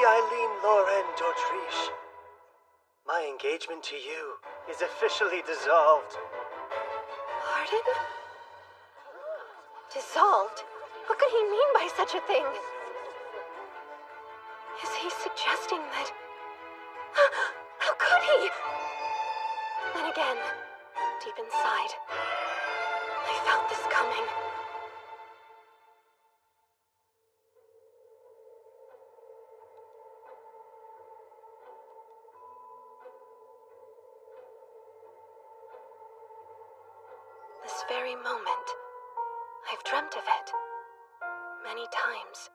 Eileen Lauren d'Autriche, my engagement to you is officially dissolved. Pardon? Dissolved? What could he mean by such a thing? Is he suggesting that... How could he? Then again, deep inside, I felt this coming. This very moment, I've dreamt of it many times.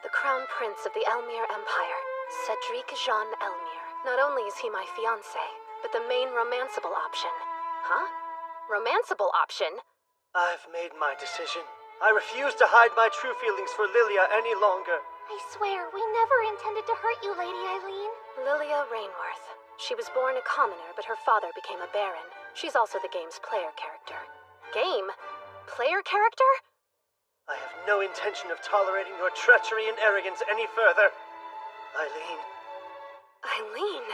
The Crown Prince of the Elmire Empire, Cedric Jean Elmire. Not only is he my fiancé, but the main romanceable option. Huh? Romanceable option? I've made my decision. I refuse to hide my true feelings for Lilia any longer. I swear, we never intended to hurt you, Lady Eileen. Lilia Rainworth. She was born a commoner, but her father became a baron. She's also the game's player character. Game? Player character? I have no intention of tolerating your treachery and arrogance any further. Eileen. Eileen?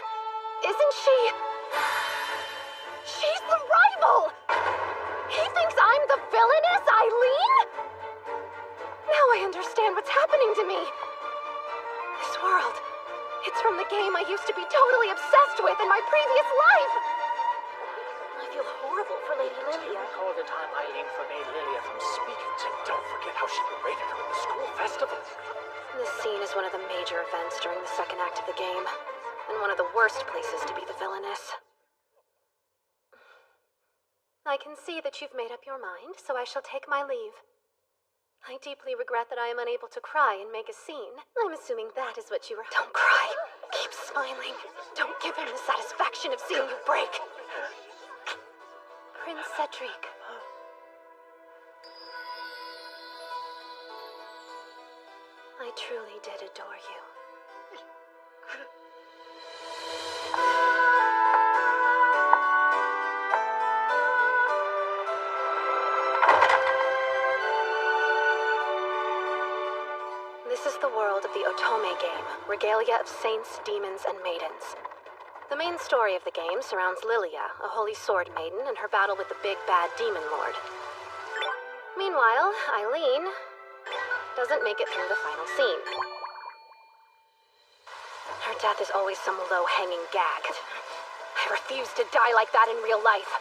Isn't she... She's the rival! He thinks I'm the villainous Eileen? Now I understand what's happening to me. This world, it's from the game I used to be totally obsessed with in my previous life. I feel horrible for Lady Do you Lilia. recall the time Eileen forbade Lilia from speaking to me? Don't forget how she berated her at the school festival. This scene is one of the major events during the second act of the game, and one of the worst places to be the villainess. I can see that you've made up your mind, so I shall take my leave. I deeply regret that I am unable to cry and make a scene. I'm assuming that is what you were... Don't cry. Keep smiling. Don't give him the satisfaction of seeing you break. Prince Cedric. I truly did adore you. This is the world of the Otome game, regalia of saints, demons, and maidens. The main story of the game surrounds Lilia, a holy sword maiden, and her battle with the big bad demon lord. Meanwhile, Eileen doesn't make it through the final scene. Her death is always some low-hanging gag. I refuse to die like that in real life.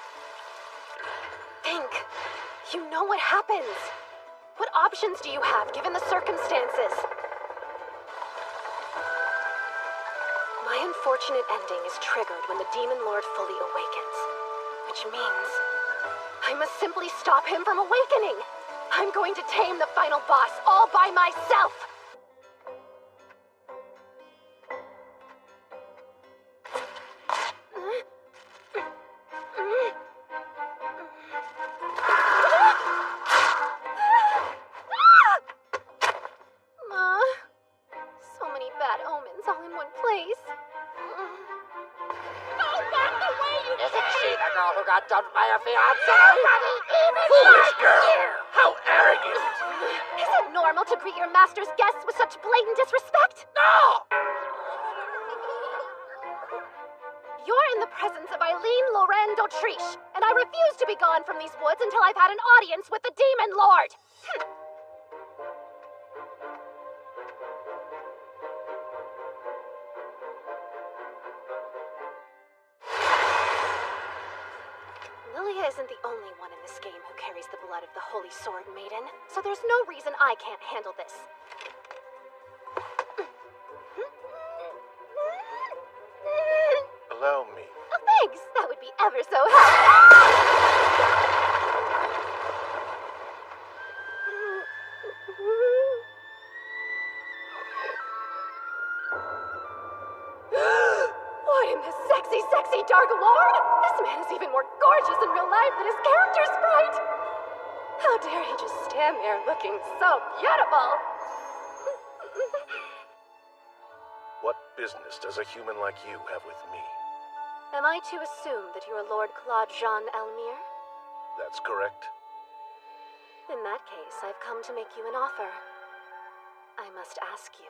Think. You know what happens. What options do you have, given the circumstances? My unfortunate ending is triggered when the Demon Lord fully awakens. Which means I must simply stop him from awakening. I'm going to tame the final boss all by myself. So many bad omens all in one place. Isn't she the girl who got dumped by her fiancé? Foolish girl! How arrogant! Is it normal to greet your master's guests with such blatant disrespect? No! You're in the presence of Eileen Lauren d'Autriche, and I refuse to be gone from these woods until I've had an audience with the Demon Lord! Lilia isn't the only one in this game who carries the blood of the Holy Sword Maiden, so there's no reason I can't handle this. Allow me. Oh, thanks! That would be ever so helpful. What in the sexy, sexy Dark Lord? This man is even more gorgeous in real life than his character sprite! How dare he just stand there looking so beautiful? What business does a human like you have with me? Am I to assume that you are Lord Claude Jean Elmire? That's correct. In that case, I've come to make you an offer. I must ask you.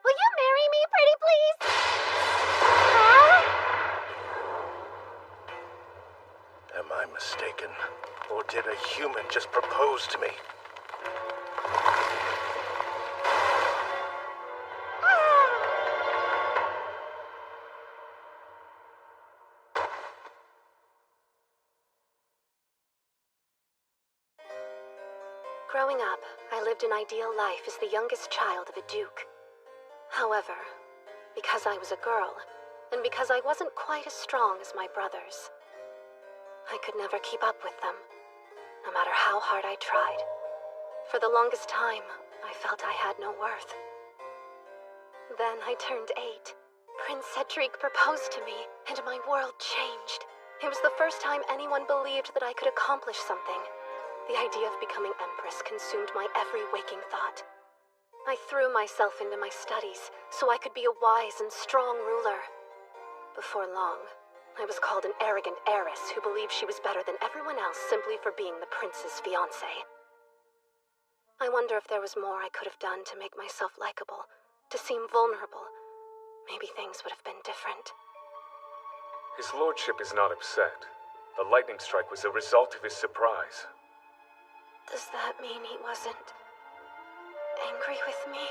Will you marry me, pretty please? Huh? Am I mistaken? Or did a human just propose to me? Growing up, I lived an ideal life as the youngest child of a duke. However, because I was a girl, and because I wasn't quite as strong as my brothers, I could never keep up with them, no matter how hard I tried. For the longest time, I felt I had no worth. Then I turned 8. Prince Cedric proposed to me, and my world changed. It was the first time anyone believed that I could accomplish something. The idea of becoming Empress consumed my every waking thought. I threw myself into my studies so I could be a wise and strong ruler. Before long, I was called an arrogant heiress who believed she was better than everyone else simply for being the prince's fiancée. I wonder if there was more I could have done to make myself likable, to seem vulnerable. Maybe things would have been different. His lordship is not upset. The lightning strike was the result of his surprise. Does that mean he wasn't angry with me?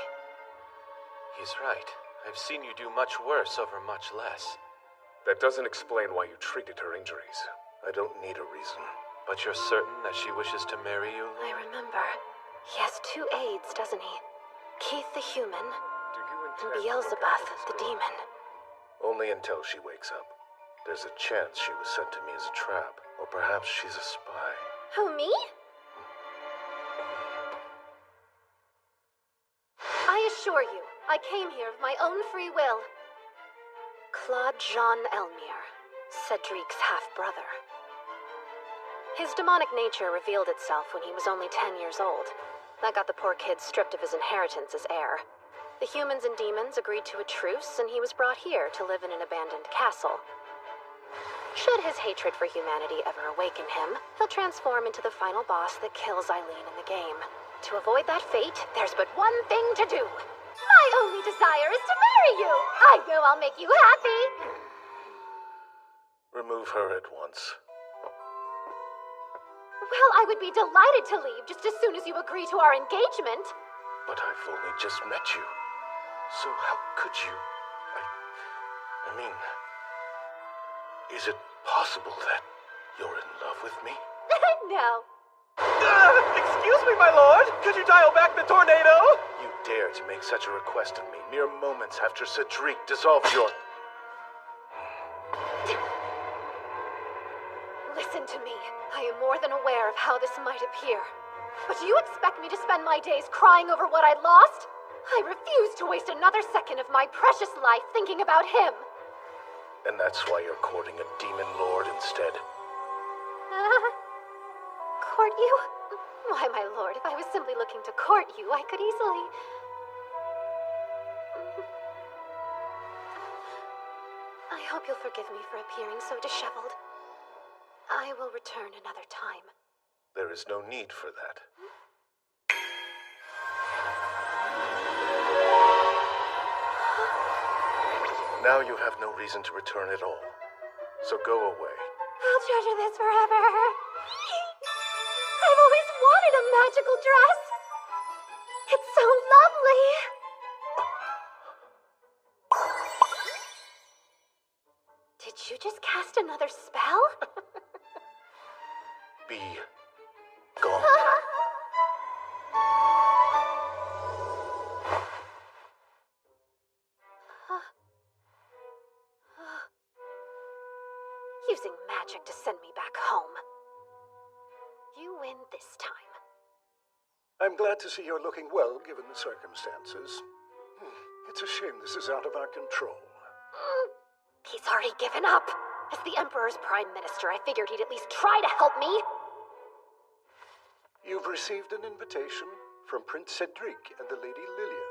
He's right. I've seen you do much worse over much less. That doesn't explain why you treated her injuries. I don't need a reason. But you're certain that she wishes to marry you? I remember. He has 2 aides, doesn't he? Keith the human, Do you and intend to look Beelzebub after this the girl? demon. Only until she wakes up. There's a chance she was sent to me as a trap. Or perhaps she's a spy. Who, me? I assure you, I came here of my own free will. Claude Jean Elmire, Cedric's half-brother. His demonic nature revealed itself when he was only 10 years old. That got the poor kid stripped of his inheritance as heir. The humans and demons agreed to a truce, and he was brought here to live in an abandoned castle. Should his hatred for humanity ever awaken him, he'll transform into the final boss that kills Eileen in the game. To avoid that fate, there's but one thing to do. My only desire is to marry you. I know I'll make you happy. Remove her at once. Well, I would be delighted to leave just as soon as you agree to our engagement. But I've only just met you. So how could you? I mean, is it possible that you're in love with me? No. Excuse me, my lord! Could you dial back the tornado? You dare to make such a request of me mere moments after Cedric dissolved your... Listen to me. I am more than aware of how this might appear. But do you expect me to spend my days crying over what I lost? I refuse to waste another second of my precious life thinking about him. And that's why you're courting a demon lord instead. Court you? Why, my lord, if I was simply looking to court you, I could easily... I hope you'll forgive me for appearing so disheveled. I will return another time. There is no need for that. Now you have no reason to return at all. So go away. I'll treasure this forever. I've always wanted a magical dress. It's so lovely. Did you just cast another spell? Be gone. Using magic to send me back home. You win this time. I'm glad to see you're looking well, given the circumstances. It's a shame this is out of our control. He's already given up. As the Emperor's Prime Minister, I figured he'd at least try to help me. You've received an invitation from Prince Cedric and the Lady Lilia.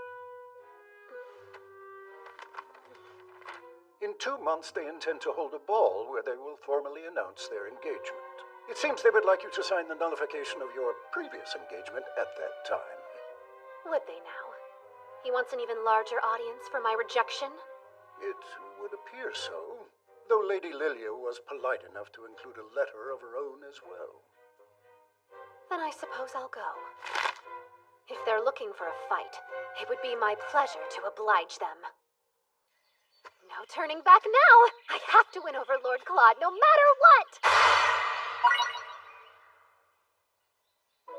In 2 months, they intend to hold a ball where they will formally announce their engagement. It seems they would like you to sign the nullification of your previous engagement at that time. Would they now? He wants an even larger audience for my rejection? It would appear so, though Lady Lilia was polite enough to include a letter of her own as well. Then I suppose I'll go. If they're looking for a fight, it would be my pleasure to oblige them. No turning back now! I have to win over Lord Claude, no matter what!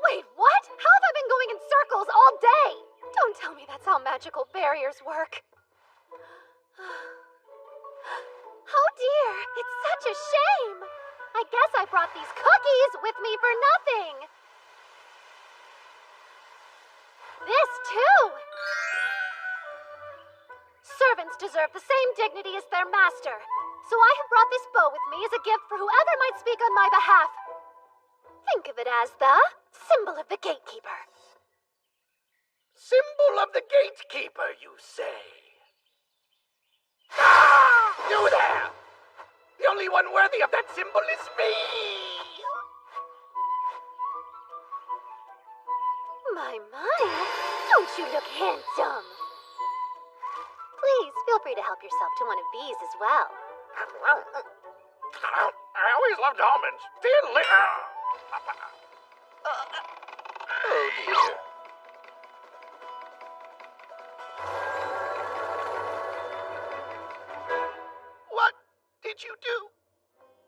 Wait, what? How have I been going in circles all day? Don't tell me that's how magical barriers work. Oh dear, it's such a shame. I guess I brought these cookies with me for nothing. This too. Servants deserve the same dignity as their master. So I have brought this bow with me as a gift for whoever might speak on my behalf. Think of it as the symbol of the gatekeeper. Symbol of the gatekeeper, you say? Ah! You there! The only one worthy of that symbol is me! My, don't you look handsome? Please, feel free to help yourself to one of these as well. I always loved almonds. Oh dear. What did you do?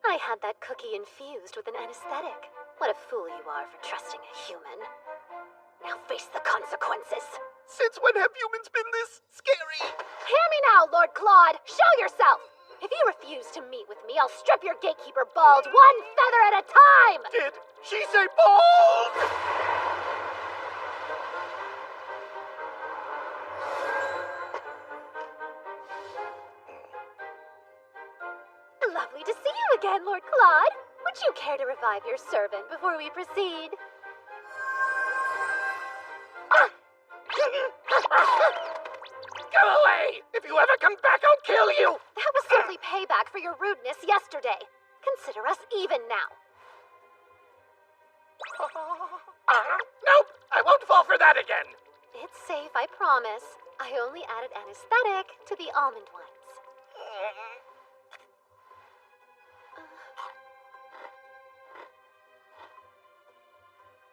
I had that cookie infused with an anesthetic. What a fool you are for trusting a human. Now face the consequences. Since when have humans been this scary? Hear me now, Lord Claude. Show yourself. If you refuse to meet with me, I'll strip your gatekeeper bald, one feather at a time! Did she say bald? Lovely to see you again, Lord Claude. Would you care to revive your servant before we proceed? Go away! If you ever come back, I'll kill you! That was simply payback for your rudeness yesterday. Consider us even now. Nope! I won't fall for that again! It's safe, I promise. I only added anesthetic to the almond ones.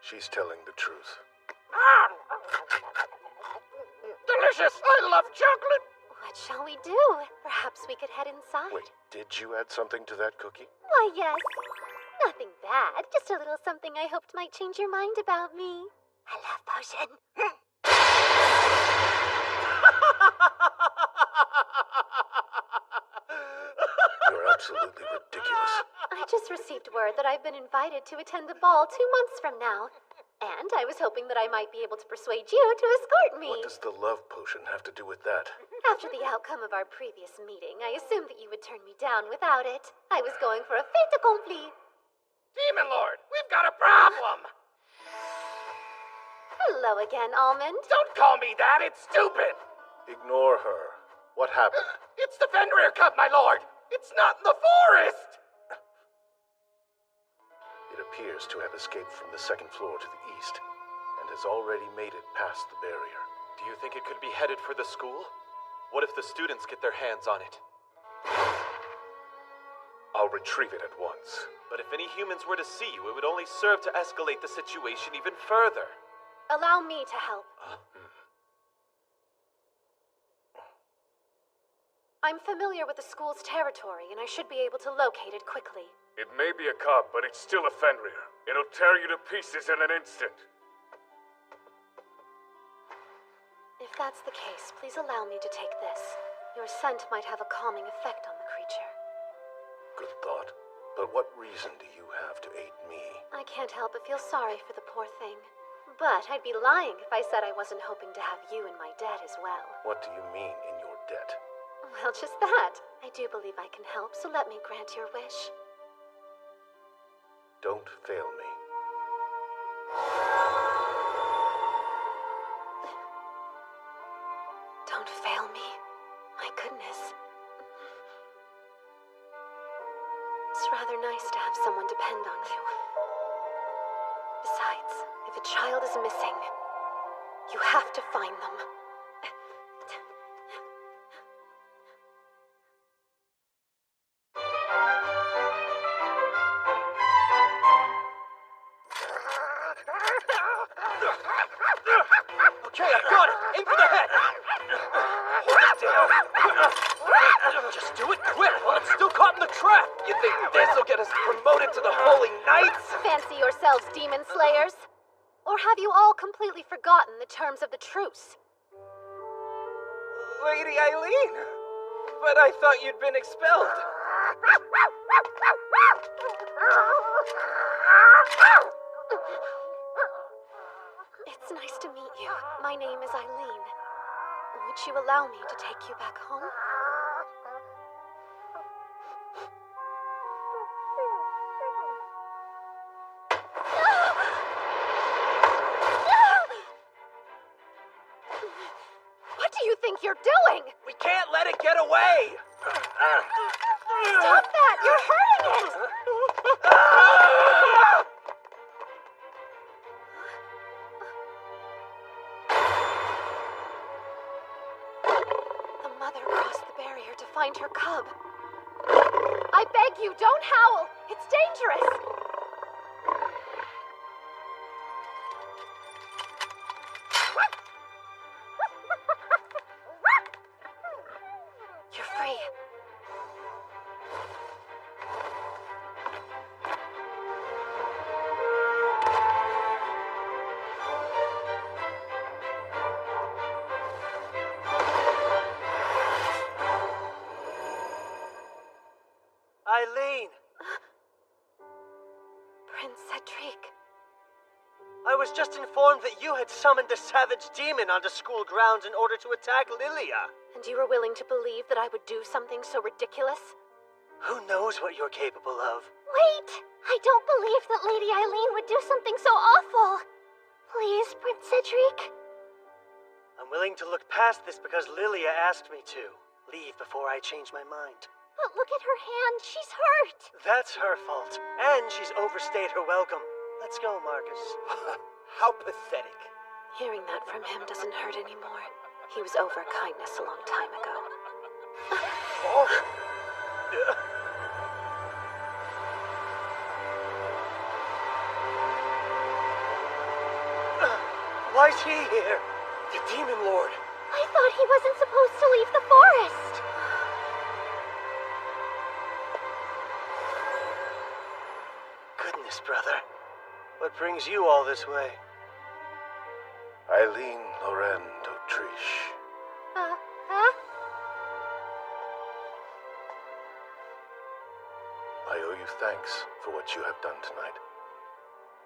She's telling the truth. Delicious! I love chocolate! What shall we do? Perhaps we could head inside. Wait, did you add something to that cookie? Why, yes. Nothing bad. Just a little something I hoped might change your mind about me. A love potion. You're absolutely ridiculous. I just received word that I've been invited to attend the ball 2 months from now. And I was hoping that I might be able to persuade you to escort me. What does the love potion have to do with that? After the outcome of our previous meeting, I assumed that you would turn me down without it. I was going for a fait accompli. Demon Lord, we've got a problem! Hello again, Almond. Don't call me that, it's stupid! Ignore her. What happened? It's the Fenrir Cup, my lord! It's not in the forest! It appears to have escaped from the second floor to the east, and has already made it past the barrier. Do you think it could be headed for the school? What if the students get their hands on it? I'll retrieve it at once. But if any humans were to see you, it would only serve to escalate the situation even further. Allow me to help. I'm familiar with the school's territory, and I should be able to locate it quickly. It may be a cub, but it's still a Fenrir. It'll tear you to pieces in an instant. If that's the case, please allow me to take this. Your scent might have a calming effect on the creature. Good thought. But what reason do you have to aid me? I can't help but feel sorry for the poor thing. But I'd be lying if I said I wasn't hoping to have you in my debt as well. What do you mean, in your debt? Well, just that. I do believe I can help, so let me grant your wish. Don't fail me. Don't fail me. My goodness. It's rather nice to have someone depend on you. Besides, if a child is missing, you have to find them. Okay, I got it! Aim for the head! Hold it down! Just do it quick while it's still caught in the trap! You think this'll get us promoted to the Holy Knights? Fancy yourselves demon slayers? Or have you all completely forgotten the terms of the truce? Lady Eileen! But I thought you'd been expelled. It's nice to meet you. My name is Eileen. Would you allow me to take you back home? What do you think you're doing? We can't let it get away! Stop that! You're hurting it! The mother crossed the barrier to find her cub. I beg you, don't howl! It's dangerous! You're free. Eileen, Prince Cedric. I was just informed that you had summoned a savage demon onto school grounds in order to attack Lilia. And you were willing to believe that I would do something so ridiculous? Who knows what you're capable of? Wait! I don't believe that Lady Eileen would do something so awful! Please, Prince Cedric? I'm willing to look past this because Lilia asked me to. Leave before I change my mind. But look at her hand, she's hurt! That's her fault. And she's overstayed her welcome. Let's go, Marcus. How pathetic. Hearing that from him doesn't hurt anymore. He was over kindness a long time ago. Oh. Why's he here? The Demon Lord. I thought he wasn't supposed to leave the forest! Goodness, brother. What brings you all this way? Eileen Loren d'Autriche. Huh? I owe you thanks for what you have done tonight.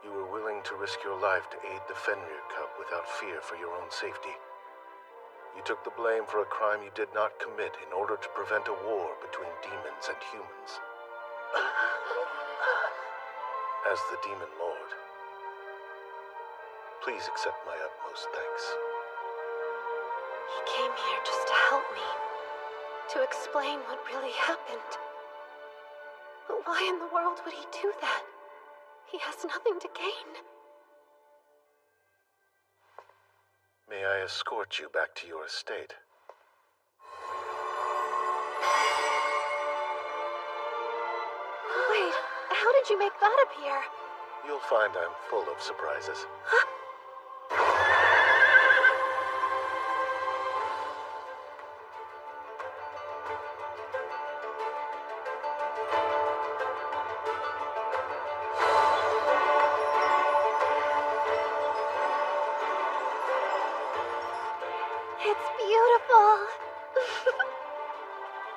You were willing to risk your life to aid the Fenrir cub without fear for your own safety. You took the blame for a crime you did not commit in order to prevent a war between demons and humans. As the Demon Lord, please accept my utmost thanks. He came here just to help me. To explain what really happened. But why in the world would he do that? He has nothing to gain. May I escort you back to your estate? Wait, how did you make that appear? You'll find I'm full of surprises. It's beautiful!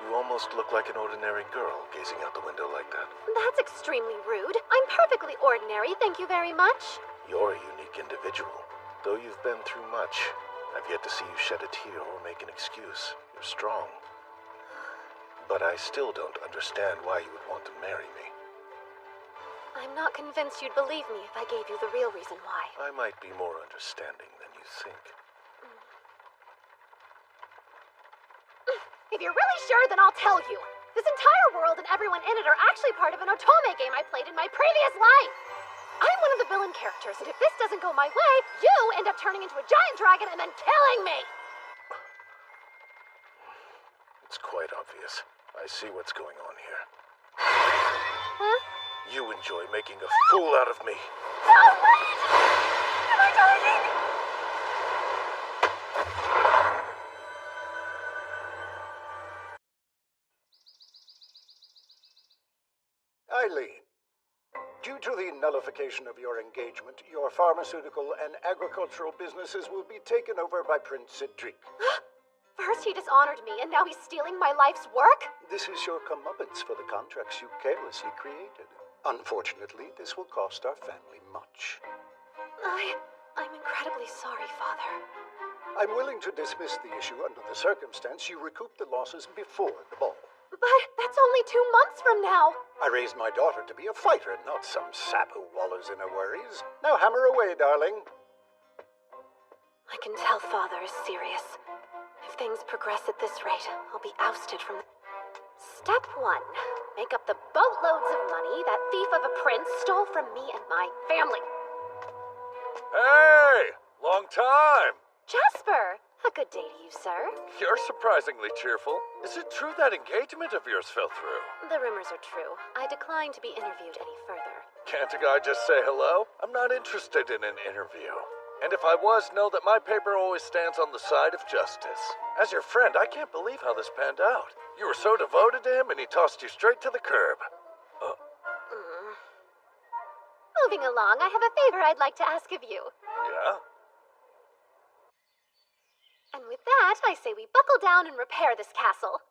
You almost look like an ordinary girl gazing out the window like that. That's extremely rude. I'm perfectly ordinary, thank you very much. You're a unique individual. Though you've been through much, I've yet to see you shed a tear or make an excuse. You're strong. But I still don't understand why you would want to marry me. I'm not convinced you'd believe me if I gave you the real reason why. I might be more understanding than you think. If you're really sure, then I'll tell you. This entire world and everyone in it are actually part of an Otome game I played in my previous life! I'm one of the villain characters, and if this doesn't go my way, you end up turning into a giant dragon and then killing me! It's quite obvious. I see what's going on here. Huh? You enjoy making a fool out of me. No, wait! Am I dying? Eileen, due to the nullification of your engagement, your pharmaceutical and agricultural businesses will be taken over by Prince Cedric. First he dishonored me, and now he's stealing my life's work? This is your comeuppance for the contracts you carelessly created. Unfortunately, this will cost our family much. I'm incredibly sorry, Father. I'm willing to dismiss the issue under the circumstance you recoup the losses before the ball. But that's only 2 months from now. I raised my daughter to be a fighter, not some sap who wallows in her worries. Now hammer away, darling. I can tell Father is serious. If things progress at this rate, I'll be ousted from... Step 1. Make up the boatloads of money that thief of a prince stole from me and my family. Hey! Long time! Jasper! A good day to you, sir. You're surprisingly cheerful. Is it true that engagement of yours fell through? The rumors are true. I decline to be interviewed any further. Can't a guy just say hello? I'm not interested in an interview. And if I was, know that my paper always stands on the side of justice. As your friend, I can't believe how this panned out. You were so devoted to him and he tossed you straight to the curb. Moving along, I have a favor I'd like to ask of you. Yeah? And with that, I say we buckle down and repair this castle.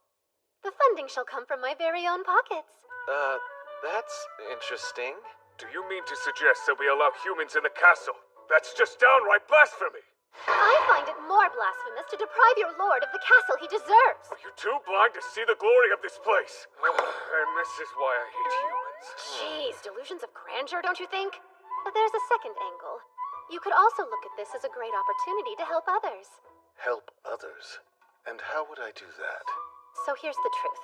The funding shall come from my very own pockets. That's interesting. Do you mean to suggest that we allow humans in the castle? That's just downright blasphemy! I find it more blasphemous to deprive your lord of the castle he deserves. Are you too blind to see the glory of this place? And this is why I hate humans. Jeez, delusions of grandeur, don't you think? But there's a second angle. You could also look at this as a great opportunity to help others. Help others? And how would I do that? So here's the truth.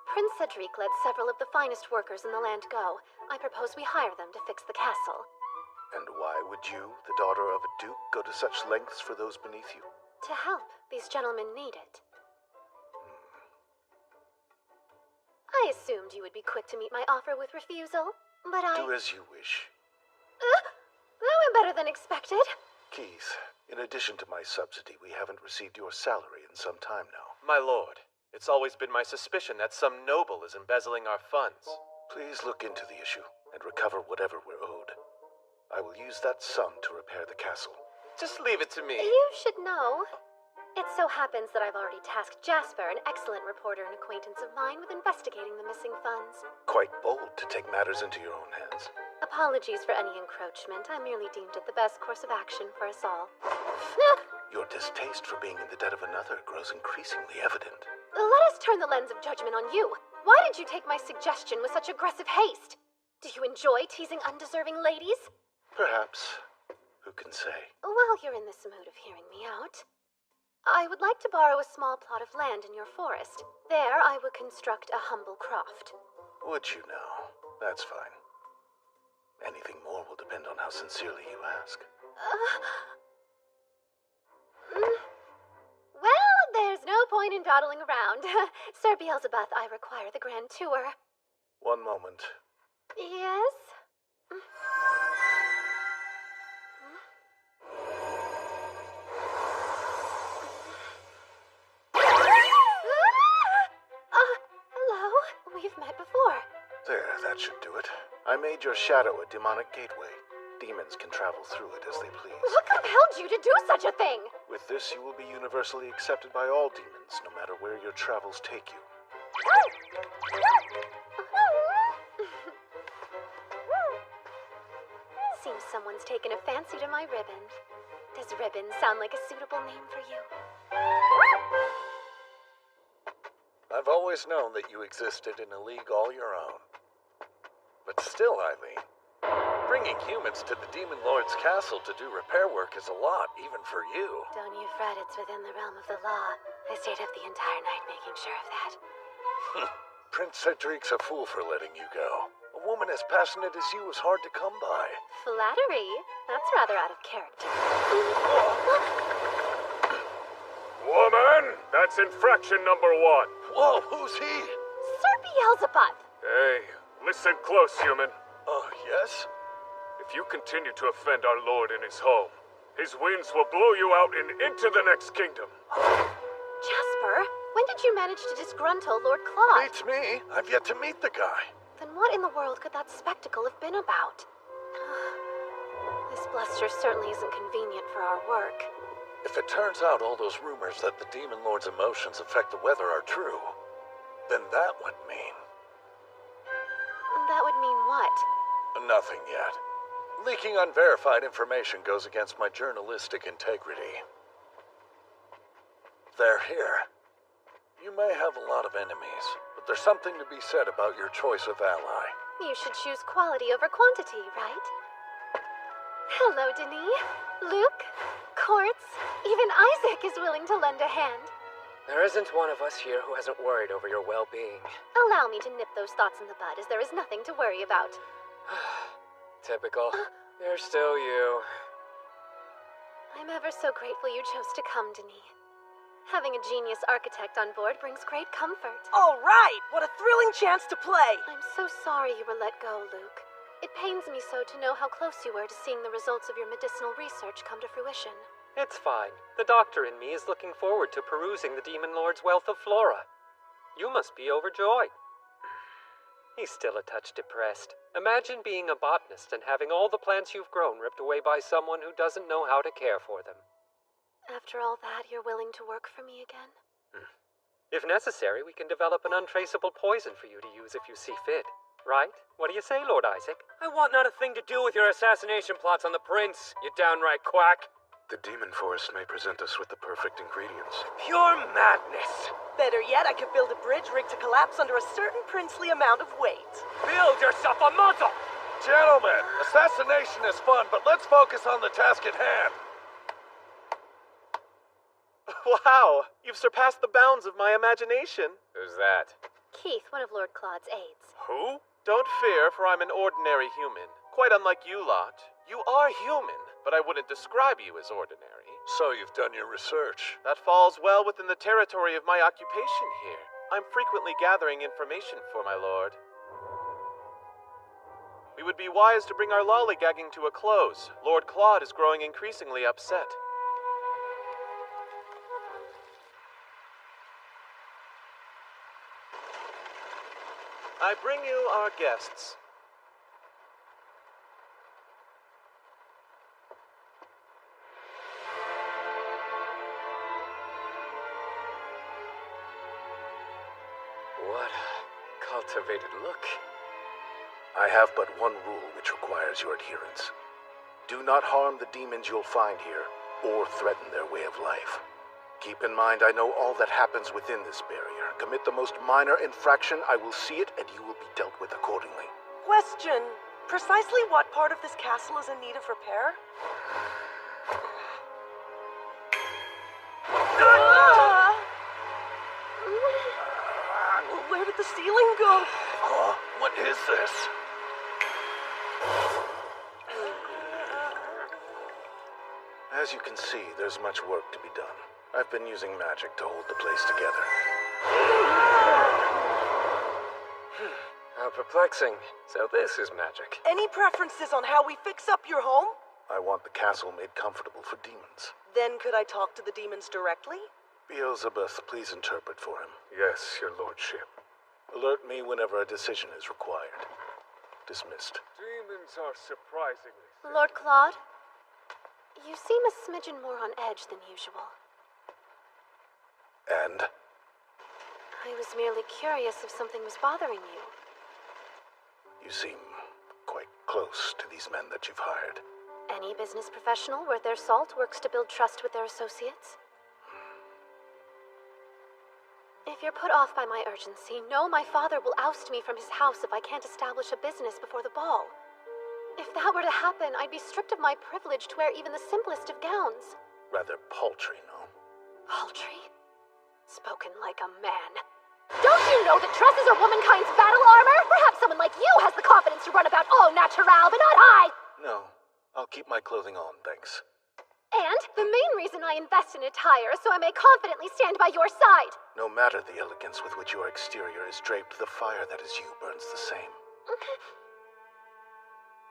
Prince Cedric let several of the finest workers in the land go. I propose we hire them to fix the castle. And why would you, the daughter of a duke, go to such lengths for those beneath you? To help. These gentlemen need it. I assumed you would be quick to meet my offer with refusal, but Do as you wish. That went better than expected. Keith, in addition to my subsidy, we haven't received your salary in some time now. My lord, it's always been my suspicion that some noble is embezzling our funds. Please look into the issue and recover whatever we're owed. I will use that sum to repair the castle. Just leave it to me. You should know. It so happens that I've already tasked Jasper, an excellent reporter and acquaintance of mine, with investigating the missing funds. Quite bold to take matters into your own hands. Apologies for any encroachment. I merely deemed it the best course of action for us all. Your distaste for being in the debt of another grows increasingly evident. Let us turn the lens of judgment on you. Why did you take my suggestion with such aggressive haste? Do you enjoy teasing undeserving ladies? Perhaps. Who can say? While you're in this mood of hearing me out, I would like to borrow a small plot of land in your forest. There I would construct a humble croft. Would you now? That's fine. Anything more will depend on how sincerely you ask. Well, there's no point in dawdling around. Sir Beelzebub, I require the grand tour. One moment. Yes? Hello. We've met before. There, that should do it. I made your shadow a demonic gateway. Demons can travel through it as they please. What compelled you to do such a thing? With this, you will be universally accepted by all demons, no matter where your travels take you. Seems someone's taken a fancy to my ribbon. Does ribbon sound like a suitable name for you? I've always known that you existed in a league all your own. But still, Eileen, bringing humans to the Demon Lord's castle to do repair work is a lot, even for you. Don't you fret, it's within the realm of the law. I stayed up the entire night making sure of that. Prince Cedric's a fool for letting you go. woman as passionate as you is hard to come by. Flattery? That's rather out of character. Woman, that's infraction number 1. Whoa, who's he? Sir Beelzebub! Hey, listen close, human. Oh, yes? If you continue to offend our lord in his home, his winds will blow you out and into the next kingdom. Jasper, when did you manage to disgruntle Lord Claude? Beats me. I've yet to meet the guy. Then what in the world could that spectacle have been about? This bluster certainly isn't convenient for our work. If it turns out all those rumors that the Demon Lord's emotions affect the weather are true, then that would mean... That would mean what? Nothing yet. Leaking unverified information goes against my journalistic integrity. They're here. You may have a lot of enemies, but there's something to be said about your choice of ally. You should choose quality over quantity, right? Hello, Denis. Luke, Quartz, even Isaac is willing to lend a hand. There isn't one of us here who hasn't worried over your well-being. Allow me to nip those thoughts in the bud, as there is nothing to worry about. Typical. You're still you. I'm ever so grateful you chose to come, Denis. Having a genius architect on board brings great comfort. All right! What a thrilling chance to play! I'm so sorry you were let go, Luke. It pains me so to know how close you were to seeing the results of your medicinal research come to fruition. It's fine. The doctor in me is looking forward to perusing the Demon Lord's wealth of flora. You must be overjoyed. He's still a touch depressed. Imagine being a botanist and having all the plants you've grown ripped away by someone who doesn't know how to care for them. After all that, you're willing to work for me again? If necessary, we can develop an untraceable poison for you to use if you see fit. Right? What do you say, Lord Isaac? I want not a thing to do with your assassination plots on the prince, you downright quack. The demon forest may present us with the perfect ingredients. Pure madness. Better yet, I could build a bridge rigged to collapse under a certain princely amount of weight. Build yourself a muzzle! Gentlemen, assassination is fun, but let's focus on the task at hand. Wow, you've surpassed the bounds of my imagination. Who's that? Keith, one of Lord Claude's aides. Who? Don't fear, for I'm an ordinary human. Quite unlike you lot. You are human, but I wouldn't describe you as ordinary. So you've done your research. That falls well within the territory of my occupation here. I'm frequently gathering information for my lord. We would be wise to bring our lollygagging to a close. Lord Claude is growing increasingly upset. I bring you our guests. What a cultivated look. I have but one rule which requires your adherence. Do not harm the demons you'll find here, or threaten their way of life. Keep in mind, I know all that happens within this barrier. Commit the most minor infraction, I will see it, and you will be dealt with accordingly. Question. Precisely what part of this castle is in need of repair? Where did the ceiling go? Huh? What is this? As you can see, there's much work to be done. I've been using magic to hold the place together. How perplexing. So this is magic. Any preferences on how we fix up your home? I want the castle made comfortable for demons. Then could I talk to the demons directly? Beelzebub, please interpret for him. Yes, your lordship. Alert me whenever a decision is required. Dismissed. Demons are surprisingly... Lord Claude? You seem a smidgen more on edge than usual. And? I was merely curious if something was bothering you. You seem quite close to these men that you've hired. Any business professional worth their salt works to build trust with their associates. If you're put off by my urgency, know my father will oust me from his house if I can't establish a business before the ball. If that were to happen, I'd be stripped of my privilege to wear even the simplest of gowns. Rather paltry, no? Paltry? Spoken like a man. Don't you know that dresses are womankind's battle armor? Perhaps someone like you has the confidence to run about au naturel, but not I! No, I'll keep my clothing on, thanks. And the main reason I invest in attire is so I may confidently stand by your side. No matter the elegance with which your exterior is draped, the fire that is you burns the same.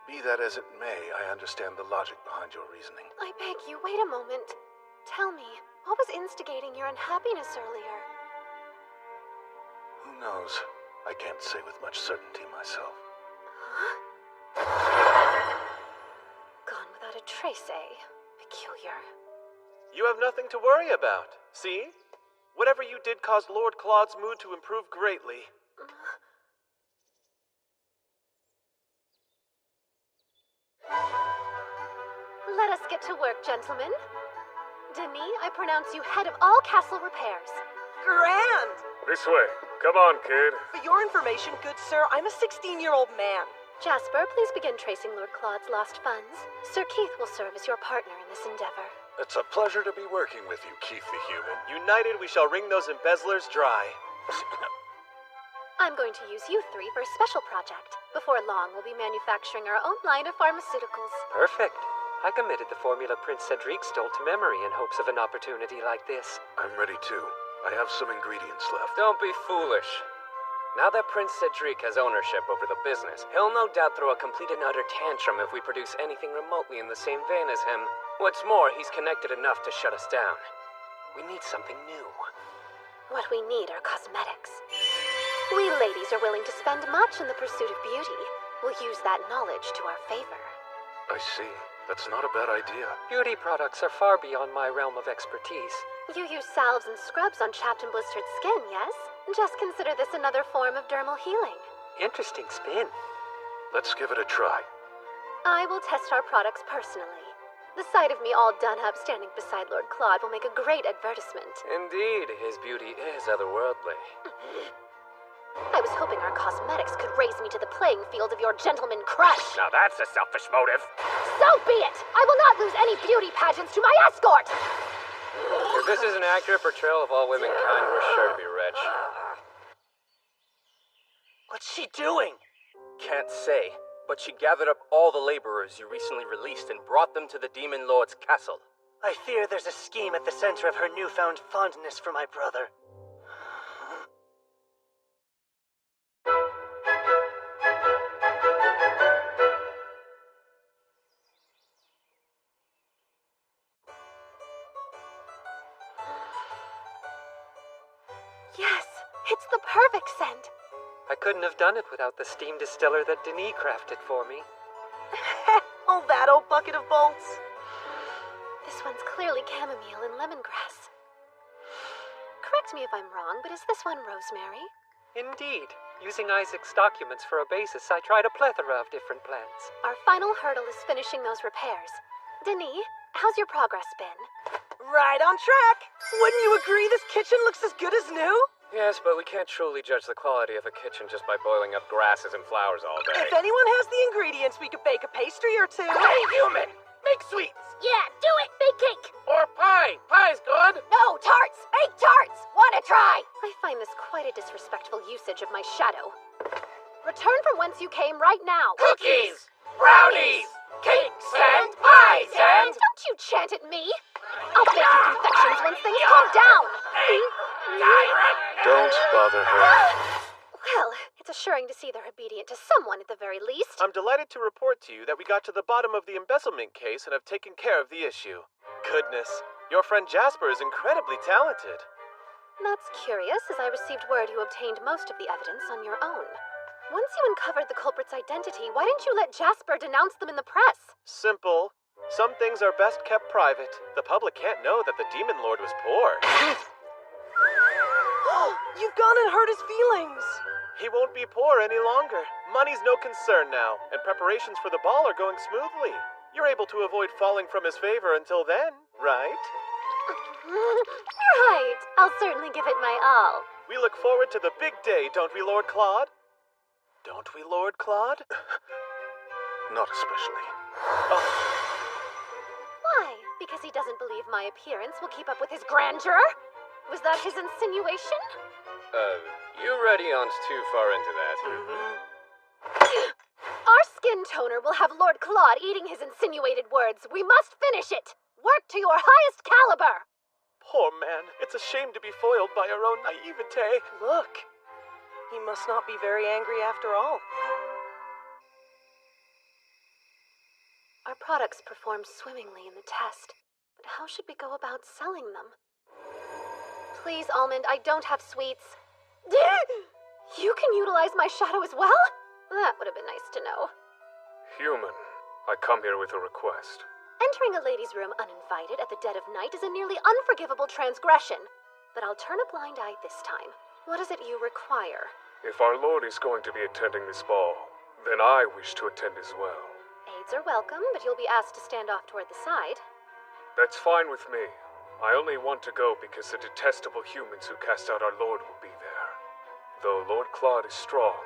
Be that as it may, I understand the logic behind your reasoning. I beg you, wait a moment. Tell me, what was instigating your unhappiness earlier? Who knows? I can't say with much certainty myself. Huh? Gone without a trace, eh? Peculiar. You have nothing to worry about. See? Whatever you did caused Lord Claude's mood to improve greatly. Let us get to work, gentlemen. Denis, I pronounce you head of all castle repairs. Grand! This way. Come on, kid. For your information, good sir, I'm a 16-year-old man. Jasper, please begin tracing Lord Claude's lost funds. Sir Keith will serve as your partner in this endeavor. It's a pleasure to be working with you, Keith the Human. United, we shall wring those embezzlers dry. I'm going to use you three for a special project. Before long, we'll be manufacturing our own line of pharmaceuticals. Perfect. I committed the formula Prince Cedric stole to memory in hopes of an opportunity like this. I'm ready too. I have some ingredients left. Don't be foolish. Now that Prince Cedric has ownership over the business, he'll no doubt throw a complete and utter tantrum if we produce anything remotely in the same vein as him. What's more, he's connected enough to shut us down. We need something new. What we need are cosmetics. We ladies are willing to spend much in the pursuit of beauty. We'll use that knowledge to our favor. I see. That's not a bad idea. Beauty products are far beyond my realm of expertise. You use salves and scrubs on chapped and blistered skin, yes? Just consider this another form of dermal healing. Interesting spin. Let's give it a try. I will test our products personally. The sight of me all done up standing beside Lord Claude will make a great advertisement. Indeed, his beauty is otherworldly. I was hoping our cosmetics could raise me to the playing field of your gentleman crush. Now that's a selfish motive. So be it! I will not lose any beauty pageants to my escort! If this is an accurate portrayal of all womankind, we're sure to be rich. What's she doing? Can't say, but she gathered up all the laborers you recently released and brought them to the Demon Lord's castle. I fear there's a scheme at the center of her newfound fondness for my brother. Yes, it's the perfect scent. I couldn't have done it without the steam distiller that Denis crafted for me. Oh, that old bucket of bolts. This one's clearly chamomile and lemongrass. Correct me if I'm wrong, but is this one rosemary? Indeed. Using Isaac's documents for a basis, I tried a plethora of different plants. Our final hurdle is finishing those repairs. Denis, how's your progress been? Right on track. Wouldn't you agree this kitchen looks as good as new? Yes, but we can't truly judge the quality of a kitchen just by boiling up grasses and flowers all day. If anyone has the ingredients, we could bake a pastry or two. Hey, human! Make sweets! Yeah, do it! Bake cake! Or pie! Pie's good! No, tarts! Bake tarts! Wanna try? I find this quite a disrespectful usage of my shadow. Return from whence you came right now. Cookies! Brownies! Cakes and pies and... Don't you chant at me! I'll bake you confections once things calm down! Don't bother her. Well, it's assuring to see they're obedient to someone at the very least. I'm delighted to report to you that we got to the bottom of the embezzlement case and have taken care of the issue. Goodness, your friend Jasper is incredibly talented. That's curious, as I received word you obtained most of the evidence on your own. Once you uncovered the culprit's identity, why didn't you let Jasper denounce them in the press? Simple. Some things are best kept private. The public can't know that the Demon Lord was poor. You've gone and hurt his feelings. He won't be poor any longer. Money's no concern now, and preparations for the ball are going smoothly. You're able to avoid falling from his favor until then, right? Right. I'll certainly give it my all. We look forward to the big day, don't we, Lord Claude? Don't we, Lord Claude? Not especially. Oh. Why? Because he doesn't believe my appearance will keep up with his grandeur? Was that his insinuation? You ready on too far into that? Our skin toner will have Lord Claude eating his insinuated words. We must finish it. Work to your highest caliber. Poor man. It's a shame to be foiled by our own naivete. Look, he must not be very angry after all. Our products performed swimmingly in the test, but how should we go about selling them? Please, Almond, I don't have sweets. You can utilize my shadow as well? That would have been nice to know. Human, I come here with a request. Entering a lady's room uninvited at the dead of night is a nearly unforgivable transgression. But I'll turn a blind eye this time. What is it you require? If our lord is going to be attending this ball, then I wish to attend as well. Aides are welcome, but you'll be asked to stand off toward the side. That's fine with me. I only want to go because the detestable humans who cast out our lord will be there. Though Lord Claude is strong,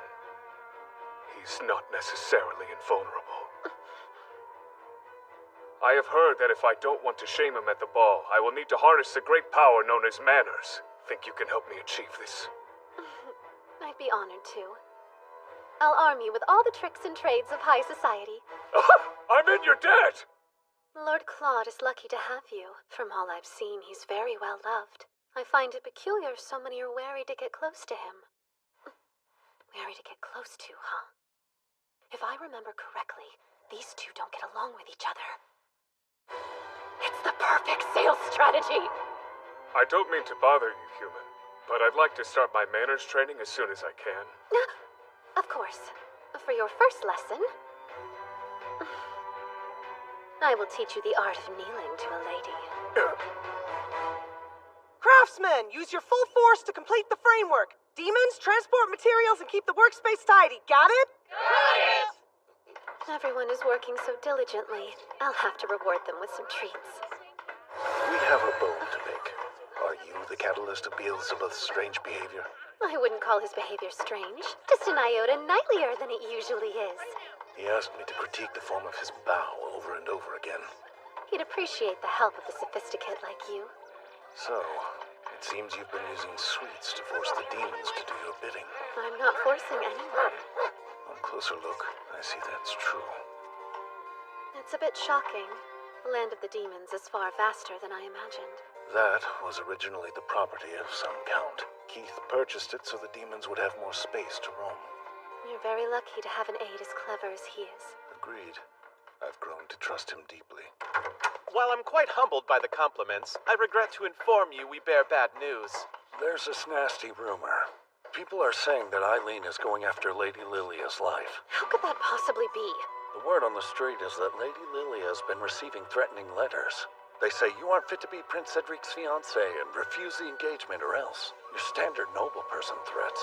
he's not necessarily invulnerable. I have heard that if I don't want to shame him at the ball, I will need to harness the great power known as manners. Think you can help me achieve this? I'd be honored to. I'll arm you with all the tricks and trades of high society. I'm in your debt! Lord Claude is lucky to have you. From all I've seen, he's very well loved. I find it peculiar so many are wary to get close to him. Wary to get close to, huh? If I remember correctly, these two don't get along with each other. It's the perfect sales strategy. I don't mean to bother you, human, but I'd like to start my manners training as soon as I can. Of course. For your first lesson, I will teach you the art of kneeling to a lady. Craftsmen, use your full force to complete the framework. Demons, transport materials, and keep the workspace tidy. Got it? Got it! Everyone is working so diligently. I'll have to reward them with some treats. We have a bone to pick. Are you the catalyst of Beelzebub's strange behavior? I wouldn't call his behavior strange. Just an iota knightlier than it usually is. He asked me to critique the form of his bow over and over again. He'd appreciate the help of a sophisticate like you. So, it seems you've been using sweets to force the demons to do your bidding. I'm not forcing anyone. On closer look, I see that's true. It's a bit shocking. The land of the demons is far vaster than I imagined. That was originally the property of some count. Keith purchased it so the demons would have more space to roam. You're very lucky to have an aide as clever as he is. Agreed. I've grown to trust him deeply. While I'm quite humbled by the compliments, I regret to inform you we bear bad news. There's this nasty rumor. People are saying that Eileen is going after Lady Lilia's life. How could that possibly be? The word on the street is that Lady Lilia has been receiving threatening letters. They say you aren't fit to be Prince Cedric's fiancé and refuse the engagement or else. Your standard noble person threats.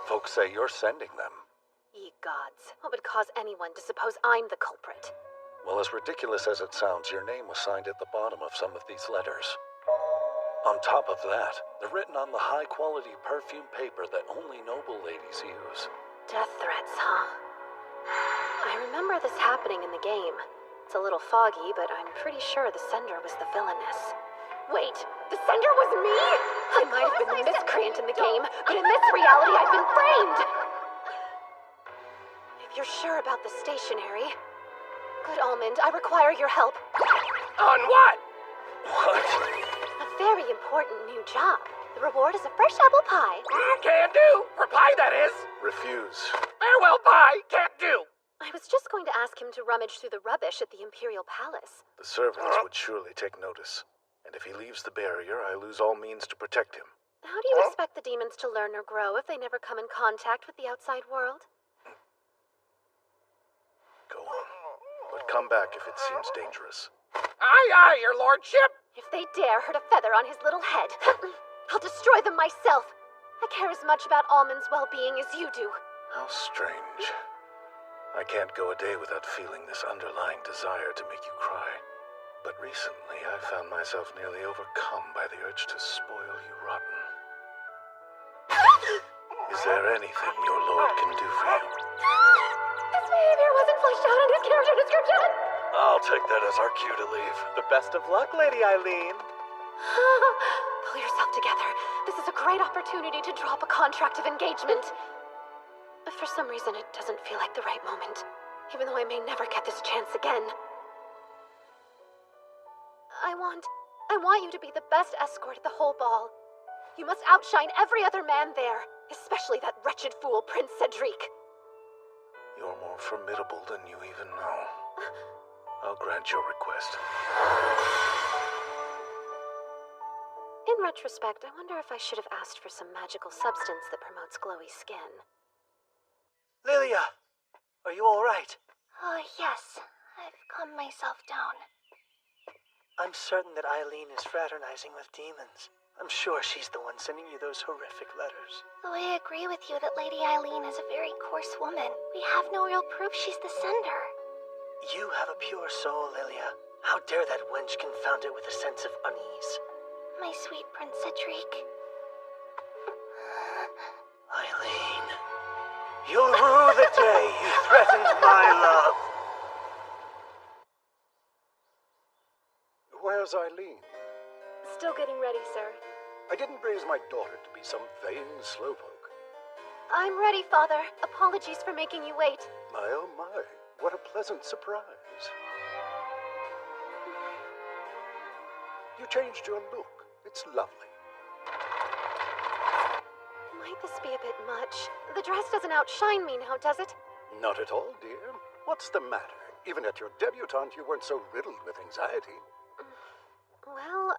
Folks say you're sending them. Ye gods, what would cause anyone to suppose I'm the culprit? Well, as ridiculous as it sounds, your name was signed at the bottom of some of these letters. On top of that, they're written on the high-quality perfume paper that only noble ladies use. Death threats, huh? I remember this happening in the game. It's a little foggy, but I'm pretty sure the sender was the villainess. Wait, the sender was me? I might have been the miscreant in the game, but in this reality I've been framed! If you're sure about the stationery... Good Almond, I require your help. On what? What? A very important new job. The reward is a fresh apple pie. Can do. For pie, that is. Refuse. Farewell, pie. Can't do. I was just going to ask him to rummage through the rubbish at the Imperial Palace. The servants would surely take notice. And if he leaves the barrier, I lose all means to protect him. How do you expect the demons to learn or grow if they never come in contact with the outside world? Go on. But come back if it seems dangerous. Aye, aye, your lordship. If they dare hurt a feather on his little head, I'll destroy them myself. I care as much about Almond's well-being as you do. How strange. I can't go a day without feeling this underlying desire to make you cry. But recently, I found myself nearly overcome by the urge to spoil you rotten. Is there anything your lord can do for you? This behavior wasn't fleshed out in his character description! I'll take that as our cue to leave. The best of luck, Lady Eileen. Pull yourself together. This is a great opportunity to drop a contract of engagement. For some reason, it doesn't feel like the right moment, even though I may never get this chance again. I want you to be the best escort at the whole ball. You must outshine every other man there, especially that wretched fool, Prince Cedric. You're more formidable than you even know. I'll grant your request. In retrospect, I wonder if I should have asked for some magical substance that promotes glowy skin. Lilia, are you all right? Oh, yes. I've calmed myself down. I'm certain that Eileen is fraternizing with demons. I'm sure she's the one sending you those horrific letters. Though I agree with you that Lady Eileen is a very coarse woman, we have no real proof she's the sender. You have a pure soul, Lilia. How dare that wench confound it with a sense of unease? My sweet Prince Cedric. Eileen, you'll rue the day you threatened my love. Where's Eileen? Still getting ready, sir. I didn't raise my daughter to be some vain slowpoke. I'm ready, Father. Apologies for making you wait. My oh my, what a pleasant surprise. You changed your look. It's lovely. Might this be a bit much? The dress doesn't outshine me now, does it? Not at all, dear. What's the matter? Even at your debutante, you weren't so riddled with anxiety. Well,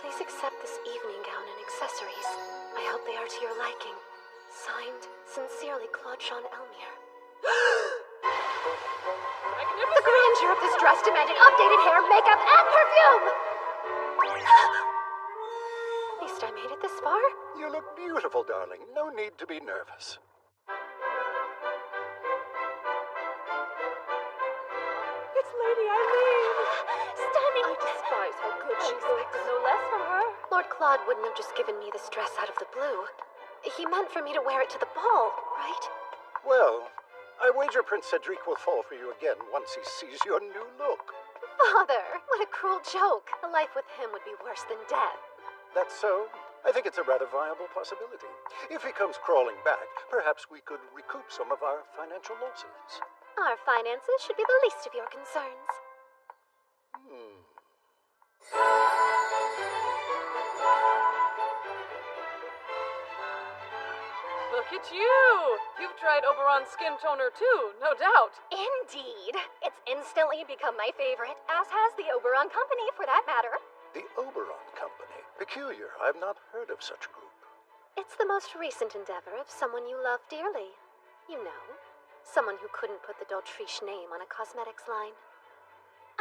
Please accept this evening gown and accessories. I hope they are to your liking. Signed, sincerely, Claude Jean Elmire. The grandeur of this dress demanded updated hair, makeup, and perfume! At least I made it this far. You look beautiful, darling. No need to be nervous. It's Lady Eileen! Stunning! I despise how good she looks. No less from her. Lord Claude wouldn't have just given me this dress out of the blue. He meant for me to wear it to the ball, right? Well, I wager Prince Cedric will fall for you again once he sees your new look. Father, what a cruel joke. A life with him would be worse than death. That's so? I think it's a rather viable possibility. If he comes crawling back, perhaps we could recoup some of our financial losses. Our finances should be the least of your concerns. Look at you! You've tried Oberon's skin toner too, no doubt. Indeed. It's instantly become my favorite, as has the Oberon Company, for that matter. The Oberon Company. Peculiar. I've not heard of such a group. It's the most recent endeavor of someone you love dearly. You know, someone who couldn't put the Dautriche name on a cosmetics line.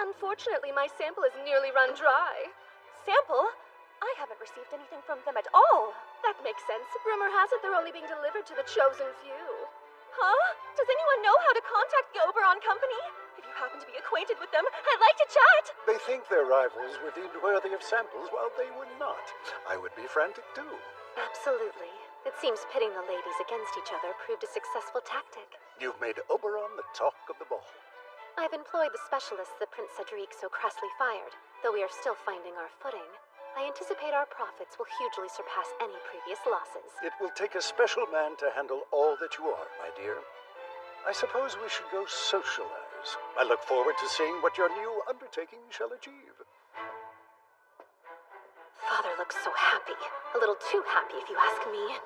Unfortunately, my sample is nearly run dry. Sample? I haven't received anything from them at all. That makes sense. Rumor has it they're only being delivered to the chosen few. Huh? Does anyone know how to contact the Oberon Company? If you happen to be acquainted with them, I'd like to chat! They think their rivals were deemed worthy of samples while they were not. I would be frantic too. Absolutely. It seems pitting the ladies against each other proved a successful tactic. You've made Oberon the talk of the ball. I've employed the specialists that Prince Cedric so crassly fired. Though we are still finding our footing, I anticipate our profits will hugely surpass any previous losses. It will take a special man to handle all that you are, my dear. I suppose we should go socialize. I look forward to seeing what your new undertaking shall achieve. Father looks so happy. A little too happy, if you ask me.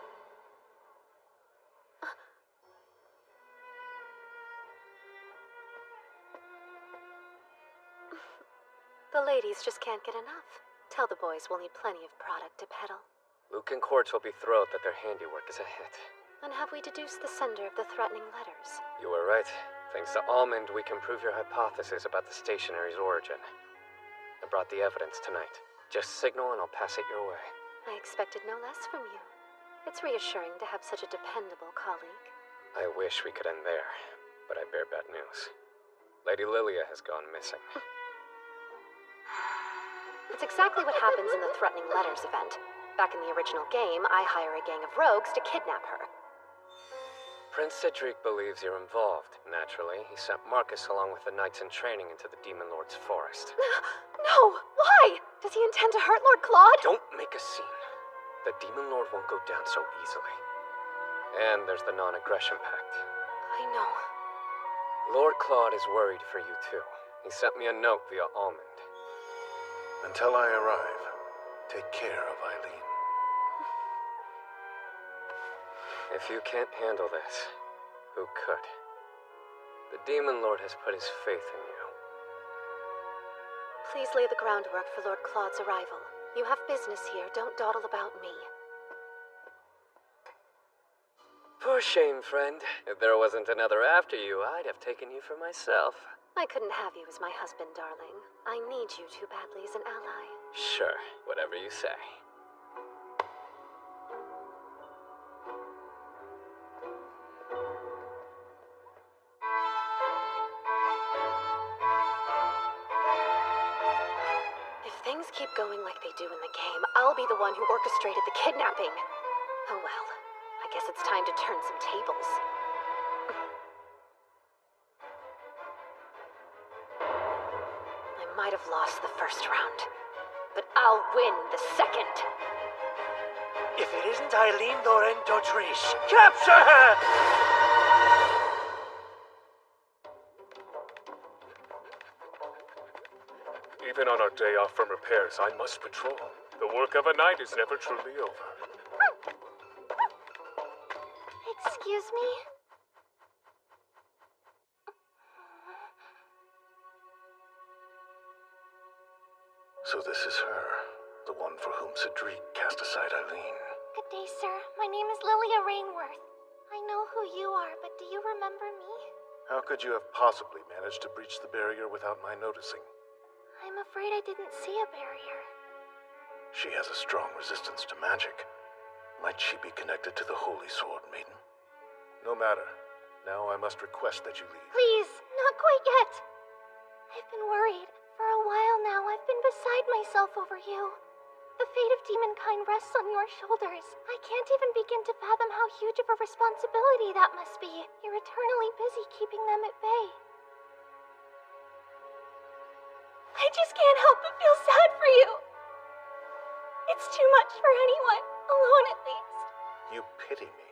The ladies just can't get enough. Tell the boys we'll need plenty of product to peddle. Luke and Quartz will be thrilled that their handiwork is a hit. And have we deduced the sender of the threatening letters? You were right. Thanks to Almond, we can prove your hypothesis about the stationary's origin. I brought the evidence tonight. Just signal and I'll pass it your way. I expected no less from you. It's reassuring to have such a dependable colleague. I wish we could end there, but I bear bad news. Lady Lilia has gone missing. It's exactly what happens in the Threatening Letters event. Back in the original game, I hire a gang of rogues to kidnap her. Prince Cedric believes you're involved. Naturally, he sent Marcus along with the knights in training into the Demon Lord's forest. No! Why? Does he intend to hurt Lord Claude? Don't make a scene. The Demon Lord won't go down so easily. And there's the non-aggression pact. I know. Lord Claude is worried for you too. He sent me a note via Almond. Until I arrive, take care of Eileen. If you can't handle this, who could? The Demon Lord has put his faith in you. Please lay the groundwork for Lord Claude's arrival. You have business here, don't dawdle about me. Poor shame, friend. If there wasn't another after you, I'd have taken you for myself. I couldn't have you as my husband, darling. I need you too badly as an ally. Sure, whatever you say. If things keep going like they do in the game, I'll be the one who orchestrated the kidnapping. Oh well, I guess it's time to turn some tables. I might have lost the first round, but I'll win the second. If it isn't Eileen Lauren d'Autriche, capture her! Even on our day off from repairs, I must patrol. The work of a knight is never truly over. Excuse me? So this is her, the one for whom Cedric cast aside Eileen. Good day, sir. My name is Lilia Rainworth. I know who you are, but do you remember me? How could you have possibly managed to breach the barrier without my noticing? I'm afraid I didn't see a barrier. She has a strong resistance to magic. Might she be connected to the Holy Sword Maiden? No matter. Now I must request that you leave. Please, not quite yet. I've been worried. For a while now, I've been beside myself over you. The fate of demonkind rests on your shoulders. I can't even begin to fathom how huge of a responsibility that must be. You're eternally busy keeping them at bay. I just can't help but feel sad for you. It's too much for anyone, alone at least. You pity me.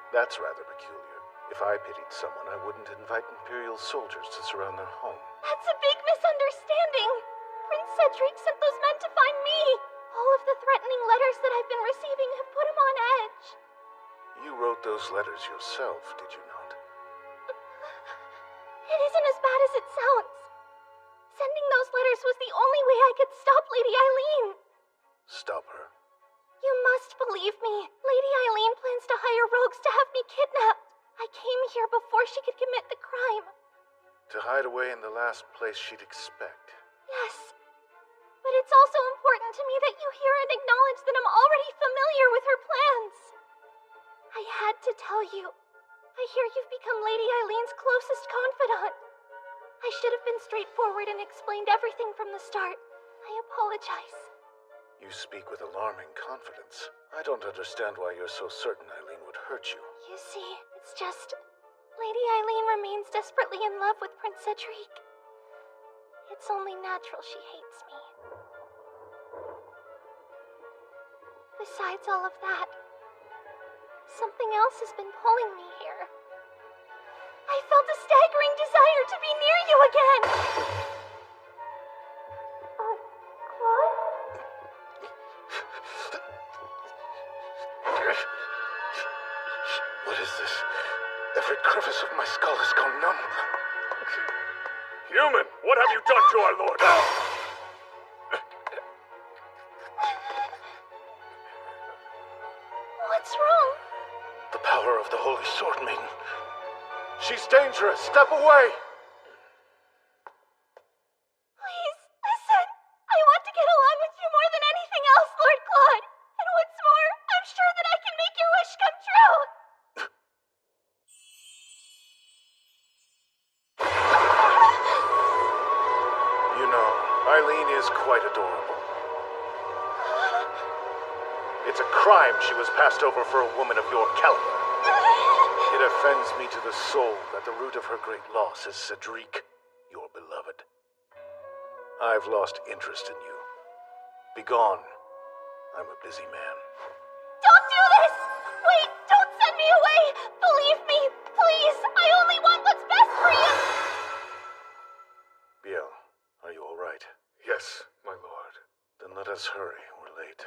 That's rather peculiar. If I pitied someone, I wouldn't invite Imperial soldiers to surround their home. That's a big misunderstanding. Prince Cedric sent those men to find me. All of the threatening letters that I've been receiving have put him on edge. You wrote those letters yourself, did you not? It isn't as bad as it sounds. Sending those letters was the only way I could stop Lady Eileen. Stop her. You must believe me. Lady Eileen plans to hire rogues to have me kidnapped. I came here before she could commit the crime. To hide away in the last place she'd expect. Yes. But it's also important to me that you hear and acknowledge that I'm already familiar with her plans. I had to tell you. I hear you've become Lady Eileen's closest confidant. I should have been straightforward and explained everything from the start. I apologize. You speak with alarming confidence. I don't understand why you're so certain Eileen would hurt you. You see, it's just... Lady Eileen remains desperately in love with Prince Cedric. It's only natural she hates me. Besides all of that, something else has been pulling me here. I felt a staggering desire to be near you again! Claude? What is this? Every crevice of my skull has gone numb. Human, what have you done to our lord? What's wrong? The power of the Holy Sword Maiden. She's dangerous. Step away. Please, listen. I want to get along with you more than anything else, Lord Claude. And what's more, I'm sure that I can make your wish come true. You know, Eileen is quite adorable. It's a crime she was passed over for a woman of your caliber. It offends me to the soul that the root of her great loss is Cedric, your beloved. I've lost interest in you. Begone. I'm a busy man. Don't do this! Wait, don't send me away! Believe me, please! I only want what's best for you! Biel, are you all right? Yes, my lord. Then let us hurry. We're late.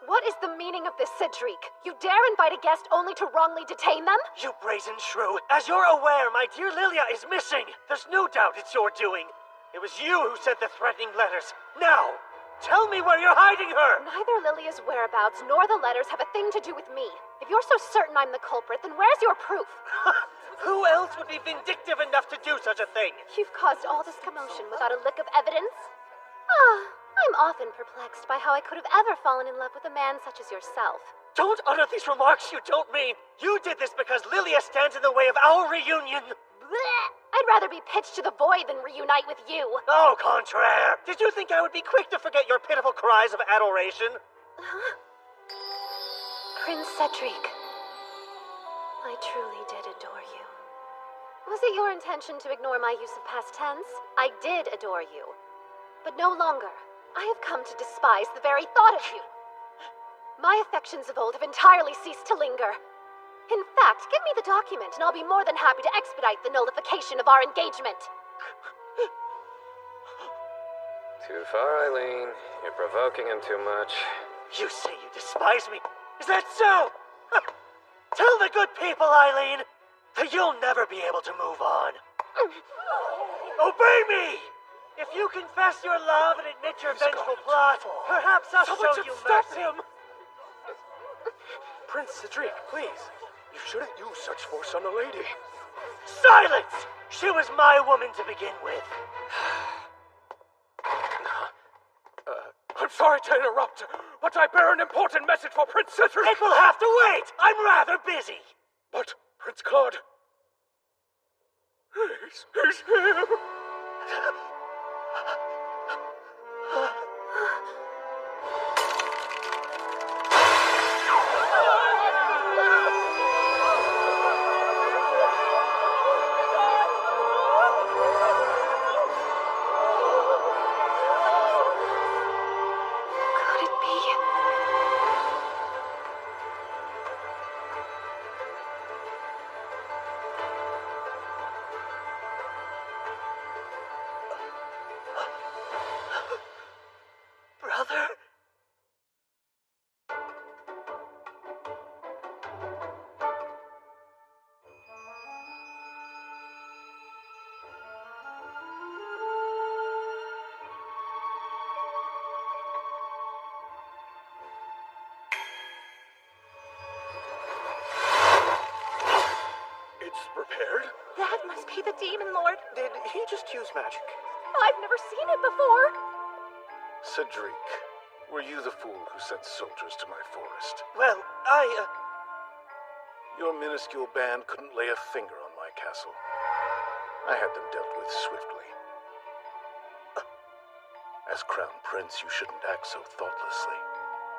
What is the meaning of this, Cedric? You dare invite a guest only to wrongly detain them? You brazen shrew! As you're aware, my dear Lilia is missing! There's no doubt it's your doing. It was you who sent the threatening letters. Now, tell me where you're hiding her! Neither Lilia's whereabouts nor the letters have a thing to do with me. If you're so certain I'm the culprit, then where's your proof? Who else would be vindictive enough to do such a thing? You've caused all this commotion without a lick of evidence? I'm often perplexed by how I could have ever fallen in love with a man such as yourself. Don't utter these remarks you don't mean! You did this because Lilia stands in the way of our reunion! Blech! I'd rather be pitched to the void than reunite with you. Au contraire! Did you think I would be quick to forget your pitiful cries of adoration? Prince Cedric, I truly did adore you. Was it your intention to ignore my use of past tense? I did adore you. But no longer. I have come to despise the very thought of you. My affections of old have entirely ceased to linger. In fact, give me the document and I'll be more than happy to expedite the nullification of our engagement. Too far, Eileen. You're provoking him too much. You say you despise me? Is that so? Tell the good people, Eileen, that you'll never be able to move on. Obey me! If you confess your love and admit your vengeful plot, perhaps I'll show you mercy. Him. Prince Cedric, please. You shouldn't use such force on a lady. Silence! She was my woman to begin with. I'm sorry to interrupt, but I bear an important message for Prince Cedric. It will have to wait. I'm rather busy. But, Prince Claude... He's here. Brother? It's prepared? That must be the Demon Lord. Did he just use magic? I've never seen it before. Cedric, were you the fool who sent soldiers to my forest? Well, Your minuscule band couldn't lay a finger on my castle. I had them dealt with swiftly. As Crown Prince, you shouldn't act so thoughtlessly.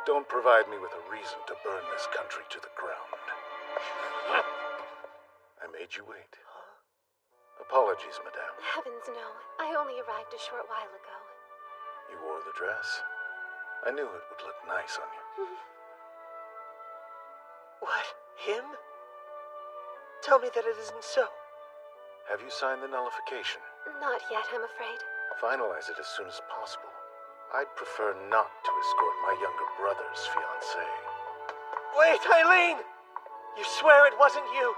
Don't provide me with a reason to burn this country to the ground. I made you wait. Apologies, madame. Heavens no. I only arrived a short while ago. You wore the dress. I knew it would look nice on you. what? Him? Tell me that it isn't so. Have you signed the nullification? Not yet, I'm afraid. Finalize it as soon as possible. I'd prefer not to escort my younger brother's fiancée. Wait, Eileen! You swear it wasn't you?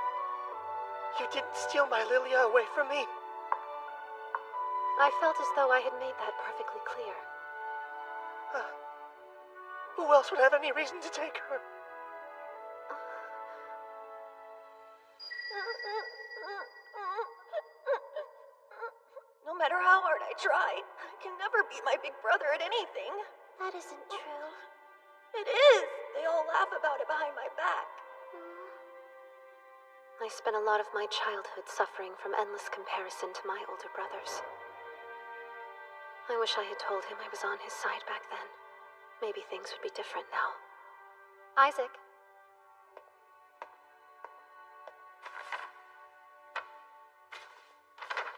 You didn't steal my Lilia away from me? I felt as though I had made that perfectly clear. Who else would have any reason to take her? No matter how hard I try, I can never beat my big brother at anything. That isn't true. It is! They all laugh about it behind my back. I spent a lot of my childhood suffering from endless comparison to my older brothers. I wish I had told him I was on his side back then. Maybe things would be different now. Isaac.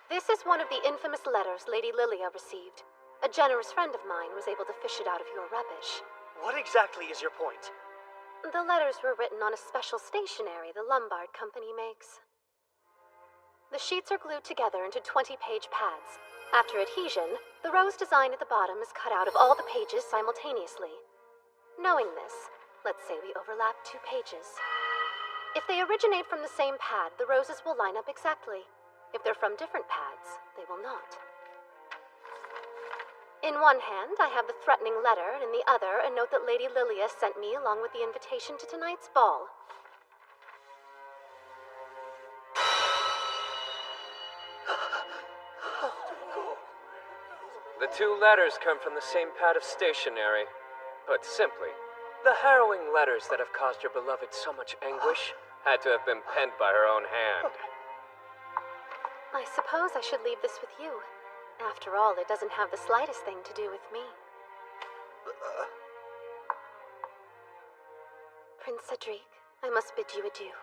This is one of the infamous letters Lady Lilia received. A generous friend of mine was able to fish it out of your rubbish. What exactly is your point? The letters were written on a special stationery the Lombard Company makes. The sheets are glued together into 20-page pads. After adhesion, the rose design at the bottom is cut out of all the pages simultaneously. Knowing this, let's say we overlap 2 pages. If they originate from the same pad, the roses will line up exactly. If they're from different pads, they will not. In one hand, I have the threatening letter, and in the other, a note that Lady Lilia sent me along with the invitation to tonight's ball. The 2 letters come from the same pad of stationery. Put simply, the harrowing letters that have caused your beloved so much anguish had to have been penned by her own hand. I suppose I should leave this with you. After all, it doesn't have the slightest thing to do with me. Prince Cedric, I must bid you adieu.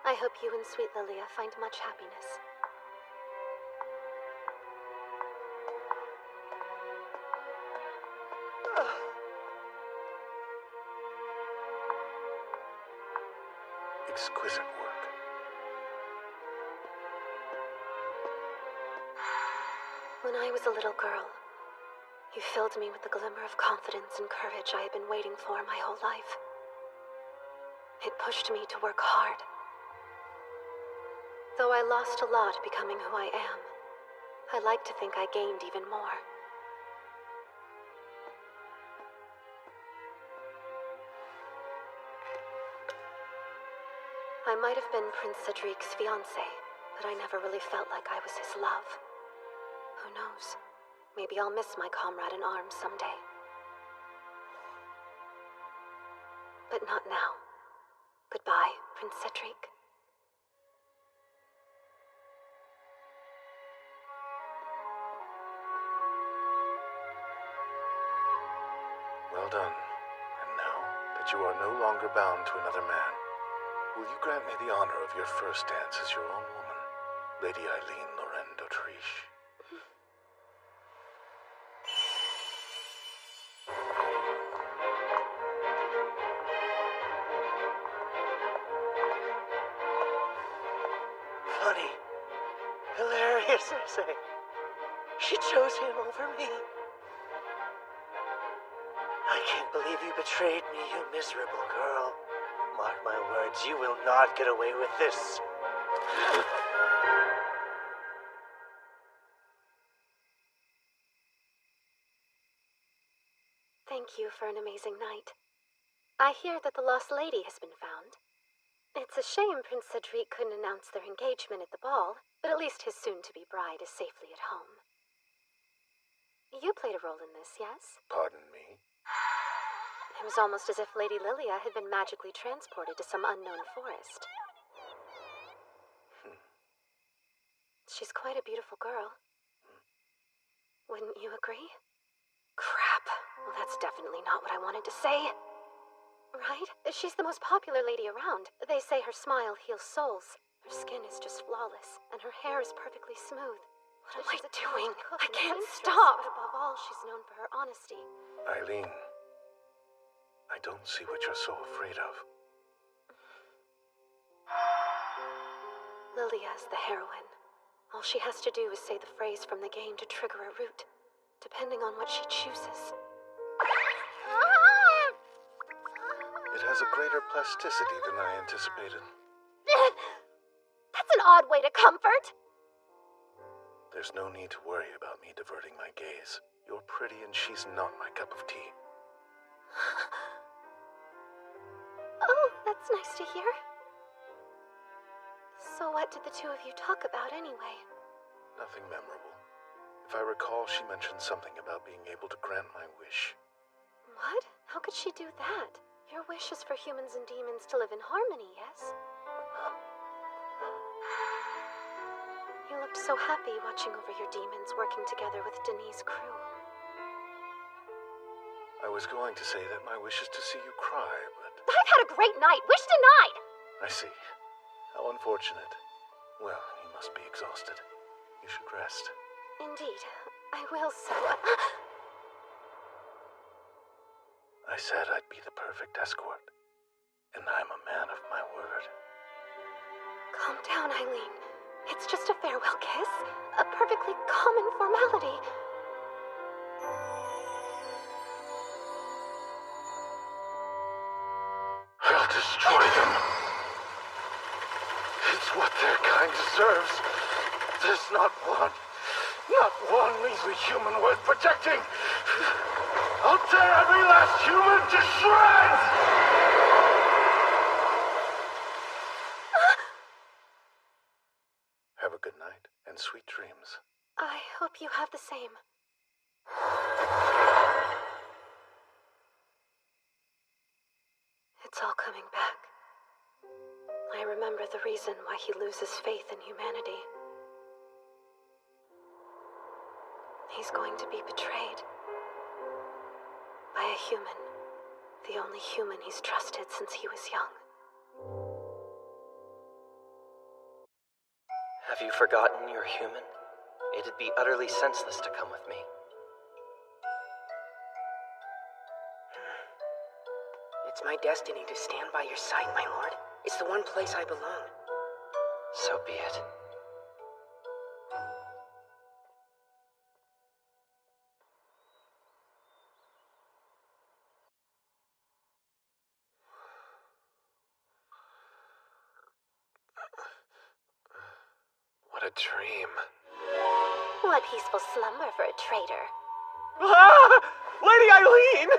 I hope you and sweet Lilia find much happiness. Exquisite work. When I was a little girl, you filled me with the glimmer of confidence and courage I had been waiting for my whole life. It pushed me to work hard. Though I lost a lot becoming who I am, I like to think I gained even more. I might have been Prince Cedric's fiancée, but I never really felt like I was his love. Who knows? Maybe I'll miss my comrade in arms someday. But not now. Goodbye, Prince Cedric. Well done. And now that you are no longer bound to another man, will you grant me the honor of your first dance as your own woman, Lady Eileen Lorraine d'Autriche? Funny. Hilarious, I say. She chose him over me. I can't believe you betrayed me, you miserable girl. Mark my words, you will not get away with this. Thank you for an amazing night. I hear that the lost lady has been found. It's a shame Prince Cedric couldn't announce their engagement at the ball, but at least his soon-to-be bride is safely at home. You played a role in this, yes? Pardon me? It was almost as if Lady Lilia had been magically transported to some unknown forest. She's quite a beautiful girl. Wouldn't you agree? Crap. Well, that's definitely not what I wanted to say. Right? She's the most popular lady around. They say her smile heals souls. Her skin is just flawless, and her hair is perfectly smooth. What am I doing? I can't stop! But above all, she's known for her honesty. Eileen, I don't see what you're so afraid of. Lilia is the heroine. All she has to do is say the phrase from the game to trigger a root, depending on what she chooses. It has a greater plasticity than I anticipated. That's an odd way to comfort! There's no need to worry about me diverting my gaze. You're pretty and she's not my cup of tea. Oh, that's nice to hear. So what did the two of you talk about anyway? Nothing memorable. If I recall, she mentioned something about being able to grant my wish. What? How could she do that? Your wish is for humans and demons to live in harmony, yes? You looked so happy watching over your demons working together with Denis' crew. I was going to say that my wish is to see you cry, but... I've had a great night. Wish denied. I see. How unfortunate. Well, you must be exhausted. You should rest. Indeed. I will so. I said I'd be the perfect escort. And I'm a man of my word. Calm down, Eileen. It's just a farewell kiss. A perfectly common formality. I'll destroy them. It's what their kind deserves. There's not one measly human worth protecting. I'll tear every last human to shreds! Have a good night and sweet dreams. I hope you have the same. It's all coming back. I remember the reason why he loses faith in humanity. He's going to be betrayed. By a human. The only human he's trusted since he was young. Have you forgotten you're human? It'd be utterly senseless to come with me. It's my destiny to stand by your side, my lord. It's the one place I belong. So be it. What a dream. What peaceful slumber for a traitor. Ah! Lady Eileen!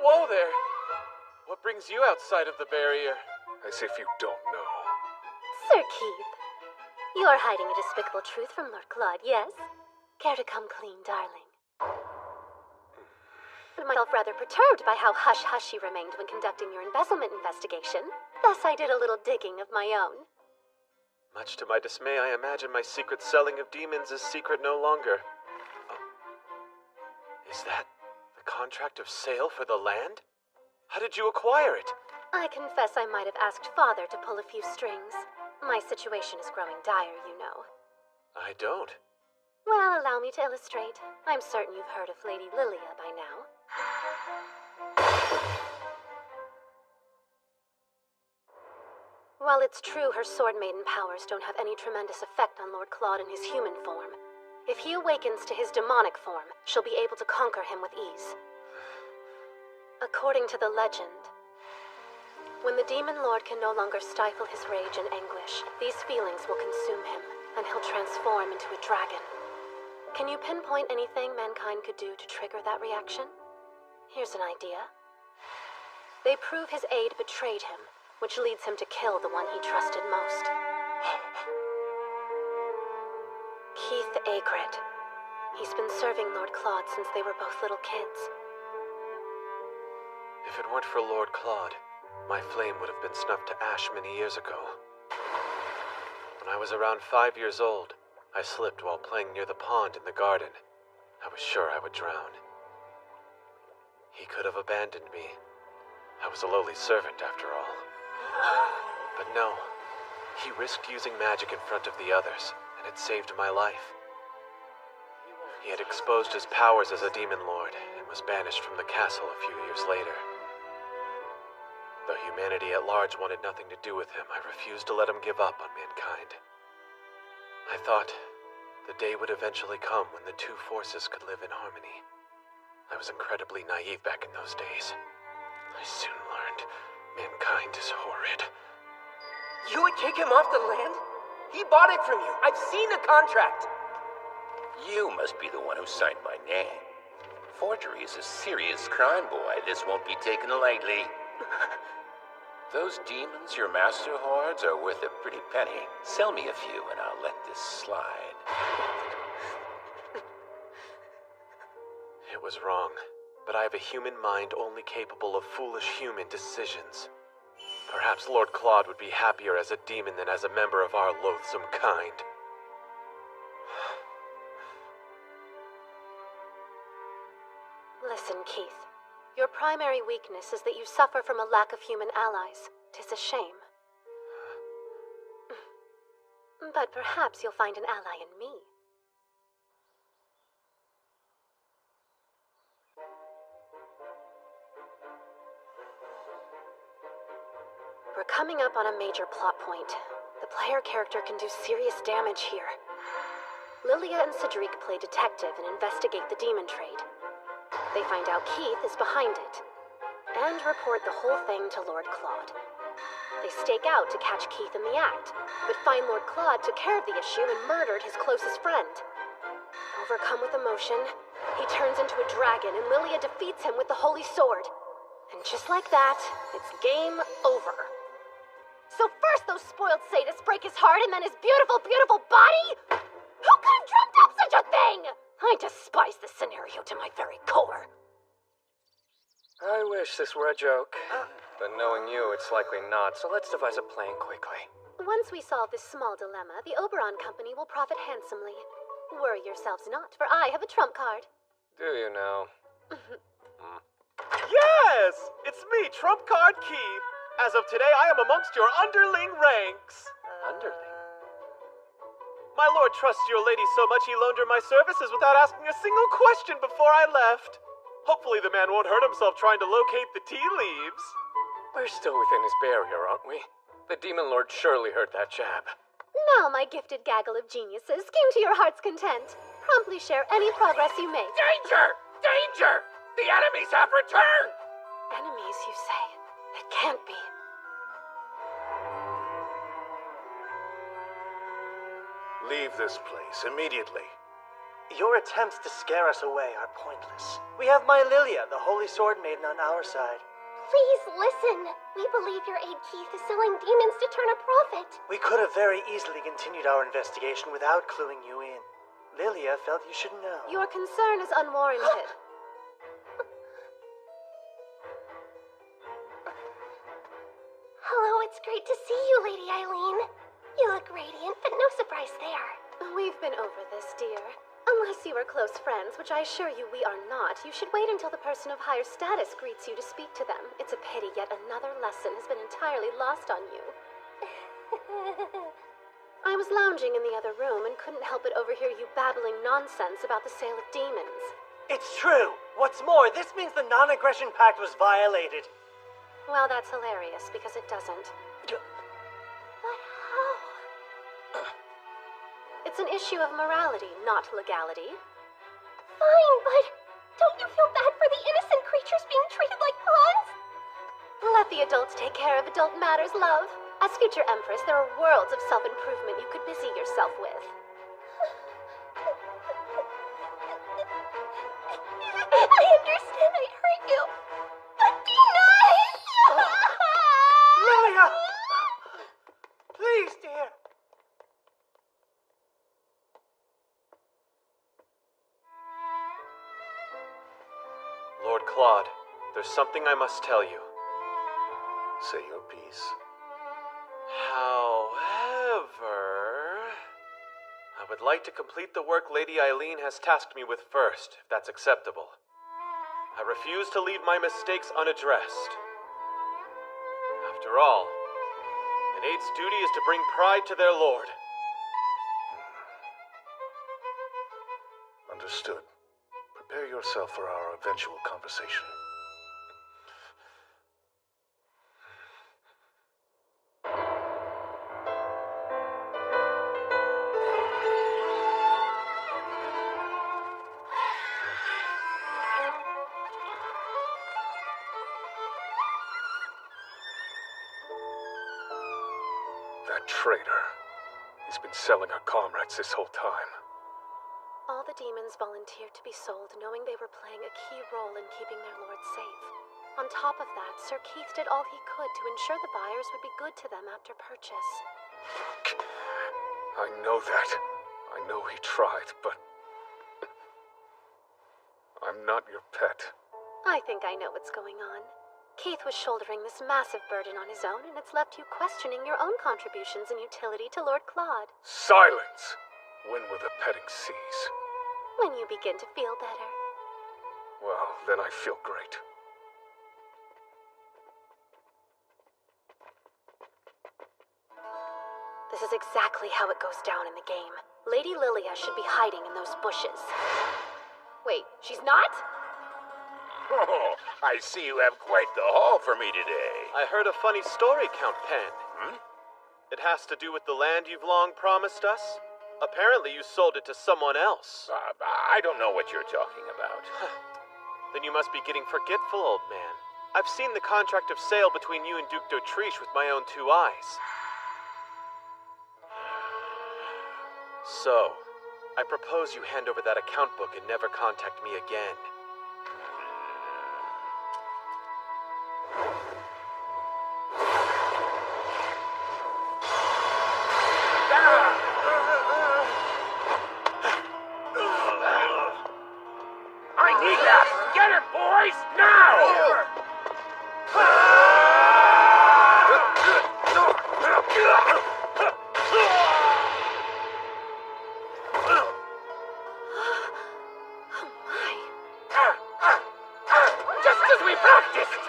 Whoa there. What brings you outside of the barrier? As if you don't know. Sir Keith, you're hiding a despicable truth from Lord Claude, yes? Care to come clean, darling? Myself rather perturbed by how hush-hush you remained when conducting your embezzlement investigation. Thus I did a little digging of my own. Much to my dismay, I imagine my secret selling of demons is secret no longer. Is that the contract of sale for the land? How did you acquire it? I confess I might have asked Father to pull a few strings. My situation is growing dire, you know. I don't. Well, allow me to illustrate. I'm certain you've heard of Lady Lilia by now. While it's true her Sword Maiden powers don't have any tremendous effect on Lord Claude in his human form, if he awakens to his demonic form, she'll be able to conquer him with ease. According to the legend, when the Demon Lord can no longer stifle his rage and anguish, these feelings will consume him, and he'll transform into a dragon. Can you pinpoint anything mankind could do to trigger that reaction? Here's an idea. They prove his aide betrayed him, which leads him to kill the one he trusted most. Keith Agrid. He's been serving Lord Claude since they were both little kids. If it weren't for Lord Claude, my flame would have been snuffed to ash many years ago. When I was around 5 years old, I slipped while playing near the pond in the garden. I was sure I would drown. He could have abandoned me. I was a lowly servant after all. But no, he risked using magic in front of the others, and it saved my life. He had exposed his powers as a demon lord, and was banished from the castle a few years later. Though humanity at large wanted nothing to do with him, I refused to let him give up on mankind. I thought the day would eventually come when the two forces could live in harmony. I was incredibly naive back in those days. I soon learned mankind is horrid. You would kick him off the land? He bought it from you. I've seen the contract. You must be the one who signed my name. Forgery is a serious crime, boy. This won't be taken lightly. Those demons your master hoards are worth a pretty penny. Sell me a few and I'll let this slide. It was wrong, but I have a human mind only capable of foolish human decisions. Perhaps Lord Claude would be happier as a demon than as a member of our loathsome kind. Listen, Keith. Your primary weakness is that you suffer from a lack of human allies. 'Tis a shame. But perhaps you'll find an ally in me. We're coming up on a major plot point. The player character can do serious damage here. Lilia and Cedric play detective and investigate the demon trade. They find out Keith is behind it, and report the whole thing to Lord Claude. They stake out to catch Keith in the act, but find Lord Claude took care of the issue and murdered his closest friend. Overcome with emotion, he turns into a dragon and Lilia defeats him with the Holy Sword. And just like that, it's game over. So first those spoiled sadists break his heart and then his beautiful, beautiful body? Who could have dreamt up such a thing? I despise this scenario to my very core. I wish this were a joke. But knowing you, it's likely not, so let's devise a plan quickly. Once we solve this small dilemma, the Oberon Company will profit handsomely. Worry yourselves not, for I have a trump card. Do you know? Yes! It's me, Trump Card Keith. As of today, I am amongst your underling ranks. Underling? My lord trusts your lady so much he loaned her my services without asking a single question before I left. Hopefully the man won't hurt himself trying to locate the tea leaves. We're still within his barrier, aren't we? The Demon Lord surely heard that jab. Now, my gifted gaggle of geniuses, scheme to your heart's content. Promptly share any progress you make. Danger! Danger! The enemies have returned! Enemies, you say? It can't be. Leave this place immediately. Your attempts to scare us away are pointless. We have my Lilia, the Holy Sword Maiden, on our side. Please listen. We believe your aide Keith is selling demons to turn a profit. We could have very easily continued our investigation without cluing you in. Lilia felt you should know. Your concern is unwarranted. Hello, it's great to see you, Lady Eileen. You look radiant, but no surprise there. We've been over this, dear. Unless you are close friends, which I assure you we are not, you should wait until the person of higher status greets you to speak to them. It's a pity yet another lesson has been entirely lost on you. I was lounging in the other room and couldn't help but overhear you babbling nonsense about the sale of demons. It's true. What's more, this means the non-aggression pact was violated. Well, that's hilarious, because it doesn't. But how? It's an issue of morality, not legality. Fine, but don't you feel bad for the innocent creatures being treated like pawns? Let the adults take care of adult matters, love. As future Empress, there are worlds of self-improvement you could busy yourself with. I understand I'd hurt you, but be nice! Lilia! Please, dear. Lord Claude, there's something I must tell you. Say your piece. However, I would like to complete the work Lady Eileen has tasked me with first, if that's acceptable. I refuse to leave my mistakes unaddressed. After all, an aide's duty is to bring pride to their lord. Understood. Prepare yourself for our eventual conversation. That traitor. He's been selling our comrades this whole time. All the demons volunteered to be sold, knowing they were playing a key role in keeping their lord safe. On top of that, Sir Keith did all he could to ensure the buyers would be good to them after purchase. I know that. I know he tried, but... I'm not your pet. I think I know what's going on. Keith was shouldering this massive burden on his own, and it's left you questioning your own contributions and utility to Lord Claude. Silence! When will the petting cease? When you begin to feel better. Well, then I feel great. This is exactly how it goes down in the game. Lady Lilia should be hiding in those bushes. Wait, she's not? Oh, I see you have quite the haul for me today. I heard a funny story, Count Pen. Hmm? It has to do with the land you've long promised us. Apparently you sold it to someone else. I don't know what you're talking about. Then you must be getting forgetful, old man. I've seen the contract of sale between you and Duke d'Autriche with my own 2 eyes. So, I propose you hand over that account book and never contact me again. I need that! Get it, boys! Now! Just as we practiced!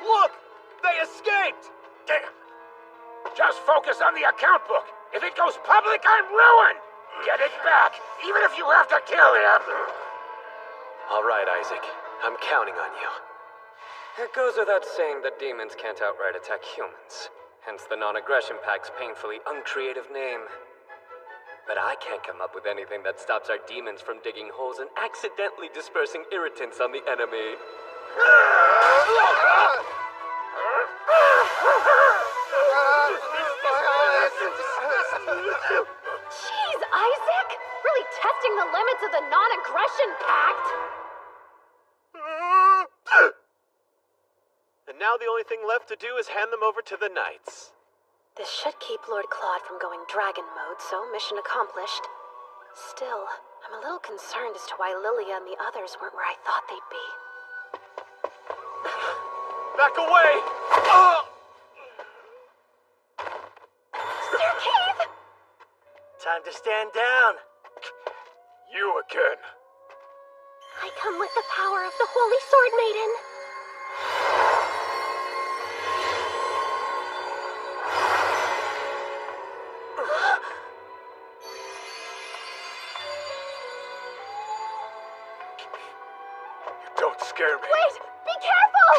Look! They escaped! Damn! Just focus on the account book. If it goes public, I'm ruined! Get it back, even if you have to kill him! All right, Isaac. I'm counting on you. It goes without saying that demons can't outright attack humans. Hence the non-aggression pact's painfully uncreative name. But I can't come up with anything that stops our demons from digging holes and accidentally dispersing irritants on the enemy. Jeez, Isaac! Really testing the limits of the non-aggression pact! And now the only thing left to do is hand them over to the knights. This should keep Lord Claude from going dragon mode, so mission accomplished. Still, I'm a little concerned as to why Lilia and the others weren't where I thought they'd be. Back away! Sir Keith! Time to stand down. You again. I come with the power of the Holy Sword Maiden. Don't scare me. Wait! Be careful!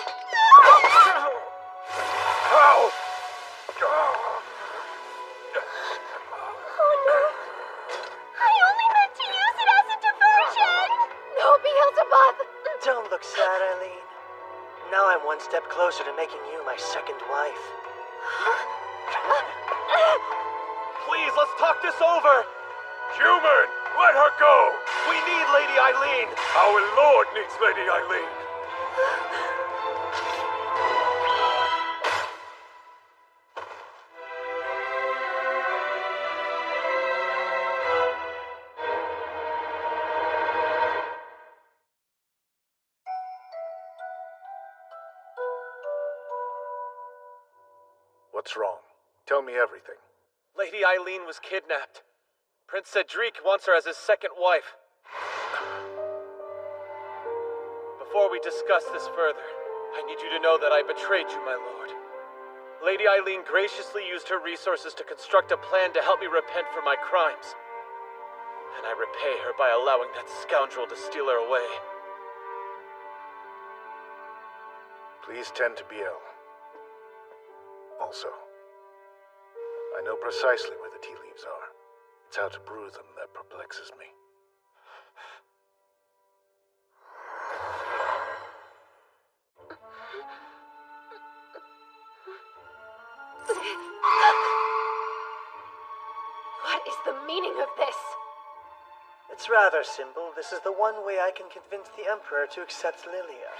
How? Oh no! I only meant to use it as a diversion! No, Beelzebub! Don't look sad, Eileen. Now I'm one step closer to making you my second wife. Please, let's talk this over! Human, let her go! We need Lady Eileen! Our Lord needs Lady Eileen. What's wrong? Tell me everything. Lady Eileen was kidnapped. Prince Cedric wants her as his second wife. Before we discuss this further, I need you to know that I betrayed you, my lord. Lady Eileen graciously used her resources to construct a plan to help me repent for my crimes. And I repay her by allowing that scoundrel to steal her away. Please tend to Biel. Also, I know precisely where the tea leaves are. It's how to brew them that perplexes me. What is the meaning of this? It's rather simple. This is the one way I can convince the Emperor to accept Lilia.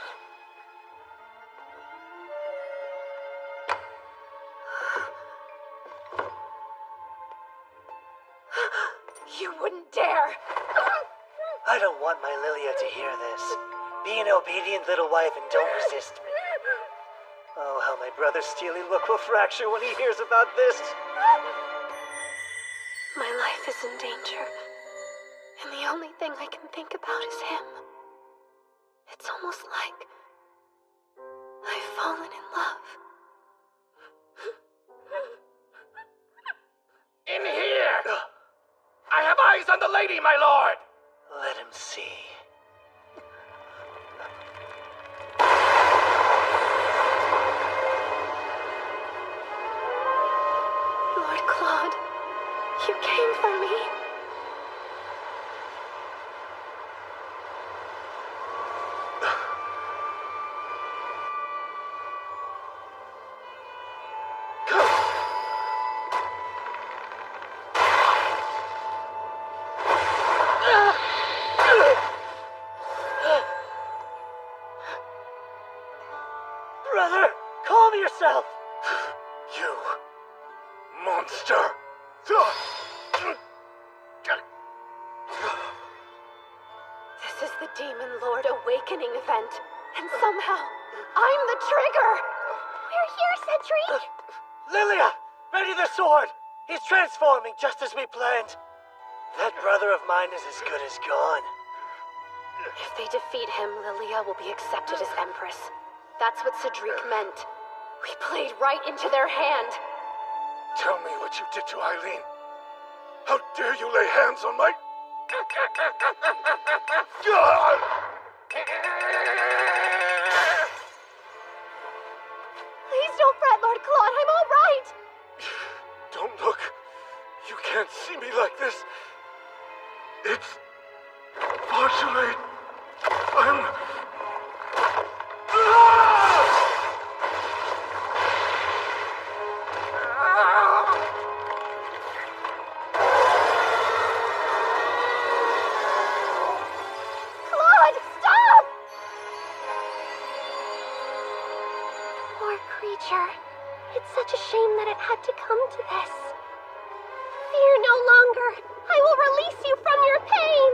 You wouldn't dare! I don't want my Lilia to hear this. Be an obedient little wife and don't resist me. Oh, how my brother's steely look will fracture when he hears about this. My life is in danger, and the only thing I can think about is him. It's almost like I've fallen in love. In here! I have eyes on the lady, my lord! Let him see. Lord Claude, you came for me. Brother, calm yourself! You monster! This is the Demon Lord Awakening event, and somehow I'm the trigger! We're here, Cedric! Lilia! Ready the sword! He's transforming just as we planned. That brother of mine is as good as gone. If they defeat him, Lilia will be accepted as Empress. That's what Cedric meant. We played right into their hand. Tell me what you did to Eileen. How dare you lay hands on my... Please don't fret, Lord Claude. I'm all right. Don't look. You can't see me like this. It's... partially... I'm... Claude, stop! Poor creature. It's such a shame that it had to come to this. Fear no longer. I will release you from your pain.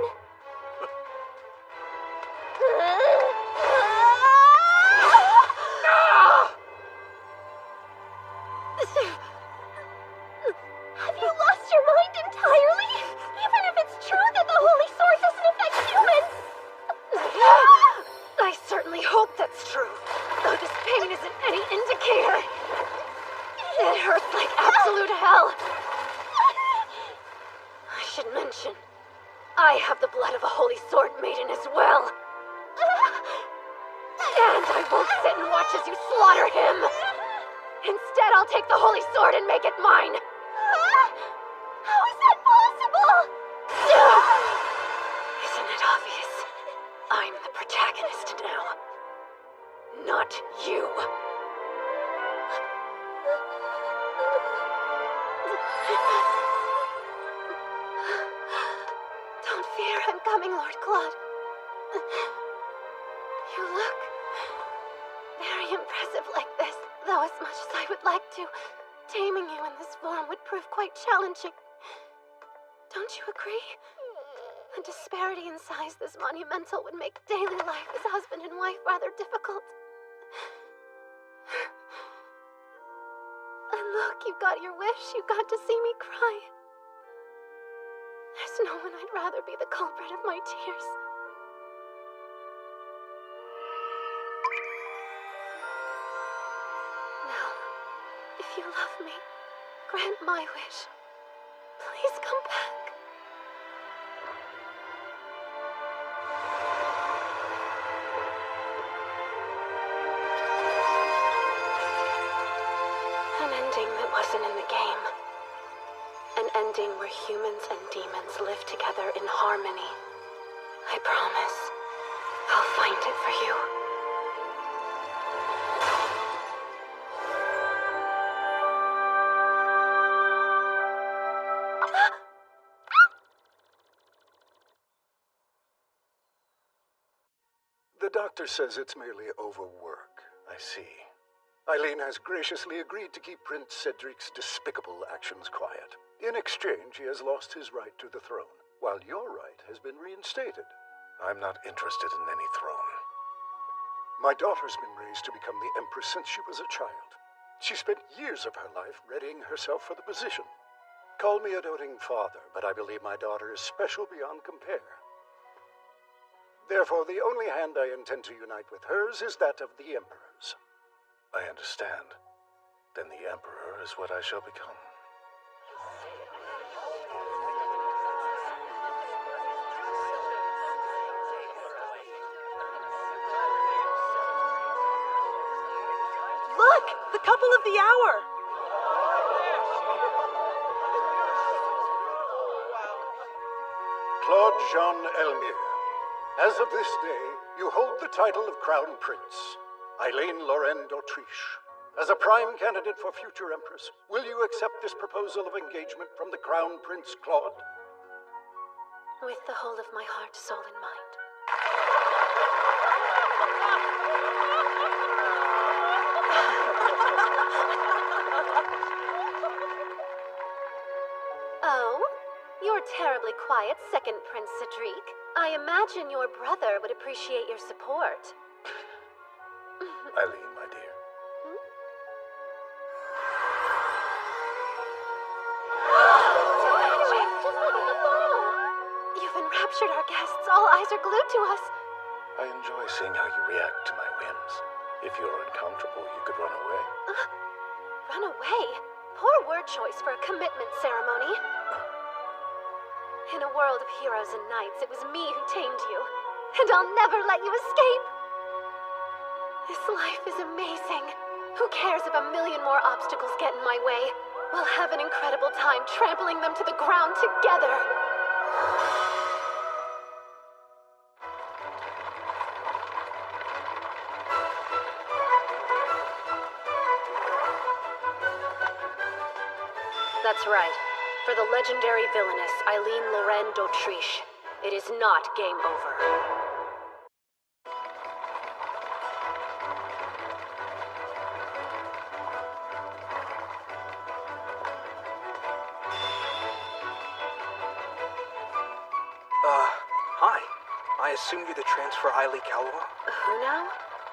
Have you lost your mind entirely? Even if it's true that the Holy Sword doesn't affect humans? I certainly hope that's true, though this pain isn't any indicator. It hurts like absolute hell. I should mention, I have the blood of a Holy Sword Maiden as well. And I won't sit and watch as you slaughter him. Instead, I'll take the Holy Sword and make it mine. How is that possible? Isn't it obvious? I'm the protagonist now. Not you. Don't fear, I'm coming, Lord Claude. You look very impressive like this, though as much as I would like to, taming you in this form would prove quite challenging. Don't you agree? A disparity in size this monumental would make daily life as husband and wife rather difficult. And look, you got your wish. You got to see me cry. There's no one I'd rather be the culprit of my tears. Now, if you love me, grant my wish. Please come back. An ending that wasn't in the game. An ending where humans and demons live together in harmony. I promise. I'll find it for you. The doctor says it's merely overwork. I see. Eileen has graciously agreed to keep Prince Cedric's despicable actions quiet. In exchange, he has lost his right to the throne, while your right has been reinstated. I'm not interested in any throne. My daughter's been raised to become the Empress since she was a child. She spent years of her life readying herself for the position. Call me a doting father, but I believe my daughter is special beyond compare. Therefore, the only hand I intend to unite with hers is that of the Emperor's. I understand. Then the Emperor is what I shall become. Look! The couple of the hour! Claude Jean Elmire. As of this day, you hold the title of Crown Prince, Eileen Lorraine d'Autriche. As a prime candidate for future Empress, will you accept this proposal of engagement from the Crown Prince Claude? With the whole of my heart, soul, and mind. Oh? You're terribly quiet, second Prince Cedric. I imagine your brother would appreciate your support. Eileen, my dear. You've enraptured our guests. All eyes are glued to us. I enjoy seeing how you react to my whims. If you're uncomfortable, you could run away. Run away? Poor word choice for a commitment ceremony. In a world of heroes and knights, it was me who tamed you. And I'll never let you escape. This life is amazing. Who cares if a million more obstacles get in my way? We'll have an incredible time trampling them to the ground together. That's right. For the legendary villainess, Eileen Lorraine d'Autriche, it is not game over. Hi. I assume you're the transfer Eileen Calwa? Who now?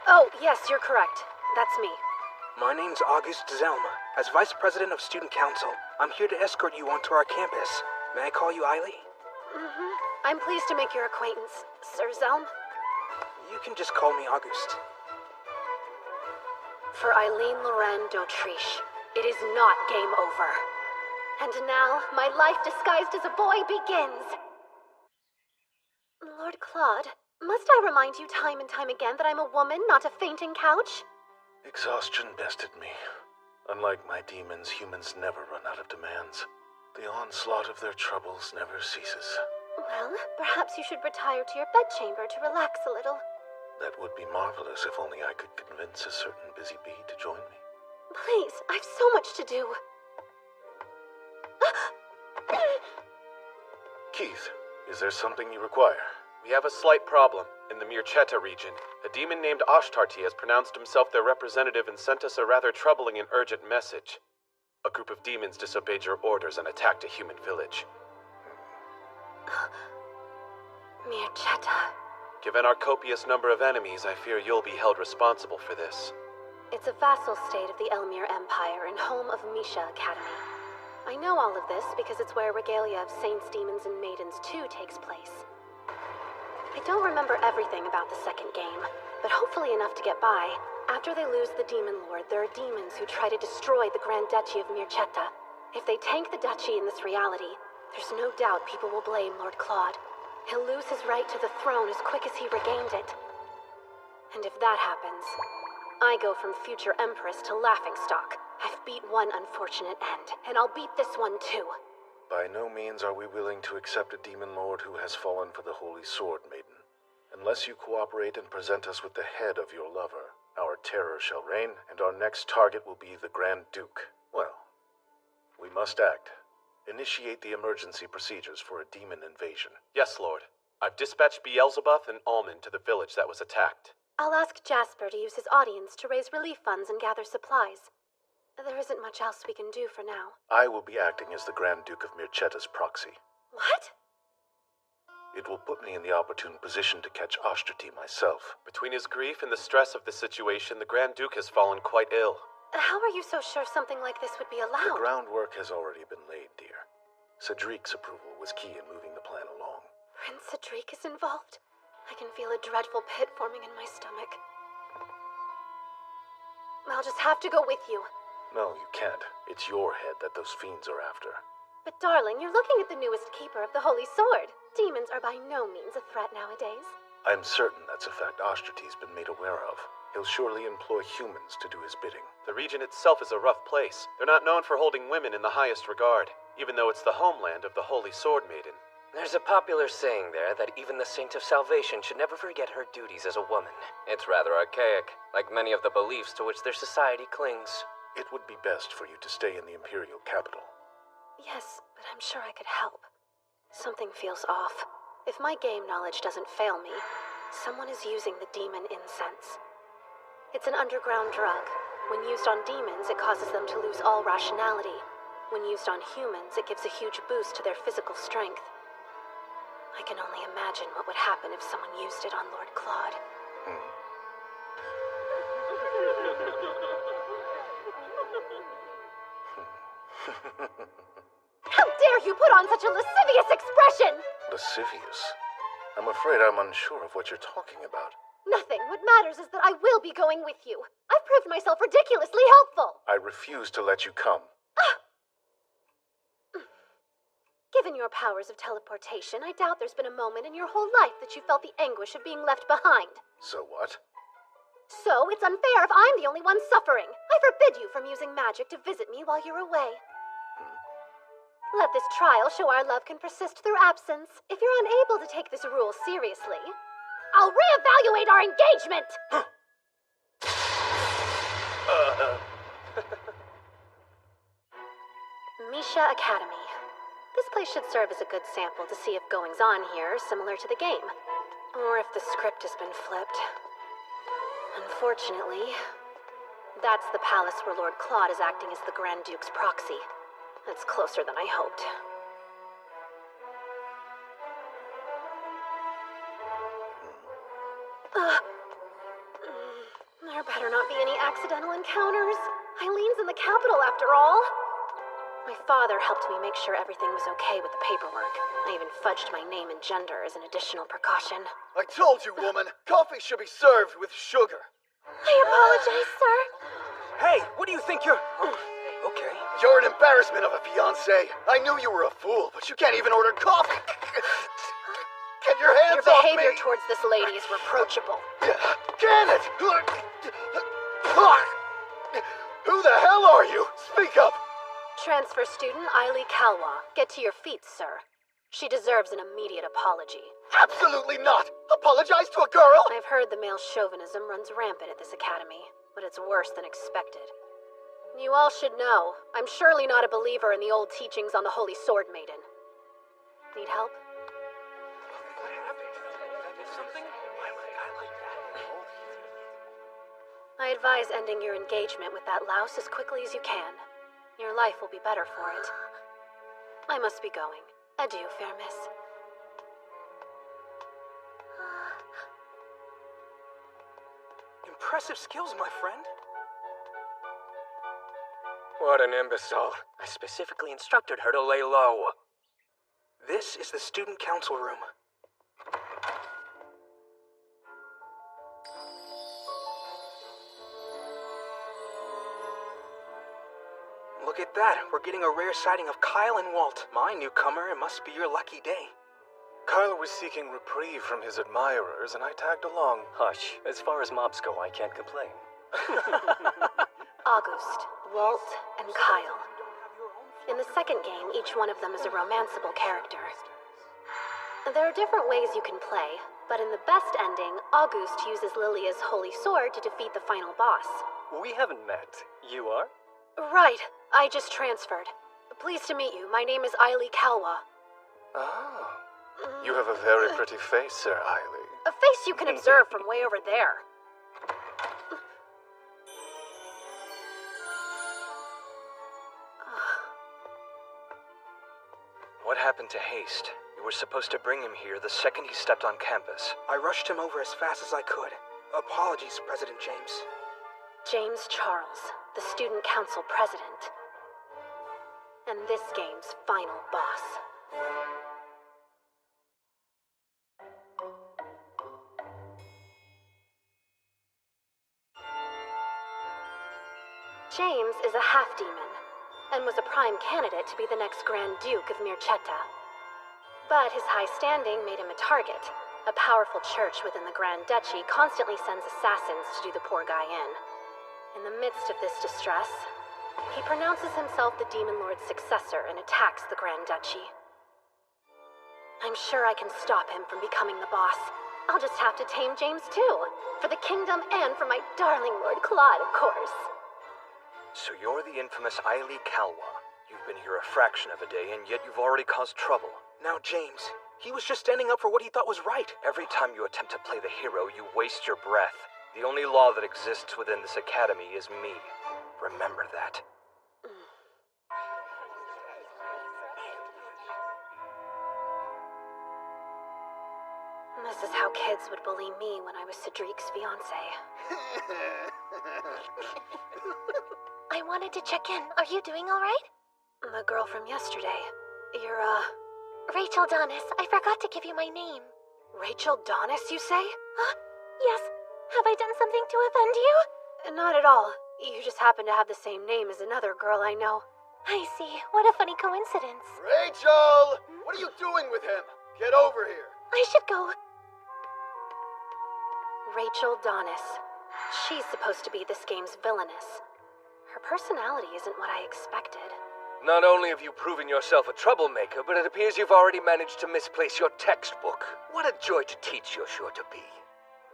Oh, yes, you're correct. That's me. My name's August Zelma. As Vice President of Student Council, I'm here to escort you onto our campus. May I call you Eileen? Mm-hmm. I'm pleased to make your acquaintance, Sir Zelm. You can just call me August. For Eileen Lorraine d'Autriche, it is not game over. And now, my life disguised as a boy begins. Lord Claude, must I remind you time and time again that I'm a woman, not a fainting couch? Exhaustion bested me. Unlike my demons, humans never run out of demands. The onslaught of their troubles never ceases. Well, perhaps you should retire to your bedchamber to relax a little. That would be marvelous if only I could convince a certain busy bee to join me. Please, I've so much to do. Keith, is there something you require? We have a slight problem. In the Mirchetta region, a demon named Ashtarti has pronounced himself their representative and sent us a rather troubling and urgent message. A group of demons disobeyed your orders and attacked a human village. Mirchetta. Given our copious number of enemies, I fear you'll be held responsible for this. It's a vassal state of the Elmire Empire and home of Misha Academy. I know all of this because it's where Regalia of Saints, Demons, and Maidens 2 takes place. I don't remember everything about the second game, but hopefully enough to get by. After they lose the Demon Lord, there are demons who try to destroy the Grand Duchy of Mirchetta. If they tank the duchy in this reality, there's no doubt people will blame Lord Claude. He'll lose his right to the throne as quick as he regained it. And if that happens, I go from future Empress to laughingstock. I've beat one unfortunate end, and I'll beat this one too. By no means are we willing to accept a demon lord who has fallen for the Holy Sword, Maiden. Unless you cooperate and present us with the head of your lover, our terror shall reign, and our next target will be the Grand Duke. Well, we must act. Initiate the emergency procedures for a demon invasion. Yes, Lord. I've dispatched Beelzebub and Almond to the village that was attacked. I'll ask Jasper to use his audience to raise relief funds and gather supplies. There isn't much else we can do for now. I will be acting as the Grand Duke of Mirchetta's proxy. What? It will put me in the opportune position to catch Ashtarti myself. Between his grief and the stress of the situation, the Grand Duke has fallen quite ill. How are you so sure something like this would be allowed? The groundwork has already been laid, dear. Cedric's approval was key in moving the plan along. Prince Cedric is involved? I can feel a dreadful pit forming in my stomach. I'll just have to go with you. No, you can't. It's your head that those fiends are after. But darling, you're looking at the newest keeper of the Holy Sword. Demons are by no means a threat nowadays. I'm certain that's a fact Oshtrati's been made aware of. He'll surely employ humans to do his bidding. The region itself is a rough place. They're not known for holding women in the highest regard, even though it's the homeland of the Holy Sword Maiden. There's a popular saying there that even the Saint of Salvation should never forget her duties as a woman. It's rather archaic, like many of the beliefs to which their society clings. It would be best for you to stay in the Imperial capital. Yes, but I'm sure I could help. Something feels off. If my game knowledge doesn't fail me, someone is using the demon incense. It's an underground drug. When used on demons, it causes them to lose all rationality. When used on humans, it gives a huge boost to their physical strength. I can only imagine what would happen if someone used it on Lord Claude. How dare you put on such a lascivious expression! Lascivious? I'm afraid I'm unsure of what you're talking about. Nothing. What matters is that I will be going with you. I've proved myself ridiculously helpful. I refuse to let you come. Given your powers of teleportation, I doubt there's been a moment in your whole life that you felt the anguish of being left behind. So what? So it's unfair if I'm the only one suffering. I forbid you from using magic to visit me while you're away. Let this trial show our love can persist through absence. If you're unable to take this rule seriously, I'll reevaluate our engagement! Misha Academy. This place should serve as a good sample to see if goings-on here are similar to the game. Or if the script has been flipped. Unfortunately, that's the palace where Lord Claude is acting as the Grand Duke's proxy. That's closer than I hoped. There better not be any accidental encounters. Eileen's in the capital, after all. My father helped me make sure everything was okay with the paperwork. I even fudged my name and gender as an additional precaution. I told you, woman. Coffee should be served with sugar. I apologize, sir. Hey, what do you think you're... Oh, okay. You're an embarrassment of a fiancé. I knew you were a fool, but you can't even order coffee. Get your hands off me! Your behavior towards this lady is reproachable. Can it! Who the hell are you? Speak up! Transfer student Ailey Kalwa. Get to your feet, sir. She deserves an immediate apology. Absolutely not! Apologize to a girl? I've heard the male chauvinism runs rampant at this academy, but it's worse than expected. You all should know, I'm surely not a believer in the old teachings on the Holy Sword Maiden. Need help? I advise ending your engagement with that louse as quickly as you can. Your life will be better for it. I must be going. Adieu, fair miss. Impressive skills, my friend. What an imbecile. I specifically instructed her to lay low. This is the student council room. Look at that. We're getting a rare sighting of Kyle and Walt. My newcomer, it must be your lucky day. Kyle was seeking reprieve from his admirers, and I tagged along. Hush. As far as mobs go, I can't complain. August, Walt, and Kyle. In the second game, each one of them is a romanceable character. There are different ways you can play, but in the best ending, August uses Lilia's holy sword to defeat the final boss. We haven't met. You are? Right. I just transferred. Pleased to meet you. My name is Ailey Kalwa. Ah. You have a very pretty face, Sir Ailey. A face you can observe from way over there. What happened to Haste? You were supposed to bring him here the second he stepped on campus. I rushed him over as fast as I could. Apologies, President James. James Charles, the student council president. And this game's final boss. James is a half-demon, and was a prime candidate to be the next Grand Duke of Mircetta. But his high standing made him a target. A powerful church within the Grand Duchy constantly sends assassins to do the poor guy in. In the midst of this distress, he pronounces himself the Demon Lord's successor and attacks the Grand Duchy. I'm sure I can stop him from becoming the boss. I'll just have to tame James too. For the kingdom and for my darling Lord Claude, of course. So you're the infamous Ailey Kalwa. You've been here a fraction of a day, and yet you've already caused trouble. Now, James, he was just standing up for what he thought was right. Every time you attempt to play the hero, you waste your breath. The only law that exists within this academy is me. Remember that. This is how kids would bully me when I was Cedric's fiancé. I wanted to check in. Are you doing all right? The girl from yesterday. You're, Rachel Donis. I forgot to give you my name. Rachel Donis, you say? Yes. Have I done something to offend you? Not at all. You just happen to have the same name as another girl I know. I see. What a funny coincidence. Rachel! What are you doing with him? Get over here. I should go. Rachel Donis. She's supposed to be this game's villainess. Her personality isn't what I expected. Not only have you proven yourself a troublemaker, but it appears you've already managed to misplace your textbook. What a joy to teach you're sure to be.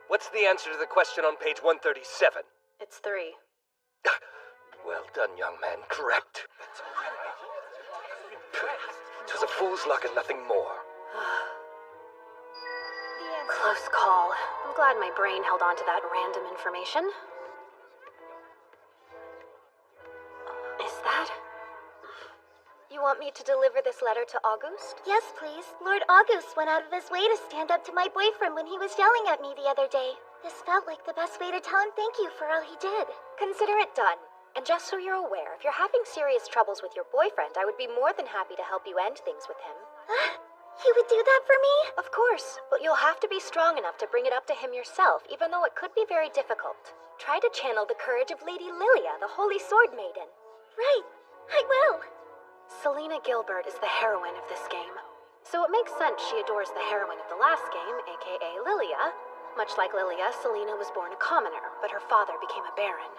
What's the answer to the question on page 137? It's 3. Well done, young man. Correct. Twas a fool's luck and nothing more. Close call. I'm glad my brain held on to that random information. Is that? You want me to deliver this letter to August? Yes, please. Lord August went out of his way to stand up to my boyfriend when he was yelling at me the other day. This felt like the best way to tell him thank you for all he did. Consider it done. And just so you're aware, if you're having serious troubles with your boyfriend, I would be more than happy to help you end things with him. You would do that for me? Of course, but you'll have to be strong enough to bring it up to him yourself, even though it could be very difficult. Try to channel the courage of Lady Lilia, the Holy Sword Maiden. Right, I will. Selena Gilbert is the heroine of this game. So it makes sense she adores the heroine of the last game, aka Lilia. Much like Lilia, Selena was born a commoner, but her father became a baron.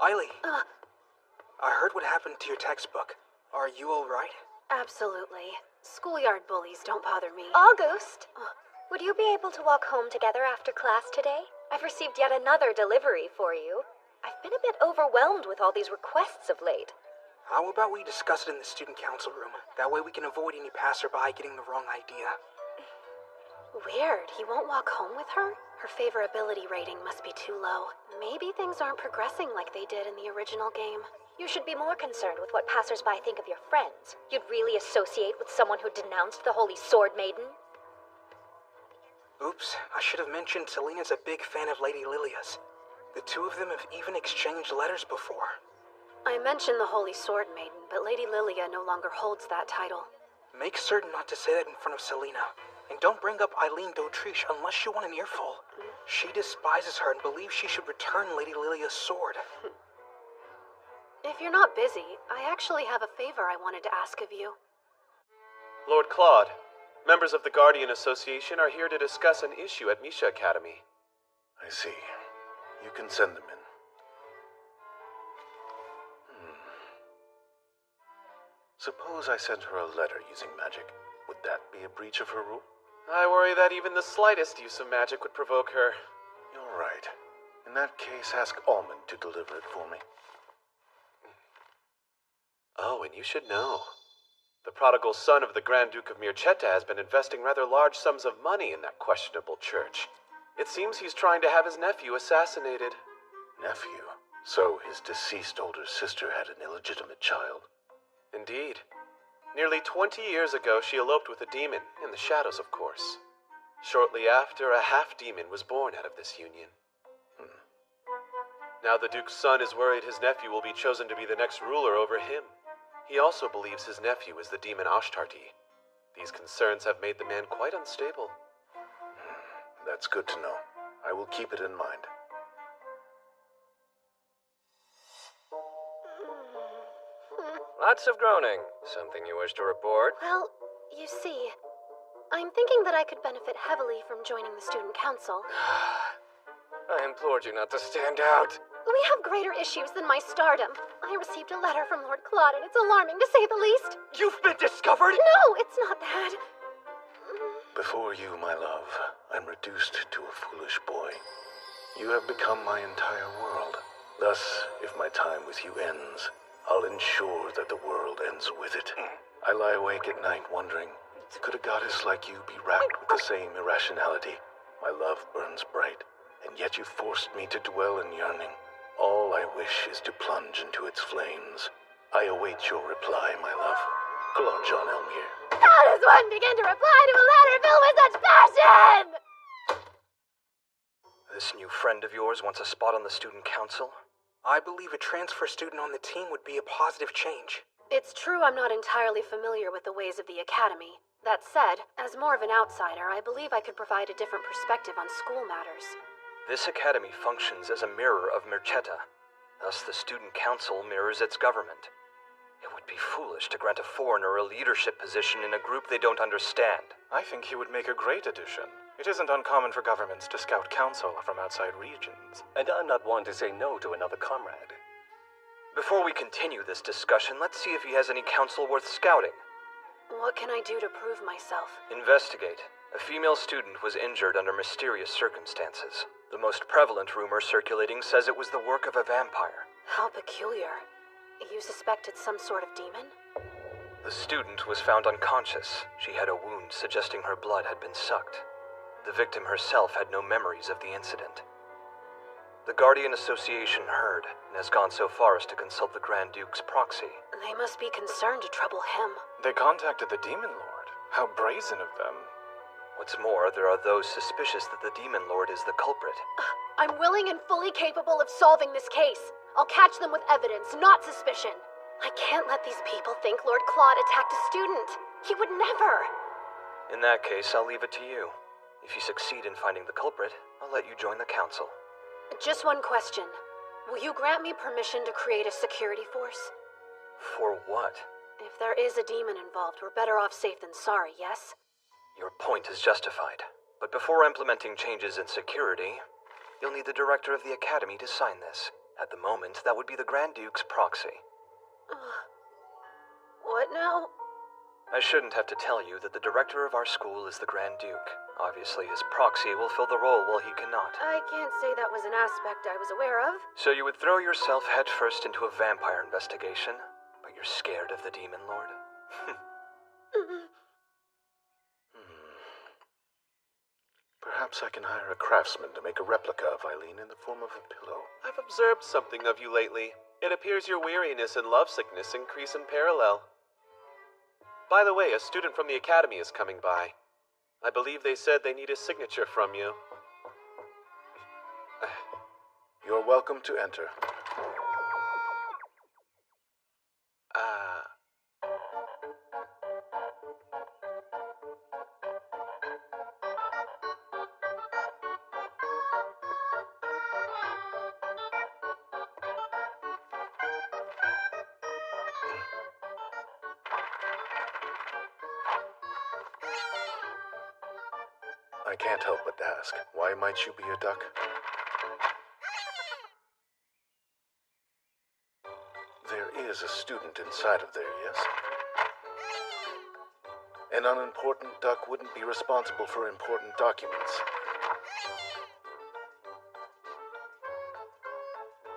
Ailey, I heard what happened to your textbook. Are you alright? Absolutely. Schoolyard bullies don't bother me. August! Would you be able to walk home together after class today? I've received yet another delivery for you. I've been a bit overwhelmed with all these requests of late. How about we discuss it in the student council room? That way we can avoid any passerby getting the wrong idea. Weird. He won't walk home with her? Her favorability rating must be too low. Maybe things aren't progressing like they did in the original game. You should be more concerned with what passersby think of your friends. You'd really associate with someone who denounced the Holy Sword Maiden? Oops, I should have mentioned Selena's a big fan of Lady Lilia's. The two of them have even exchanged letters before. I mentioned the Holy Sword Maiden, but Lady Lilia no longer holds that title. Make certain not to say that in front of Selena. And don't bring up Eileen Dautriche unless you want an earful. She despises her and believes she should return Lady Lilia's sword. If you're not busy, I actually have a favor I wanted to ask of you. Lord Claude, members of the Guardian Association are here to discuss an issue at Misha Academy. I see. You can send them in. Suppose I sent her a letter using magic. Would that be a breach of her rule? I worry that even the slightest use of magic would provoke her. You're right. In that case, ask Almond to deliver it for me. Oh, and you should know. The prodigal son of the Grand Duke of Mircetta has been investing rather large sums of money in that questionable church. It seems he's trying to have his nephew assassinated. Nephew? So his deceased older sister had an illegitimate child? Indeed. Nearly 20 years ago, she eloped with a demon, in the shadows, of course. Shortly after, a half-demon was born out of this union. Now the Duke's son is worried his nephew will be chosen to be the next ruler over him. He also believes his nephew is the demon Ashtarti. These concerns have made the man quite unstable. That's good to know. I will keep it in mind. Lots of groaning. Something you wish to report? Well, you see, I'm thinking that I could benefit heavily from joining the student council. I implored you not to stand out. We have greater issues than my stardom. I received a letter from Lord Claude, and it's alarming to say the least. You've been discovered? No, it's not that. Before you, my love, I'm reduced to a foolish boy. You have become my entire world. Thus, if my time with you ends, I'll ensure that the world ends with it. I lie awake at night wondering, could a goddess like you be racked with the same irrationality? My love burns bright, and yet you forced me to dwell in yearning. All I wish is to plunge into its flames. I await your reply, my love. Claude Jean Elmire. How does one begin to reply to a letter filled with such passion? This new friend of yours wants a spot on the student council? I believe a transfer student on the team would be a positive change. It's true I'm not entirely familiar with the ways of the academy. That said, as more of an outsider, I believe I could provide a different perspective on school matters. This academy functions as a mirror of Merchetta. Thus, the student council mirrors its government. It would be foolish to grant a foreigner a leadership position in a group they don't understand. I think he would make a great addition. It isn't uncommon for governments to scout counsel from outside regions. And I'm not one to say no to another comrade. Before we continue this discussion, let's see if he has any counsel worth scouting. What can I do to prove myself? Investigate. A female student was injured under mysterious circumstances. The most prevalent rumor circulating says it was the work of a vampire. How peculiar. You suspected some sort of demon? The student was found unconscious. She had a wound suggesting her blood had been sucked. The victim herself had no memories of the incident. The Guardian Association heard and has gone so far as to consult the Grand Duke's proxy. They must be concerned to trouble him. They contacted the Demon Lord. How brazen of them. What's more, there are those suspicious that the Demon Lord is the culprit. I'm willing and fully capable of solving this case. I'll catch them with evidence, not suspicion. I can't let these people think Lord Claude attacked a student. He would never. In that case, I'll leave it to you. If you succeed in finding the culprit, I'll let you join the council. Just one question. Will you grant me permission to create a security force? For what? If there is a demon involved, we're better off safe than sorry, yes? Your point is justified. But before implementing changes in security, you'll need the director of the academy to sign this. At the moment, that would be the Grand Duke's proxy. What now? I shouldn't have to tell you that the director of our school is the Grand Duke. Obviously, his proxy will fill the role while he cannot. I can't say that was an aspect I was aware of. So you would throw yourself headfirst into a vampire investigation, but you're scared of the Demon Lord? Perhaps I can hire a craftsman to make a replica of Eileen in the form of a pillow. I've observed something of you lately. It appears your weariness and lovesickness increase in parallel. By the way, a student from the academy is coming by. I believe they said they need a signature from you. You're welcome to enter. I can't help but ask, why might you be a duck? There is a student inside of there, yes? An unimportant duck wouldn't be responsible for important documents.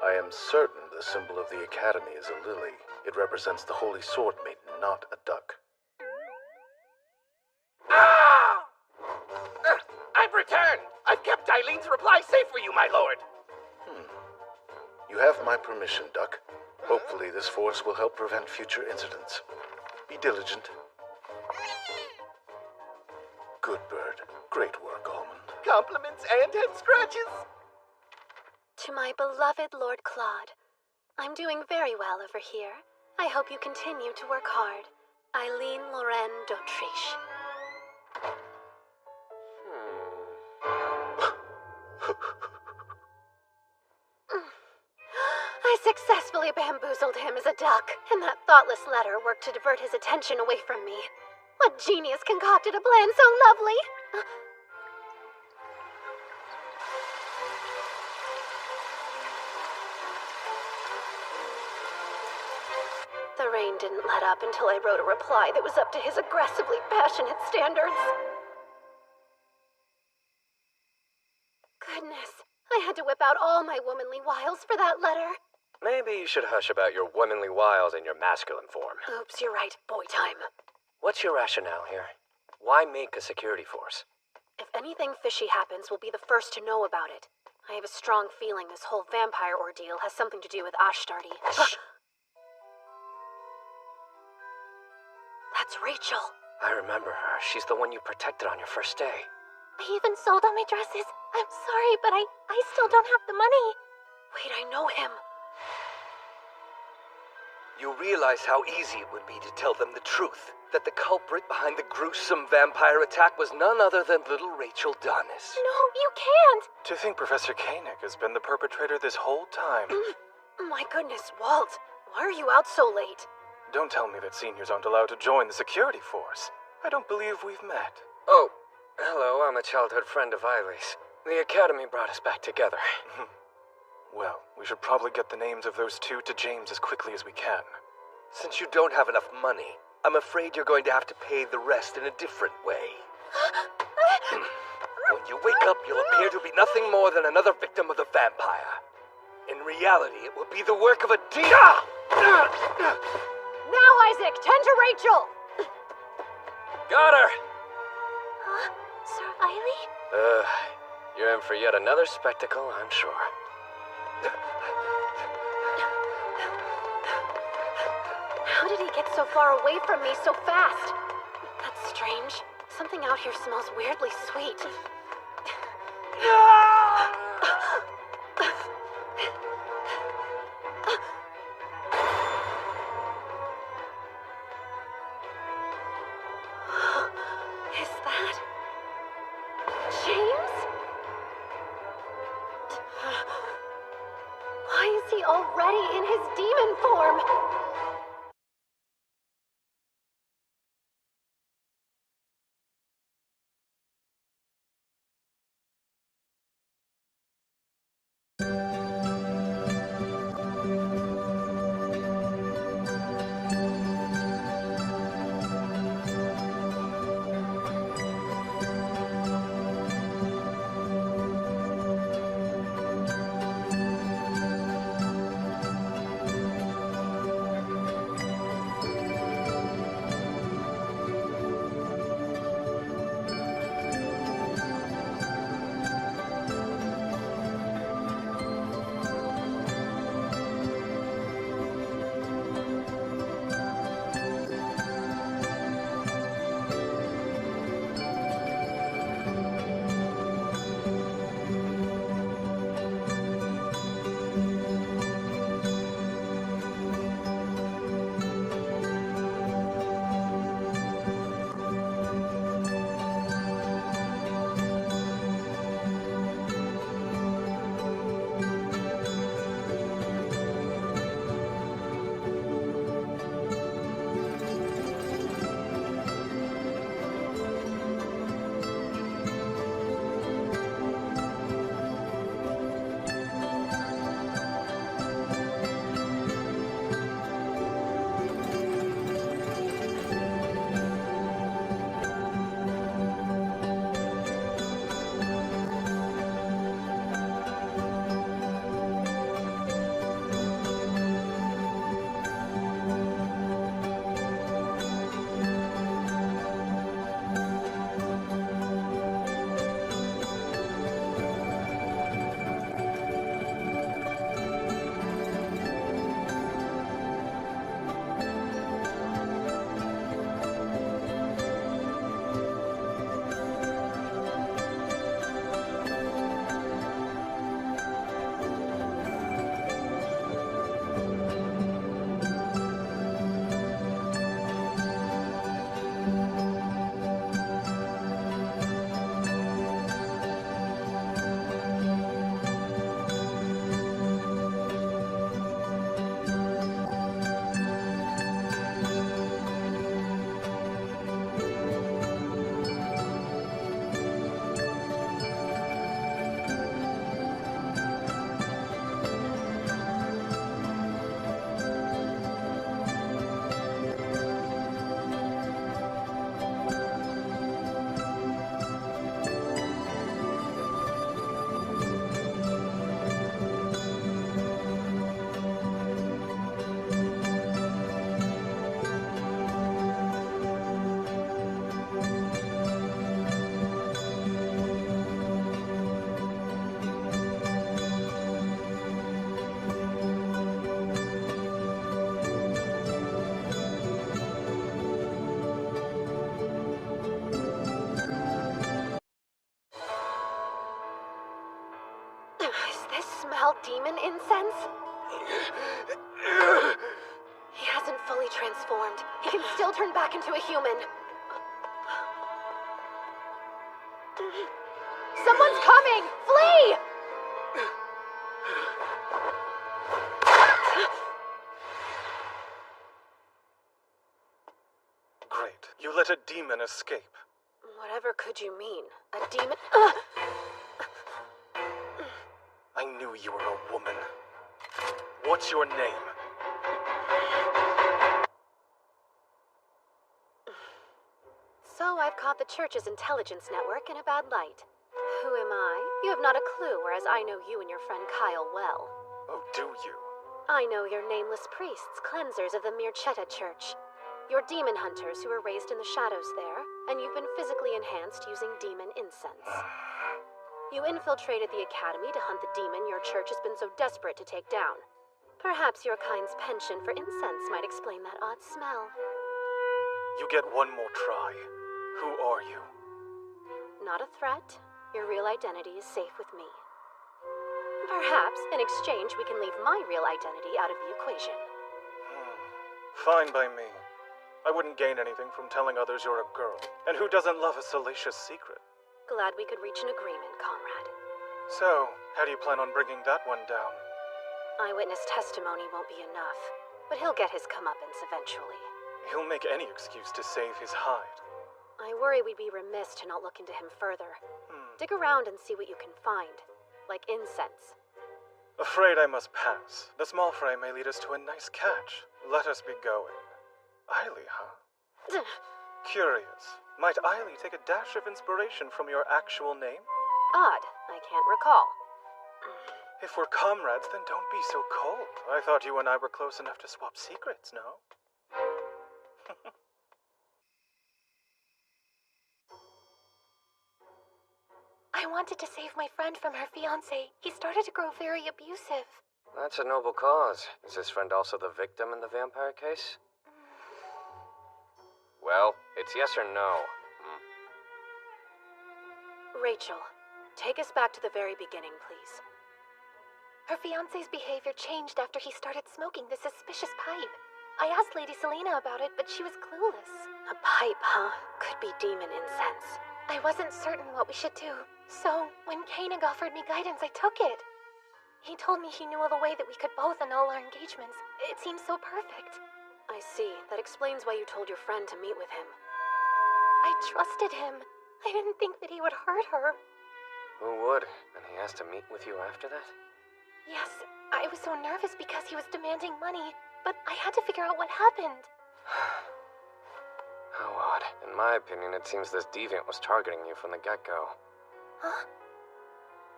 I am certain the symbol of the Academy is a lily. It represents the Holy Sword Maiden, not a duck. I've returned! I've kept Eileen's reply safe for you, my lord! You have my permission, Duck. Hopefully this force will help prevent future incidents. Be diligent. Good bird. Great work, Almond. Compliments and head scratches! To my beloved Lord Claude, I'm doing very well over here. I hope you continue to work hard. Eileen Lorraine d'Autriche. I successfully bamboozled him as a duck, and that thoughtless letter worked to divert his attention away from me. What genius concocted a plan so lovely? The rain didn't let up until I wrote a reply that was up to his aggressively passionate standards. Goodness, I had to whip out all my womanly wiles for that letter. Maybe you should hush about your womanly wiles in your masculine form. Oops, you're right. Boy time. What's your rationale here? Why make a security force? If anything fishy happens, we'll be the first to know about it. I have a strong feeling this whole vampire ordeal has something to do with Ashtardi. That's Rachel. I remember her. She's the one you protected on your first day. I even sold all my dresses. I'm sorry, but I still don't have the money. Wait, I know him. You realize how easy it would be to tell them the truth. That the culprit behind the gruesome vampire attack was none other than little Rachel Donis. No, you can't! To think Professor Koenig has been the perpetrator this whole time. My goodness, Walt. Why are you out so late? Don't tell me that seniors aren't allowed to join the security force. I don't believe we've met. Oh, hello, I'm a childhood friend of Eileen's. The Academy brought us back together. Well, we should probably get the names of those two to James as quickly as we can. Since you don't have enough money, I'm afraid you're going to have to pay the rest in a different way. When you wake up, you'll appear to be nothing more than another victim of the vampire. In reality, it will be the work of a demon. Now, Isaac, tend to Rachel! Got her! Sir Eileen? You're in for yet another spectacle, I'm sure. How did he get so far away from me so fast? That's strange. Something out here smells weirdly sweet. Is that James? Why is he already in his demon form? incense? He hasn't fully transformed. He can still turn back into a human. Someone's coming! Flee! Great. You let a demon escape. Whatever could you mean? A demon? I knew you were a woman. What's your name? So I've caught the church's intelligence network in a bad light. Who am I? You have not a clue, whereas I know you and your friend Kyle well. Oh, do you? I know your nameless priests, cleansers of the Mirchetta Church. You're demon hunters who were raised in the shadows there, and you've been physically enhanced using demon incense. You infiltrated the academy to hunt the demon your church has been so desperate to take down. Perhaps your kind's penchant for incense might explain that odd smell. You get one more try. Who are you? Not a threat. Your real identity is safe with me. Perhaps, in exchange, we can leave my real identity out of the equation. Fine by me. I wouldn't gain anything from telling others you're a girl. And who doesn't love a salacious secret? Glad we could reach an agreement, comrade. So, how do you plan on bringing that one down? Eyewitness testimony won't be enough, but he'll get his comeuppance eventually. He'll make any excuse to save his hide. I worry we'd be remiss to not look into him further. Dig around and see what you can find, like incense. Afraid I must pass. The small fry may lead us to a nice catch. Let us be going. Eiley, huh? Curious. Might Eiley take a dash of inspiration from your actual name? Odd. I can't recall. If we're comrades, then don't be so cold. I thought you and I were close enough to swap secrets, no? I wanted to save my friend from her fiancé. He started to grow very abusive. That's a noble cause. Is this friend also the victim in the vampire case? Well, it's yes or no. Rachel, take us back to the very beginning, please. Her fiancé's behavior changed after he started smoking the suspicious pipe. I asked Lady Selena about it, but she was clueless. A pipe, huh? Could be demon incense. I wasn't certain what we should do, so when Koenig offered me guidance, I took it. He told me he knew of a way that we could both annul our engagements. It seemed so perfect. I see. That explains why you told your friend to meet with him. I trusted him. I didn't think that he would hurt her. Who would? And he asked to meet with you after that? Yes, I was so nervous because he was demanding money, but I had to figure out what happened. How odd. In my opinion, it seems this deviant was targeting you from the get-go. Huh?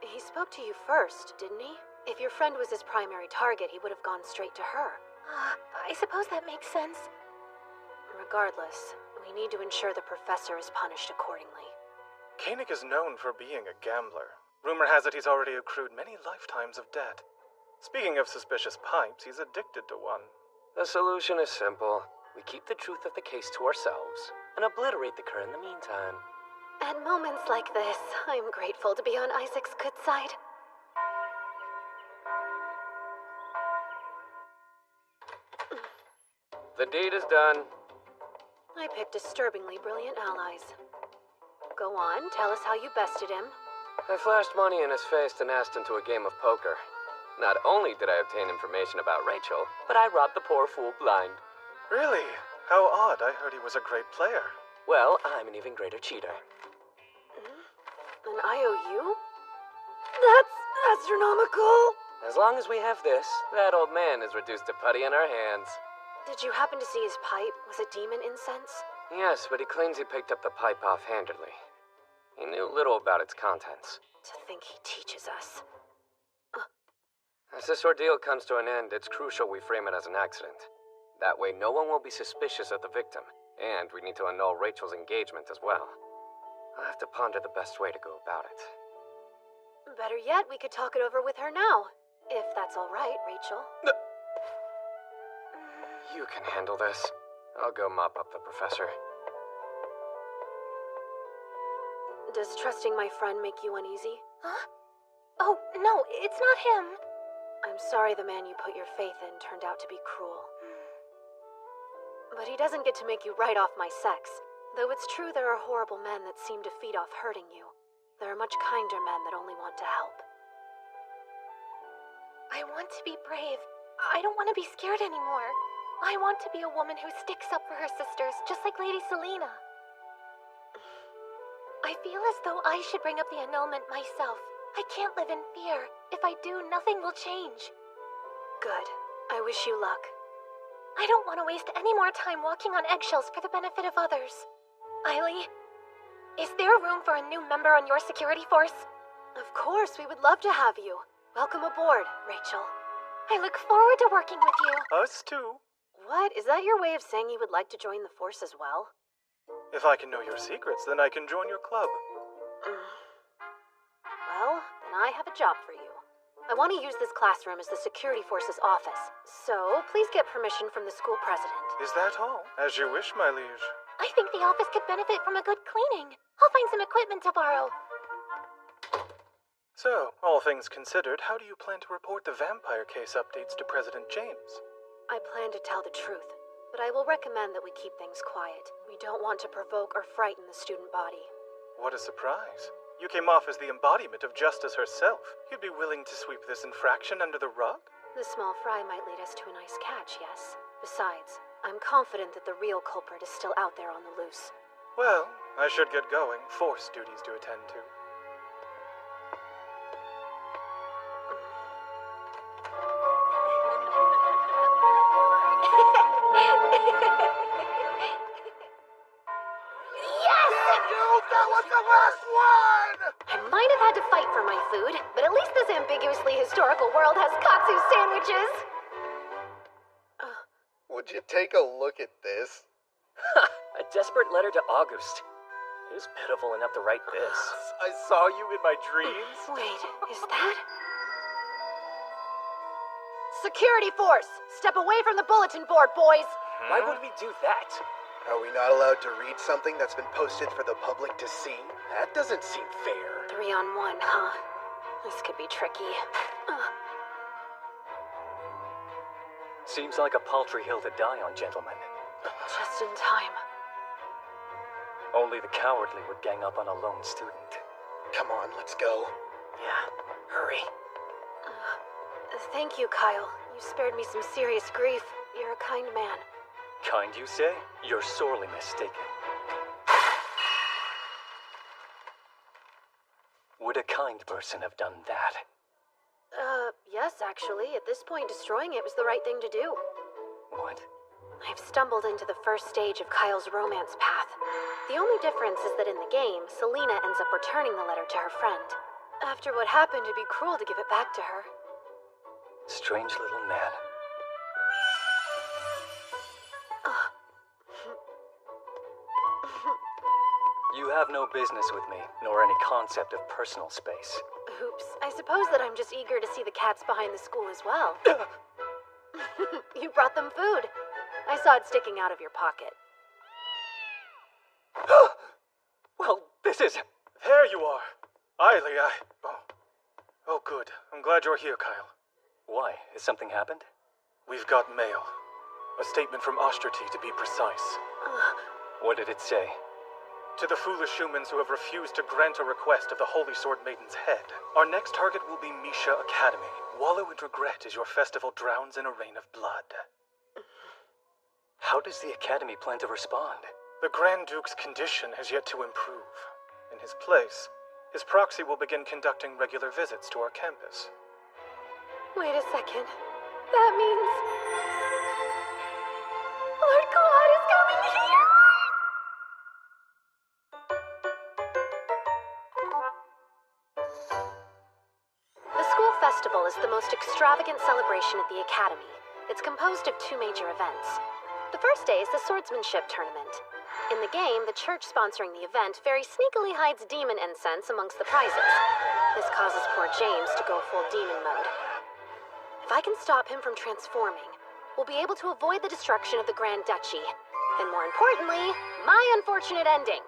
He spoke to you first, didn't he? If your friend was his primary target, he would have gone straight to her. I suppose that makes sense. Regardless, we need to ensure the professor is punished accordingly. Koenig is known for being a gambler. Rumor has it he's already accrued many lifetimes of debt. Speaking of suspicious pipes, he's addicted to one. The solution is simple. We keep the truth of the case to ourselves and obliterate the cur in the meantime. At moments like this, I'm grateful to be on Isaac's good side. The deed is done. I picked disturbingly brilliant allies. Go on, tell us how you bested him. I flashed money in his face and asked him to a game of poker. Not only did I obtain information about Rachel, but I robbed the poor fool blind. Really? How odd. I heard he was a great player. Well, I'm an even greater cheater. An IOU? That's astronomical! As long as we have this, that old man is reduced to putty in our hands. Did you happen to see his pipe? Was it demon incense? Yes, but he claims he picked up the pipe offhandedly. He knew little about its contents. To think he teaches us. As this ordeal comes to an end, it's crucial we frame it as an accident. That way no one will be suspicious of the victim, and we need to annul Rachel's engagement as well. I'll have to ponder the best way to go about it. Better yet, we could talk it over with her now. If that's all right, Rachel. You can handle this. I'll go mop up the professor. Does trusting my friend make you uneasy? Huh? Oh, no, it's not him. I'm sorry the man you put your faith in turned out to be cruel. But he doesn't get to make you write off my sex. Though it's true there are horrible men that seem to feed off hurting you. There are much kinder men that only want to help. I want to be brave. I don't want to be scared anymore. I want to be a woman who sticks up for her sisters, just like Lady Selena. I feel as though I should bring up the annulment myself. I can't live in fear. If I do, nothing will change. Good. I wish you luck. I don't want to waste any more time walking on eggshells for the benefit of others. Eileen, is there room for a new member on your security force? Of course, we would love to have you. Welcome aboard, Rachel. I look forward to working with you. Us too. What? Is that your way of saying you would like to join the force as well? If I can know your secrets, then I can join your club. Well, then I have a job for you. I want to use this classroom as the security force's office, so please get permission from the school president. Is that all? As you wish, my liege. I think the office could benefit from a good cleaning. I'll find some equipment to borrow. So, all things considered, how do you plan to report the vampire case updates to President James? I plan to tell the truth, but I will recommend that we keep things quiet. We don't want to provoke or frighten the student body. What a surprise. You came off as the embodiment of justice herself. You'd be willing to sweep this infraction under the rug? The small fry might lead us to a nice catch, yes. Besides, I'm confident that the real culprit is still out there on the loose. Well, I should get going. Force duties to attend to. That was the last one! I might have had to fight for my food, but at least this ambiguously historical world has katsu sandwiches! Would you take a look at this? A desperate letter to August. Who's pitiful enough to write this? I saw you in my dreams. Wait, is that? Security force! Step away from the bulletin board, boys! Why would we do that? Are we not allowed to read something that's been posted for the public to see? That doesn't seem fair. 3-on-1, huh? This could be tricky. Seems like a paltry hill to die on, gentlemen. Just in time. Only the cowardly would gang up on a lone student. Come on, let's go. Yeah, hurry. Thank you, Kyle. You spared me some serious grief. You're a kind man. Kind, you say? You're sorely mistaken. Would a kind person have done that? Yes, actually. At this point, destroying it was the right thing to do. What? I've stumbled into the first stage of Kyle's romance path. The only difference is that in the game, Selena ends up returning the letter to her friend. After what happened, it'd be cruel to give it back to her. Strange little man. You have no business with me, nor any concept of personal space. Oops, I suppose that I'm just eager to see the cats behind the school as well. You brought them food. I saw it sticking out of your pocket. Well, this is... There you are. Eiley, Oh, good. I'm glad you're here, Kyle. Why? Has something happened? We've got mail. A statement from Osterty, to be precise. What did it say? To the foolish humans who have refused to grant a request of the Holy Sword Maiden's head, our next target will be Misha Academy. Wallow in regret as your festival drowns in a rain of blood. How does the Academy plan to respond? The Grand Duke's condition has yet to improve. In his place, his proxy will begin conducting regular visits to our campus. Wait a second. That means... Lord Claude is coming here! The school festival is the most extravagant celebration at the Academy. It's composed of 2 major events. The first day is the swordsmanship tournament. In the game, the church sponsoring the event very sneakily hides demon incense amongst the prizes. This causes poor James to go full demon mode. If I can stop him from transforming, we'll be able to avoid the destruction of the Grand Duchy. And more importantly, my unfortunate ending.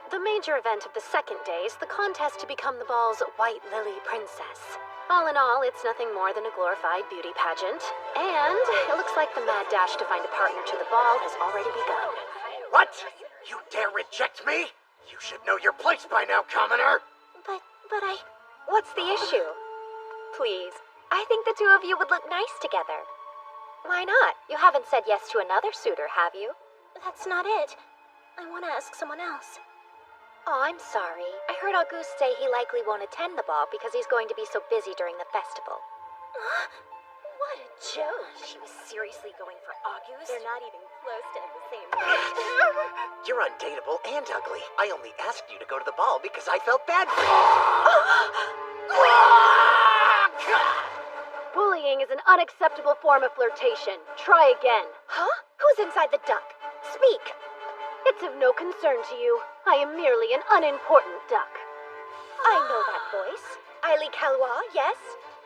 The major event of the second day is the contest to become the ball's White Lily Princess. All in all, it's nothing more than a glorified beauty pageant. And it looks like the mad dash to find a partner to the ball has already begun. What? You dare reject me? You should know your place by now, commoner! But what's the issue? Please, I think the two of you would look nice together. Why not? You haven't said yes to another suitor, have you? That's not it. I want to ask someone else. Oh, I'm sorry. I heard Auguste say he likely won't attend the ball because he's going to be so busy during the festival. What a joke. She was seriously going for Auguste? They're not even close to the same You're undateable and ugly. I only asked you to go to the ball because I felt bad for you. Bullying is an unacceptable form of flirtation. Try again. Huh? Who's inside the duck? Speak. It's of no concern to you. I am merely an unimportant duck. I know that voice. Eileen Calois, yes?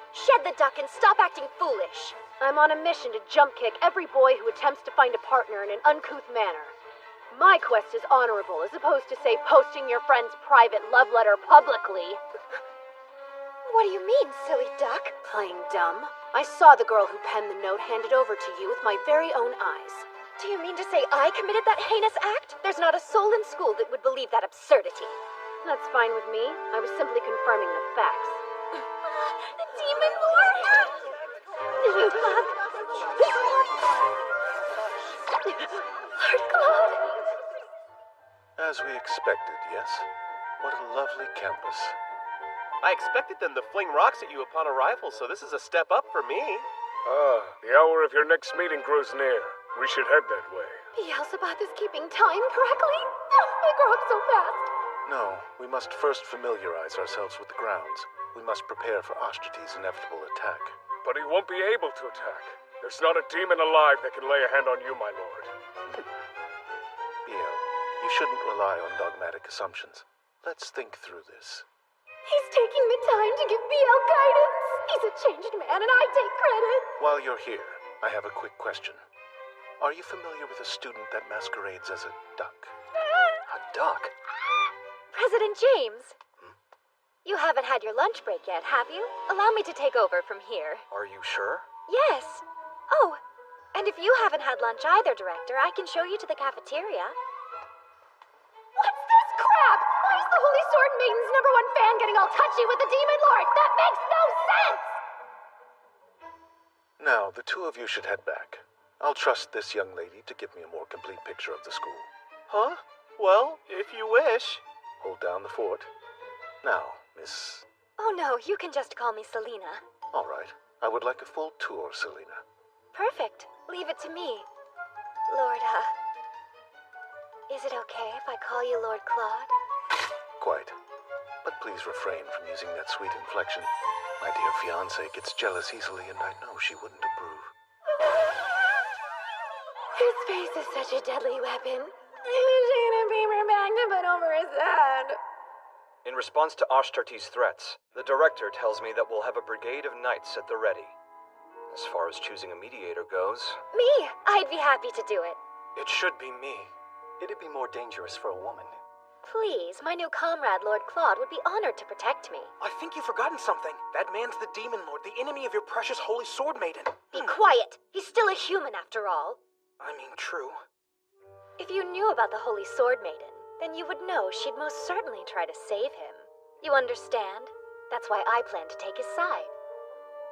Shed the duck and stop acting foolish. I'm on a mission to jump kick every boy who attempts to find a partner in an uncouth manner. My quest is honorable, as opposed to, say, posting your friend's private love letter publicly. What do you mean, silly duck? Playing dumb. I saw the girl who penned the note handed over to you with my very own eyes. Do you mean to say I committed that heinous act? There's not a soul in school that would believe that absurdity. That's fine with me. I was simply confirming the facts. The Demon Lord! Lord Claude! As we expected, yes? What a lovely campus. I expected them to fling rocks at you upon arrival, so this is a step up for me. The hour of your next meeting grows near. We should head that way. Beelzebub is keeping time correctly? They grow up so fast. No, we must first familiarize ourselves with the grounds. We must prepare for Ashtartes' inevitable attack. But he won't be able to attack. There's not a demon alive that can lay a hand on you, my lord. Biel, you shouldn't rely on dogmatic assumptions. Let's think through this. He's taking the time to give Biel guidance. He's a changed man, and I take credit. While you're here, I have a quick question. Are you familiar with a student that masquerades as a duck? A duck? President James. You haven't had your lunch break yet, have you? Allow me to take over from here. Are you sure? Yes. Oh, and if you haven't had lunch either, Director, I can show you to the cafeteria. What's this crap? Why is the Holy Sword Maiden's #1 fan getting all touchy with the Demon Lord? That makes no sense! Now, the two of you should head back. I'll trust this young lady to give me a more complete picture of the school. Huh? Well, if you wish. Hold down the fort. Now, Miss... Oh no, you can just call me Selena. All right. I would like a full tour, Selena. Perfect. Leave it to me. Lord, is it okay if I call you Lord Claude? Quite. But please refrain from using that sweet inflection. My dear fiancé gets jealous easily, and I know she wouldn't approve. His face is such a deadly weapon. She's gonna beam her back to put over his head. In response to Ashtartes' threats, the director tells me that we'll have a brigade of knights at the ready. As far as choosing a mediator goes... Me! I'd be happy to do it. It should be me. It'd be more dangerous for a woman. Please, my new comrade, Lord Claude, would be honored to protect me. I think you've forgotten something. That man's the Demon Lord, the enemy of your precious Holy Sword Maiden. Be quiet. He's still a human, after all. I mean, true. If you knew about the Holy Sword Maiden, then you would know she'd most certainly try to save him. You understand? That's why I plan to take his side.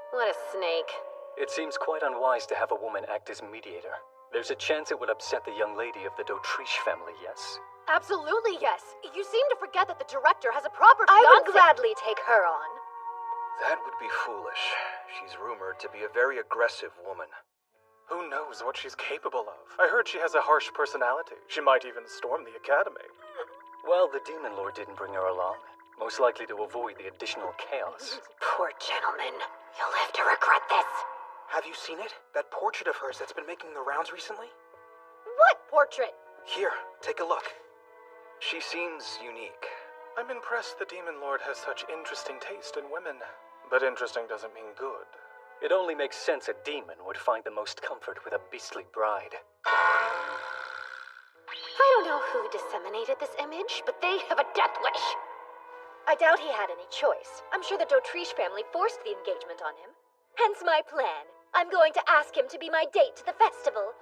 What a snake. It seems quite unwise to have a woman act as mediator. There's a chance it would upset the young lady of the D'Autriche family, yes? Absolutely yes. You seem to forget that the director has a proper I fiancé. would gladly take her on. That would be foolish. She's rumored to be a very aggressive woman. Who knows what she's capable of? I heard she has a harsh personality. She might even storm the academy. Well, the Demon Lord didn't bring her along. Most likely to avoid the additional chaos. Poor gentleman. You'll live to regret this. Have you seen it? That portrait of hers that's been making the rounds recently? What portrait? Here, take a look. She seems unique. I'm impressed the Demon Lord has such interesting taste in women. But interesting doesn't mean good. It only makes sense a demon would find the most comfort with a beastly bride. I don't know who disseminated this image, but they have a death wish. I doubt he had any choice. I'm sure the Dotriche family forced the engagement on him. Hence my plan. I'm going to ask him to be my date to the festival.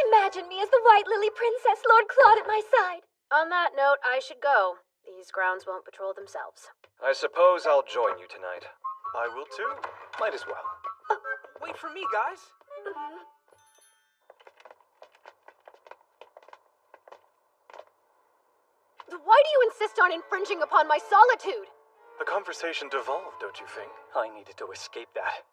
Imagine me as the White Lily Princess, Lord Claude at my side. On that note, I should go. These grounds won't patrol themselves. I suppose I'll join you tonight. I will too. Might as well. Wait for me, guys. Why do you insist on infringing upon my solitude? The conversation devolved, don't you think? I needed to escape that.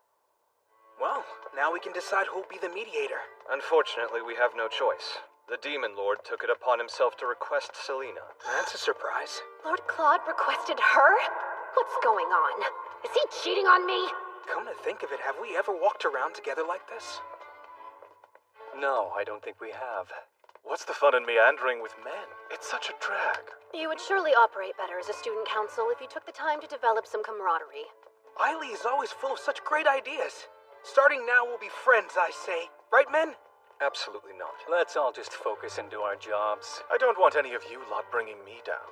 Well, now we can decide who'll be the mediator. Unfortunately, we have no choice. The Demon Lord took it upon himself to request Selena. That's a surprise. Lord Claude requested her? What's going on? Is he cheating on me? Come to think of it, have we ever walked around together like this? No, I don't think we have. What's the fun in meandering with men? It's such a drag. You would surely operate better as a student council if you took the time to develop some camaraderie. Eiley is always full of such great ideas. Starting now, we'll be friends, I say. Right, men? Absolutely not. Let's all just focus and do our jobs. I don't want any of you lot bringing me down.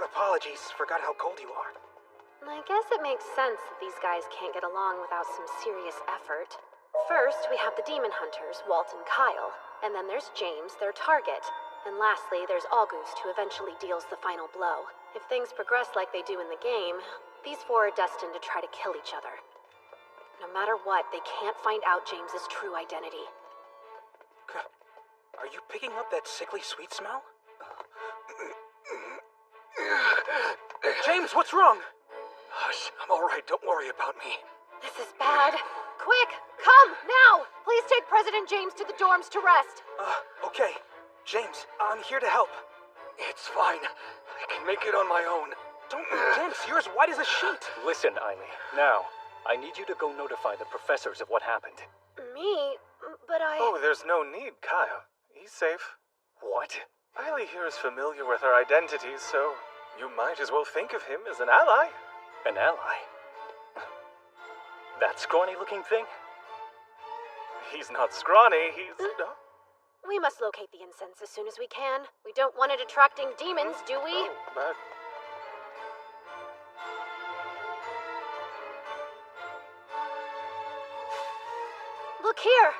Apologies, forgot how cold you are. I guess it makes sense that these guys can't get along without some serious effort. First, we have the Demon Hunters, Walt and Kyle. And then there's James, their target. And lastly, there's August, who eventually deals the final blow. If things progress like they do in the game, these four are destined to try to kill each other. No matter what, they can't find out James's true identity. Are you picking up that sickly sweet smell? James, what's wrong? Hush, I'm alright, don't worry about me. This is bad. Quick, come, now! Please take President James to the dorms to rest. Okay. James, I'm here to help. It's fine. I can make it on my own. Don't be tense, you're as white as a sheet. Listen, Eiley. Now, I need you to go notify the professors of what happened. Me? But I... Oh, there's no need, Kyle. He's safe. What? Eiley here is familiar with her identities, so you might as well think of him as an ally. An ally? That scrawny-looking thing? He's not scrawny, he's... We must locate the incense as soon as we can. We don't want it attracting demons, do we? Oh, but... Look here!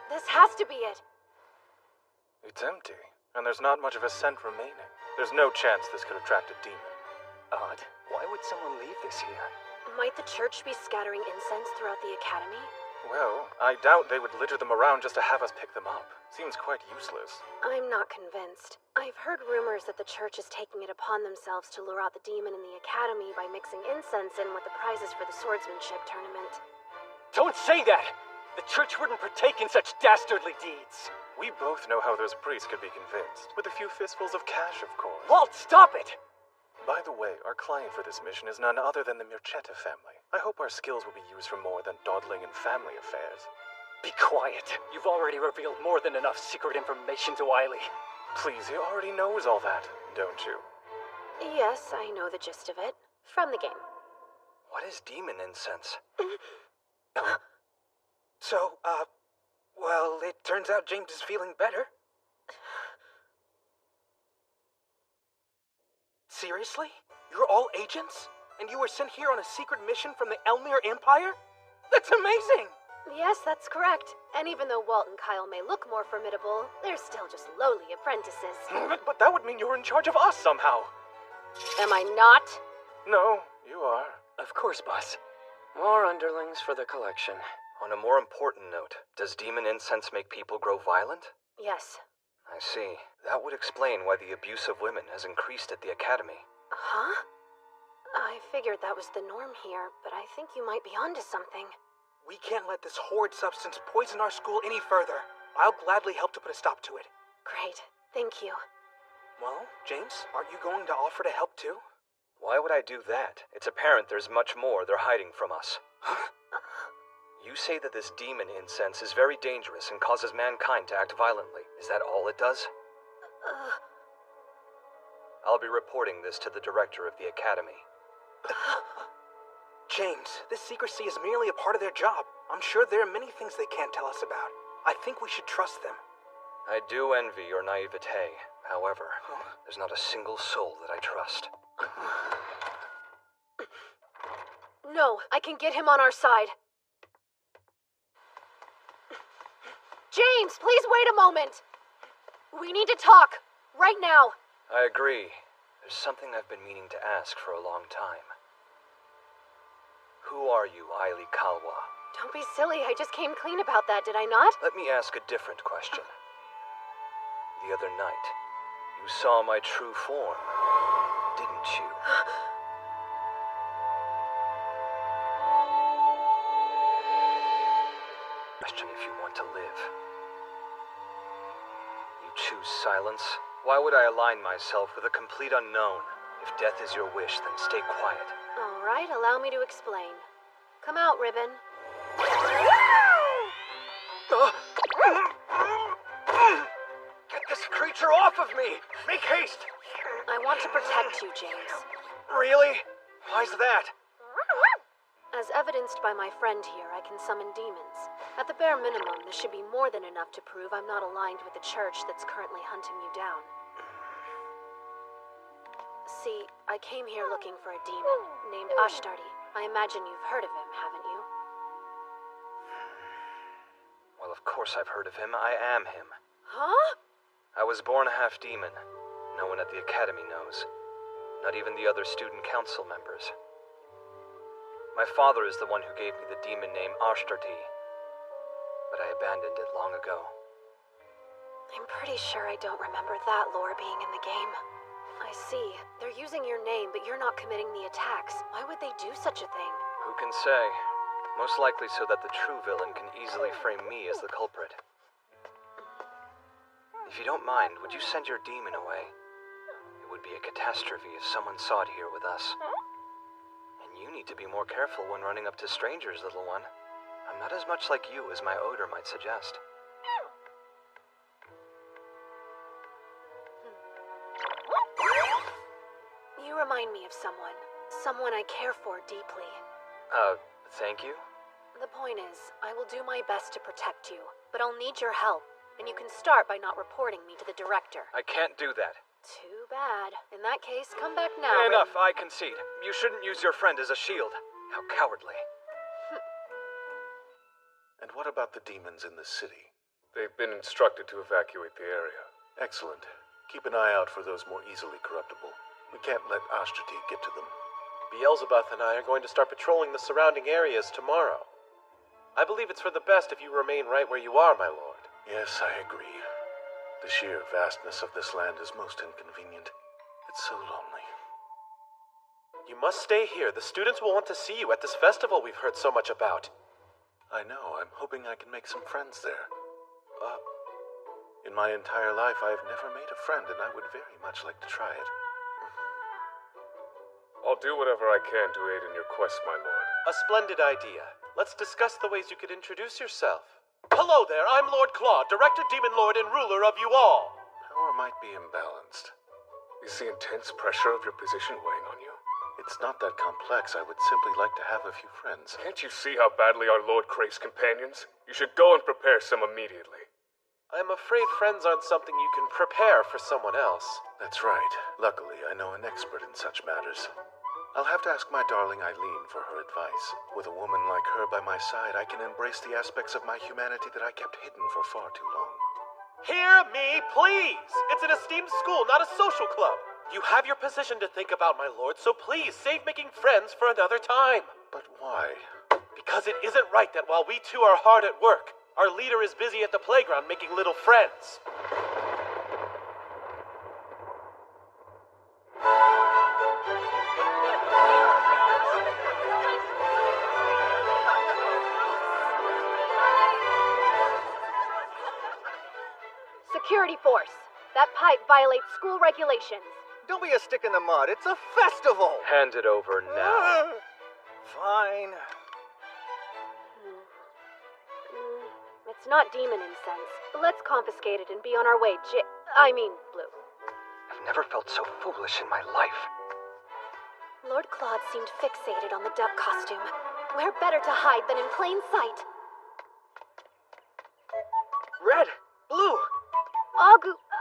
This has to be it. It's empty, and there's not much of a scent remaining. There's no chance this could attract a demon. Odd. Why would someone leave this here? Might the church be scattering incense throughout the academy? Well, I doubt they would litter them around just to have us pick them up. Seems quite useless. I'm not convinced. I've heard rumors that the church is taking it upon themselves to lure out the demon in the academy by mixing incense in with the prizes for the swordsmanship tournament. Don't say that! The church wouldn't partake in such dastardly deeds. We both know how those priests could be convinced. With a few fistfuls of cash, of course. Walt, stop it! By the way, our client for this mission is none other than the Mirchetta family. I hope our skills will be used for more than dawdling in family affairs. Be quiet. You've already revealed more than enough secret information to Eiley. Please, he already knows all that, don't you? Yes, I know the gist of it. From the game. What is demon incense? So, well, it turns out James is feeling better. Seriously? You're all agents? And you were sent here on a secret mission from the Elmir Empire? That's amazing! Yes, that's correct. And even though Walt and Kyle may look more formidable, they're still just lowly apprentices. But that would mean you're in charge of us somehow. Am I not? No, you are. Of course, boss. More underlings for the collection. On a more important note, does demon incense make people grow violent? Yes. I see. That would explain why the abuse of women has increased at the academy. Huh? I figured that was the norm here, but I think you might be onto something. We can't let this horrid substance poison our school any further. I'll gladly help to put a stop to it. Great. Thank you. Well, James, aren't you going to offer to help too? Why would I do that? It's apparent there's much more they're hiding from us. You say that this demon incense is very dangerous and causes mankind to act violently. Is that all it does? I'll be reporting this to the director of the academy. James, this secrecy is merely a part of their job. I'm sure there are many things they can't tell us about. I think we should trust them. I do envy your naivete. However, there's not a single soul that I trust. No, I can get him on our side. James, please wait a moment. We need to talk. Right now. I agree. There's something I've been meaning to ask for a long time. Who are you, Aili Kalwa? Don't be silly. I just came clean about that, did I not? Let me ask a different question. The other night, you saw my true form, didn't you? Question if you want to live. You choose silence? Why would I align myself with a complete unknown? If death is your wish, then stay quiet. All right, allow me to explain. Come out, Ribbon. Get this creature off of me! Make haste! I want to protect you, James. Really? Why's that? As evidenced by my friend here, I can summon demons. At the bare minimum, this should be more than enough to prove I'm not aligned with the church that's currently hunting you down. See, I came here looking for a demon named Ashtardi. I imagine you've heard of him, haven't you? Well, of course I've heard of him. I am him. Huh? I was born half demon. No one at the academy knows. Not even the other student council members. My father is the one who gave me the demon name Ashtardi, but I abandoned it long ago. I'm pretty sure I don't remember that lore being in the game. I see. They're using your name, but you're not committing the attacks. Why would they do such a thing? Who can say? Most likely so that the true villain can easily frame me as the culprit. If you don't mind, would you send your demon away? It would be a catastrophe if someone saw it here with us. And you need to be more careful when running up to strangers, little one. I'm not as much like you as my odor might suggest. You remind me of someone. Someone I care for deeply. Thank you? The point is, I will do my best to protect you, but I'll need your help, and you can start by not reporting me to the director. I can't do that. Too bad. In that case, come back now. Enough, I concede. You shouldn't use your friend as a shield. How cowardly. And what about the demons in the city? They've been instructed to evacuate the area. Excellent. Keep an eye out for those more easily corruptible. We can't let Ashtardi get to them. Beelzebub and I are going to start patrolling the surrounding areas tomorrow. I believe it's for the best if you remain right where you are, my lord. Yes, I agree. The sheer vastness of this land is most inconvenient. It's so lonely. You must stay here. The students will want to see you at this festival we've heard so much about. I know. I'm hoping I can make some friends there. In my entire life, I've never made a friend, and I would very much like to try it. I'll do whatever I can to aid in your quest, my lord. A splendid idea. Let's discuss the ways you could introduce yourself. Hello there, I'm Lord Claude, Director, Demon Lord, and Ruler of you all. Power might be imbalanced. Is the intense pressure of your position weighing on you? It's not that complex. I would simply like to have a few friends. Can't you see how badly our lord craves companions? You should go and prepare some immediately. I'm afraid friends aren't something you can prepare for someone else. That's right. Luckily, I know an expert in such matters. I'll have to ask my darling Eileen for her advice. With a woman like her by my side, I can embrace the aspects of my humanity that I kept hidden for far too long. Hear me, please! It's an esteemed school, not a social club. You have your position to think about, my lord, so please save making friends for another time. But why? Because it isn't right that while we two are hard at work, our leader is busy at the playground making little friends. Security force. That pipe violates school regulations. Don't be a stick in the mud. It's a festival. Hand it over now. Fine. It's not demon incense. Let's confiscate it and be on our way, Blue. I've never felt so foolish in my life. Lord Claude seemed fixated on the duck costume. Where better to hide than in plain sight? Red! Blue!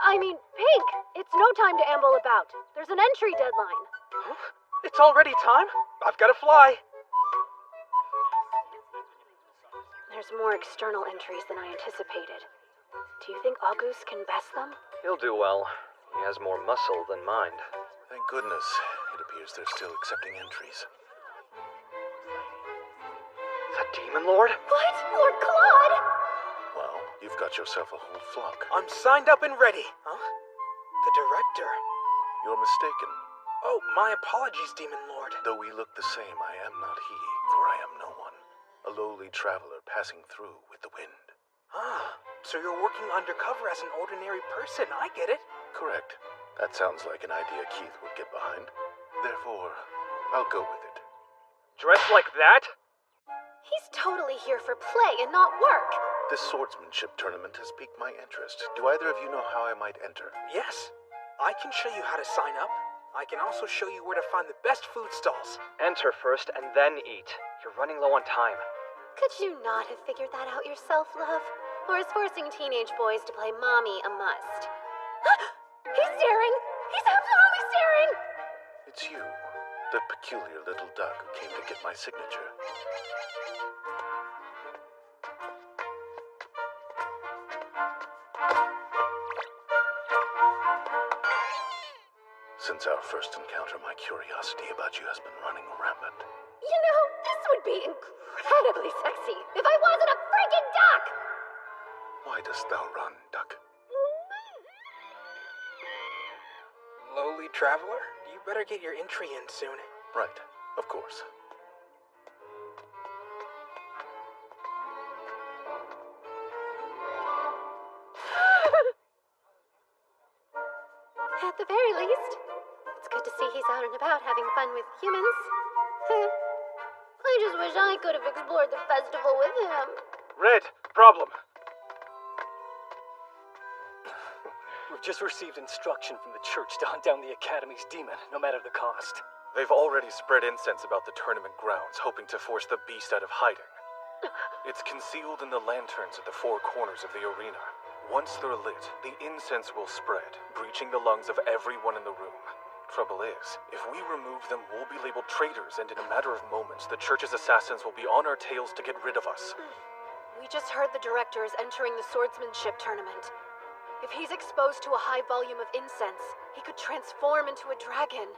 I mean, Pink, it's no time to amble about. There's an entry deadline. Huh? It's already time? I've got to fly. There's more external entries than I anticipated. Do you think August can best them? He'll do well. He has more muscle than mind. Thank goodness. It appears they're still accepting entries. The Demon Lord? What? Lord Claude? Well, you've got yourself a whole flock. I'm signed up and ready. Huh? The director. You're mistaken. Oh, my apologies, Demon Lord. Though we look the same, I am not he, for I am no one. A lowly traveler passing through with the wind. Ah, so you're working undercover as an ordinary person. I get it. Correct. That sounds like an idea Keith would get behind. Therefore, I'll go with it. Dressed like that? He's totally here for play and not work. This swordsmanship tournament has piqued my interest. Do either of you know how I might enter? Yes. I can show you how to sign up. I can also show you where to find the best food stalls. Enter first and then eat. You're running low on time. Could you not have figured that out yourself, love? Or is forcing teenage boys to play mommy a must? He's staring! He's absolutely staring! It's you, the peculiar little duck who came to get my signature. Since our first encounter, my curiosity about you has been running rampant. You know, this would be incredibly sexy if I wasn't a freaking duck! Why dost thou run, duck? Lowly traveler, you better get your entry in soon. Right, of course. At the very least, it's good to see he's out and about having fun with humans. I just wish I could have explored the festival with him. Red, problem. We've just received instruction from the church to hunt down the Academy's demon, no matter the cost. They've already spread incense about the tournament grounds, hoping to force the beast out of hiding. It's concealed in the lanterns at the four corners of the arena. Once they're lit, the incense will spread, breaching the lungs of everyone in the room. Trouble is, if we remove them, we'll be labeled traitors, and in a matter of moments, the church's assassins will be on our tails to get rid of us. We just heard the director is entering the swordsmanship tournament. If he's exposed to a high volume of incense, he could transform into a dragon.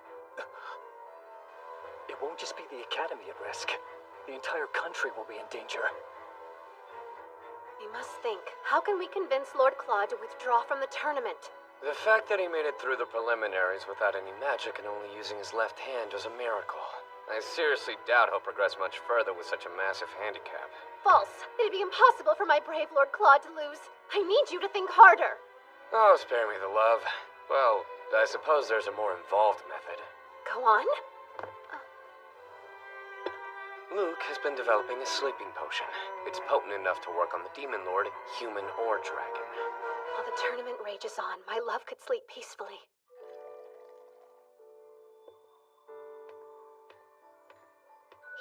It won't just be the Academy at risk. The entire country will be in danger. We must think, how can we convince Lord Claude to withdraw from the tournament? The fact that he made it through the preliminaries without any magic and only using his left hand is a miracle. I seriously doubt he'll progress much further with such a massive handicap. False. It'd be impossible for my brave Lord Claude to lose. I need you to think harder. Oh, spare me the love. Well, I suppose there's a more involved method. Go on. Luke has been developing a sleeping potion. It's potent enough to work on the Demon Lord, human or dragon. While the tournament rages on, my love could sleep peacefully.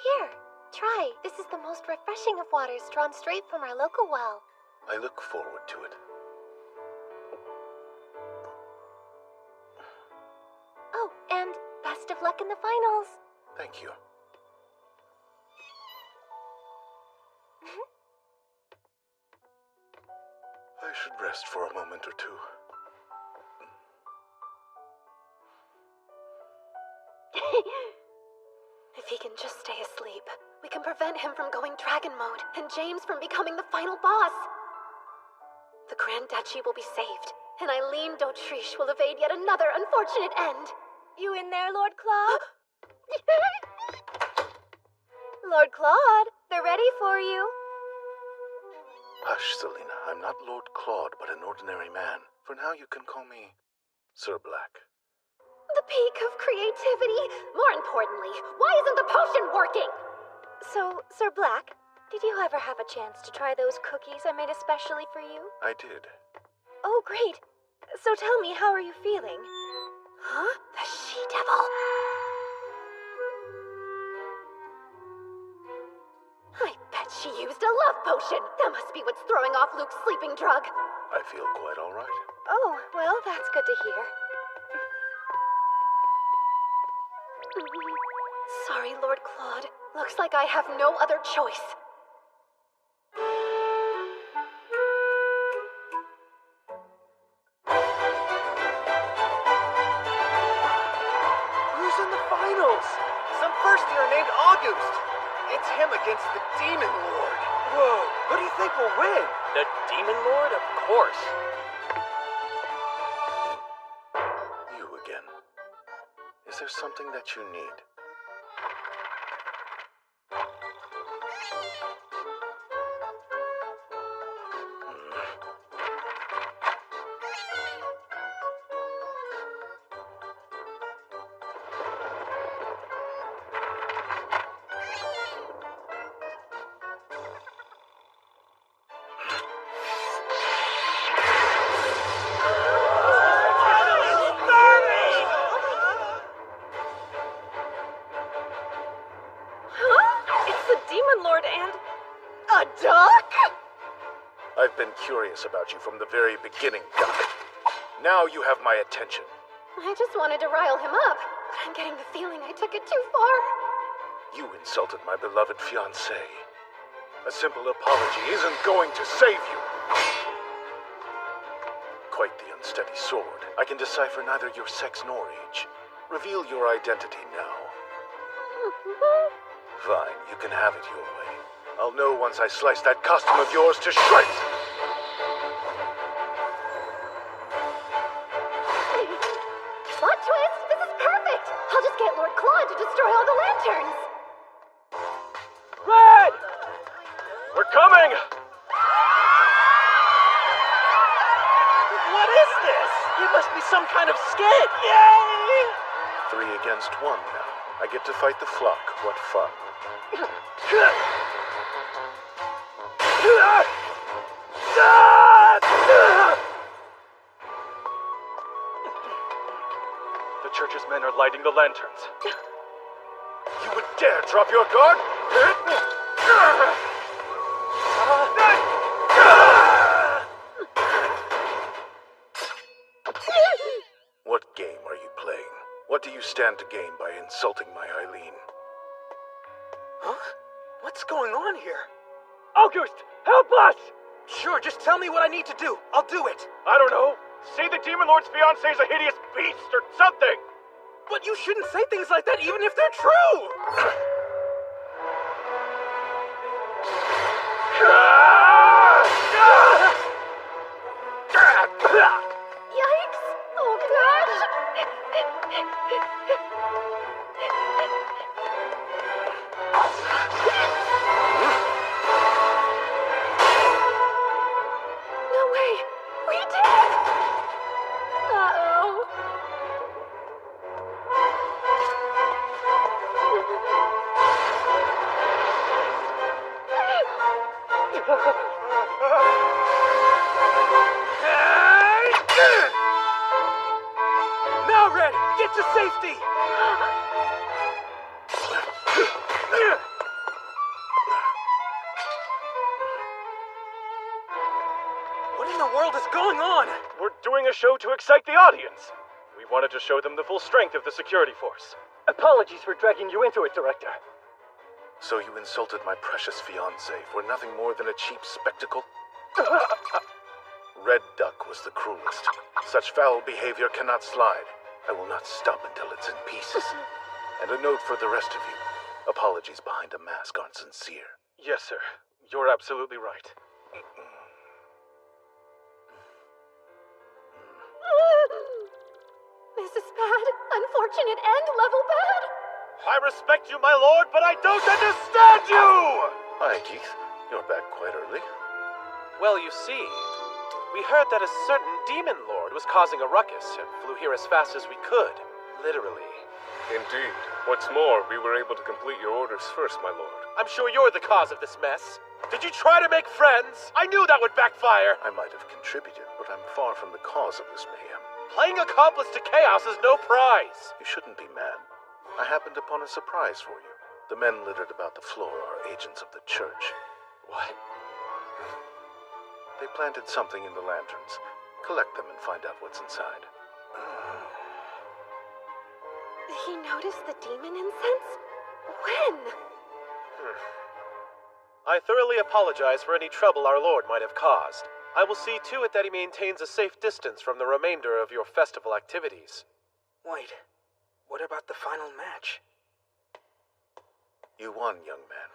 Here, try. This is the most refreshing of waters drawn straight from our local well. I look forward to it. Oh, and best of luck in the finals. Thank you. I should rest for a moment or two. If he can just stay asleep, we can prevent him from going dragon mode and James from becoming the final boss. The Grand Duchy will be saved, and Eileen d'Autriche will evade yet another unfortunate end. You in there, Lord Claude? Lord Claude, they're ready for you. Hush, Selena. I'm not Lord Claude, but an ordinary man. For now, you can call me Sir Black. The peak of creativity. More importantly, why isn't the potion working? So, Sir Black, did you ever have a chance to try those cookies I made especially for you? I did. Oh, great. So tell me, how are you feeling? Huh? The she-devil. I bet She used a love potion. That must be what's throwing off Luke's sleeping drug. I feel quite all right. Oh, well, that's good to hear. Sorry, Lord Claude. Looks like I have no other choice. Who's in the finals? Some first year named August. It's him against the Demon Lord. Whoa, who do you think will win? The Demon Lord? Of course. You again. Is there something that you need? I've been curious about you from the very beginning, Duck. Now you have my attention. I just wanted to rile him up, but I'm getting the feeling I took it too far. You insulted my beloved fiancée. A simple apology isn't going to save you. Quite the unsteady sword. I can decipher neither your sex nor age. Reveal your identity now. Fine, you can have it your way. I'll know once I slice that costume of yours to shreds! Plot twist! This is perfect! I'll just get Lord Claude to destroy all the lanterns! Red! We're coming! What is this? It must be some kind of skit! Yay! 3 against 1 now. I get to fight the flock. What fun. The church's men are lighting the lanterns. You would dare drop your guard? What game are you playing? What do you stand to gain by insulting my Eileen? Huh? What's going on here? August, help us! Sure, just tell me what I need to do. I'll do it. I don't know. Say the Demon Lord's fiancé is a hideous beast or something! But you shouldn't say things like that even if they're true! Yikes! Oh gosh! No way! We did! Uh-oh. Now, Red, get to safety! What in the world is going on? We're doing a show to excite the audience. We wanted to show them the full strength of the security force. Apologies for dragging you into it, Director. So you insulted my precious fiancée for nothing more than a cheap spectacle? Red Duck was the cruelest. Such foul behavior cannot slide. I will not stop until it's in pieces. And a note for the rest of you. Apologies behind a mask aren't sincere. Yes, sir. You're absolutely right. This is bad, unfortunate, and level bad. I respect you, my lord, but I don't understand you! Hi, Keith. You're back quite early. Well, you see, we heard that a certain demon lord was causing a ruckus and flew here as fast as we could. Literally. Indeed. What's more, we were able to complete your orders first, my lord. I'm sure you're the cause of this mess. Did you try to make friends? I knew that would backfire. I might have contributed, but I'm far from the cause of this mayhem. Playing accomplice to chaos is no prize. You shouldn't be mad. I happened upon a surprise for you. The men littered about the floor are agents of the church. What? They planted something in the lanterns. Collect them and find out what's inside. He noticed the demon incense? When? I thoroughly apologize for any trouble our lord might have caused. I will see to it that he maintains a safe distance from the remainder of your festival activities. Wait, what about the final match? You won, young man.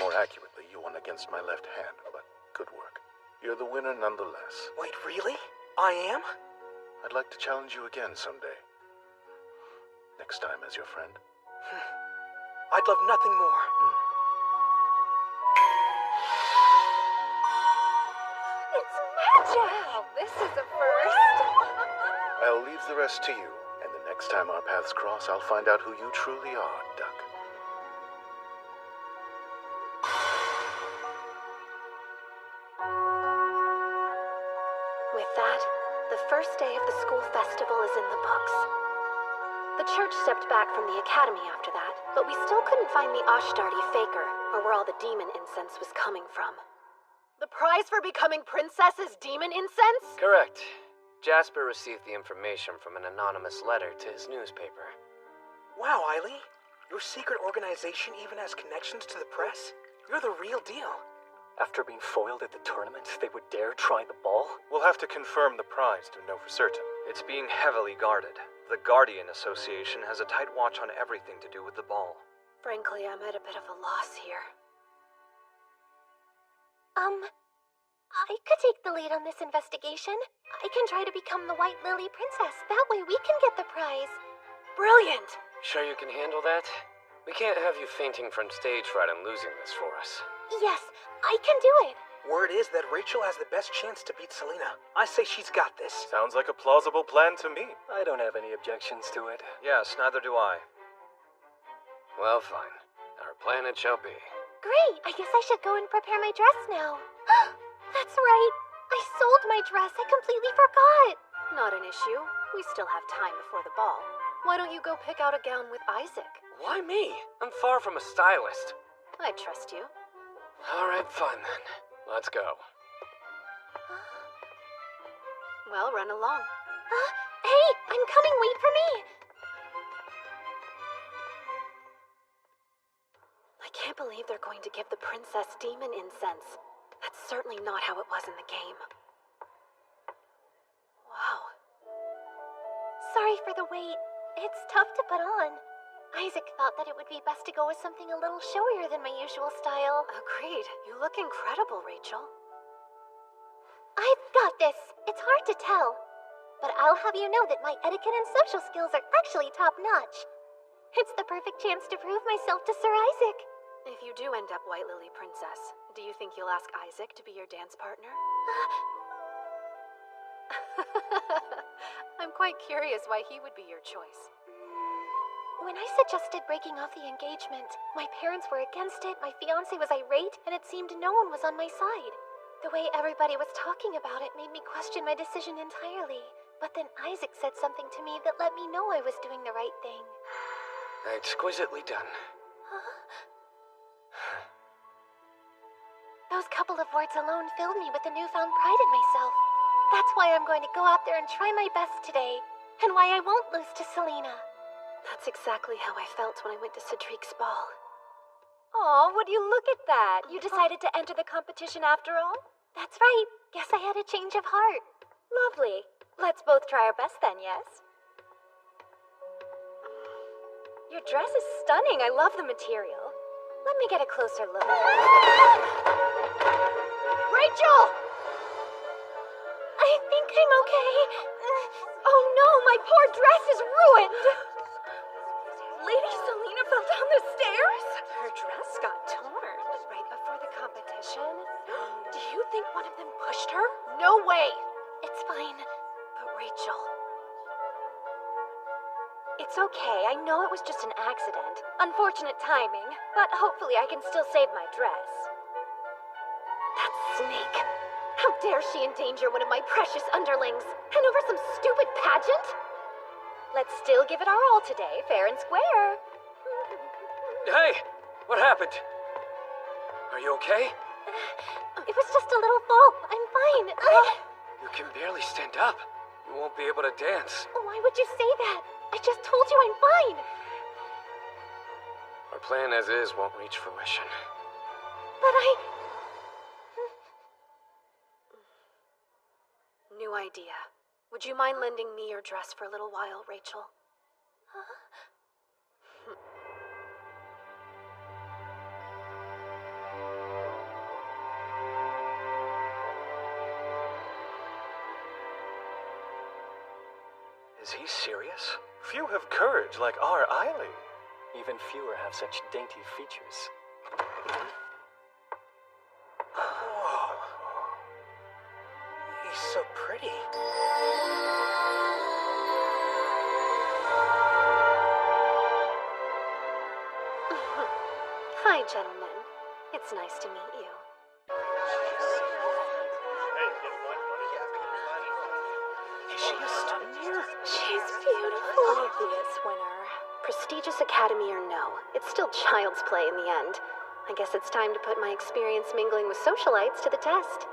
More accurately, you won against my left hand, but good work. You're the winner nonetheless. Wait, really? I am? I'd like to challenge you again someday. Next time as your friend. I'd love nothing more. It's magic! Wow, this is a first. I'll leave the rest to you, and the next time our paths cross, I'll find out who you truly are, Duck. With that, the first day of the school festival is in the books. The church stepped back from the academy after that, but we still couldn't find the Ashtardi faker, or where all the demon incense was coming from. The prize for becoming princess is demon incense? Correct. Jasper received the information from an anonymous letter to his newspaper. Wow, Eileen. Your secret organization even has connections to the press? You're the real deal. After being foiled at the tournament, they would dare try the ball? We'll have to confirm the prize to know for certain. It's being heavily guarded. The Guardian Association has a tight watch on everything to do with the ball. Frankly, I'm at a bit of a loss here. I could take the lead on this investigation. I can try to become the White Lily Princess. That way we can get the prize. Brilliant! Sure you can handle that? We can't have you fainting from stage fright and losing this for us. Yes, I can do it. Word is that Rachel has the best chance to beat Selena. I say she's got this. Sounds like a plausible plan to me. I don't have any objections to it. Yes, neither do I. Well, fine. Our plan it shall be. Great, I guess I should go and prepare my dress now. That's right. I sold my dress. I completely forgot. Not an issue. We still have time before the ball. Why don't you go pick out a gown with Isaac? Why me? I'm far from a stylist. I trust you. All right, fine then. Let's go. Well, run along. Hey, I'm coming. Wait for me. I can't believe they're going to give the princess demon incense. That's certainly not how it was in the game. Wow. Sorry for the wait. It's tough to put on. Isaac thought that it would be best to go with something a little showier than my usual style. Agreed. You look incredible, Rachel. I've got this. It's hard to tell. But I'll have you know that my etiquette and social skills are actually top-notch. It's the perfect chance to prove myself to Sir Isaac. If you do end up White Lily Princess, do you think you'll ask Isaac to be your dance partner? I'm quite curious why he would be your choice. When I suggested breaking off the engagement, my parents were against it, my fiancé was irate, and it seemed no one was on my side. The way everybody was talking about it made me question my decision entirely. But then Isaac said something to me that let me know I was doing the right thing. Exquisitely done. Those couple of words alone filled me with a newfound pride in myself. That's why I'm going to go out there and try my best today, and why I won't lose to Selena. That's exactly how I felt when I went to Cedric's ball. Aw, would you look at that? You decided to enter the competition after all? That's right. Guess I had a change of heart. Lovely. Let's both try our best then, yes? Your dress is stunning. I love the material. Let me get a closer look. Rachel! I think I'm okay. Oh no, my poor dress is ruined! Lady Selena fell down the stairs? Her dress got torn right before the competition. Do you think one of them pushed her? No way! It's fine. But Rachel... It's okay. I know it was just an accident. Unfortunate timing. But hopefully I can still save my dress. That snake! How dare she endanger one of my precious underlings? And over some stupid pageant? Let's still give it our all today, fair and square. Hey! What happened? Are you okay? It was just a little fall. I'm fine. You can barely stand up. You won't be able to dance. Why would you say that? I just told you I'm fine. Our plan as is won't reach fruition. But New idea. Would you mind lending me your dress for a little while, Rachel? Is he serious? Few have courage like our Eileen. Even fewer have such dainty features. Whoa. He's so pretty. Hi, gentlemen. It's nice to meet you. Is she a student here? She's beautiful. Obvious winner. Prestigious academy or no, it's still child's play in the end. I guess it's time to put my experience mingling with socialites to the test.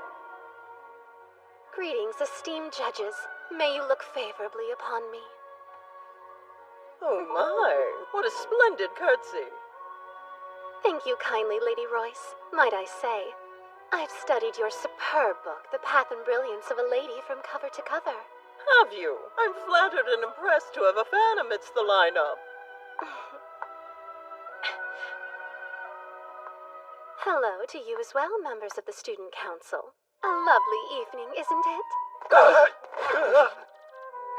Greetings, esteemed judges. May you look favorably upon me. Oh my, what a splendid curtsy. Thank you kindly, Lady Royce. Might I say, I've studied your superb book, The Path and Brilliance of a Lady from cover to cover. Have you? I'm flattered and impressed to have a fan amidst the lineup. Hello to you as well, members of the Student Council. A lovely evening, isn't it?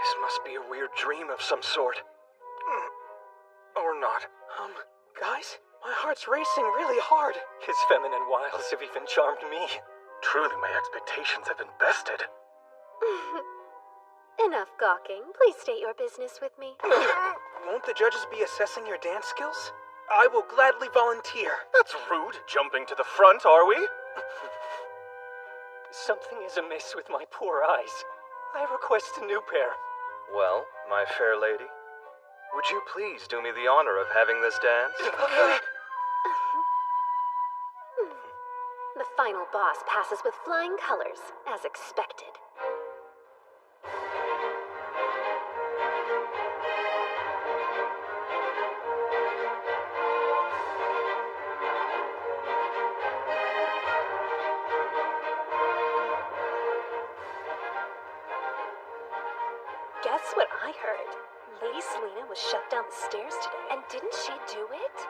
This must be a weird dream of some sort. Or not. Guys? My heart's racing really hard. His feminine wiles have even charmed me. Truly, my expectations have been bested. Enough gawking. Please state your business with me. Won't the judges be assessing your dance skills? I will gladly volunteer. That's rude. Jumping to the front, are we? Something is amiss with my poor eyes. I request a new pair. Well, my fair lady, would you please do me the honor of having this dance? The final boss passes with flying colors, as expected. Guess what I heard? Lady Selena was shoved down the stairs today. And didn't she do it?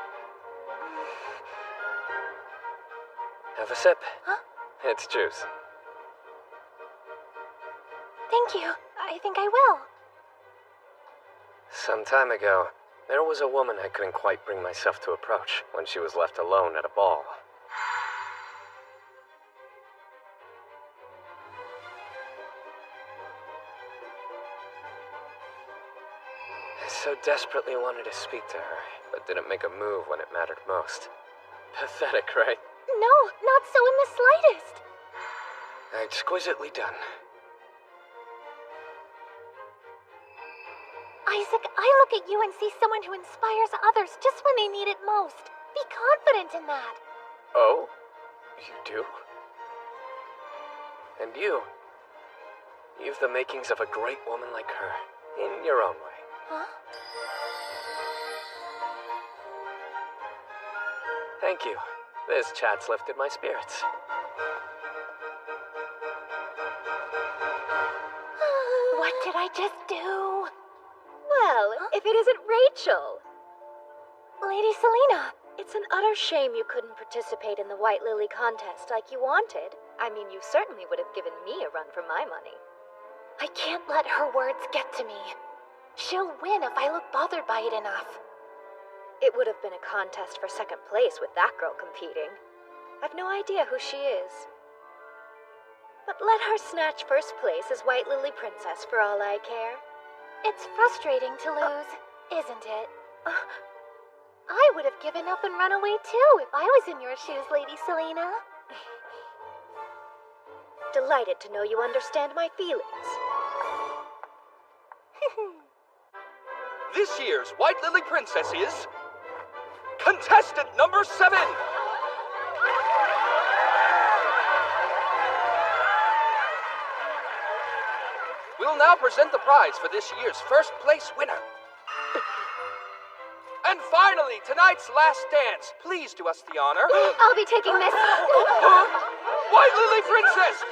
Have a sip. Huh? It's juice. Thank you. I think I will. Some time ago, there was a woman I couldn't quite bring myself to approach when she was left alone at a ball. I so desperately wanted to speak to her, but didn't make a move when it mattered most. Pathetic, right? No, not so in the slightest. Exquisitely done. Isaac, I look at you and see someone who inspires others just when they need it most. Be confident in that. Oh? You do? And you? You've the makings of a great woman like her, in your own way. Huh? Thank you. This chat's lifted my spirits. What did I just do? Well, if it isn't Rachel. Lady Selena. It's an utter shame you couldn't participate in the White Lily contest like you wanted. I mean, you certainly would have given me a run for my money. I can't let her words get to me. She'll win if I look bothered by it enough. It would have been a contest for second place with that girl competing. I've no idea who she is. But let her snatch first place as White Lily Princess for all I care. It's frustrating to lose, isn't it? I would have given up and run away too if I was in your shoes, Lady Selena. Delighted to know you understand my feelings. This year's White Lily Princess is... contestant number 7! will now present the prize for this year's first place winner. And finally, tonight's last dance. Please do us the honor. I'll be taking this. White Lily Princess!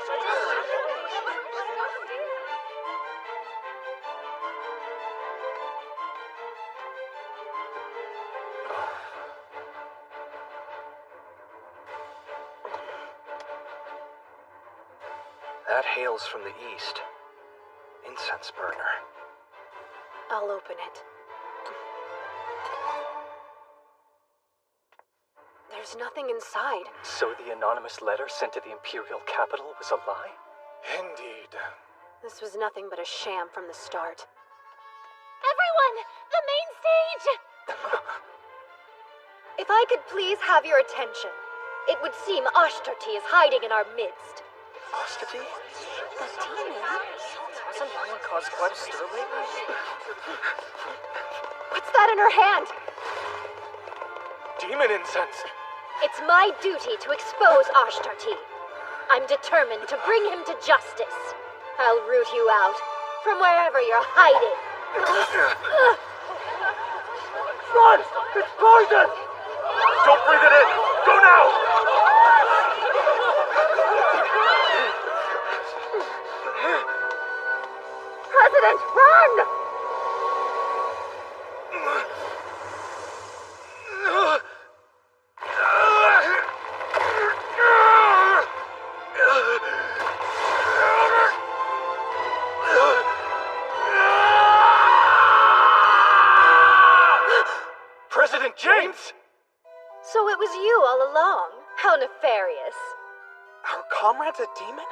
That hails from the east. Incense burner. I'll open it. There's nothing inside. So the anonymous letter sent to the Imperial capital was a lie? Indeed. This was nothing but a sham from the start. Everyone! The main stage! If I could please have your attention, it would seem Ashtarti is hiding in our midst. Ashtarti? The demon? Hasn't that one caused quite a stir lately? What's that in her hand? Demon incense. It's my duty to expose Ashtarti. I'm determined to bring him to justice. I'll root you out from wherever you're hiding. Run! It's poison! Don't breathe it in! Go now! President, run! President James! So it was you all along. How nefarious. Our comrade's a demon?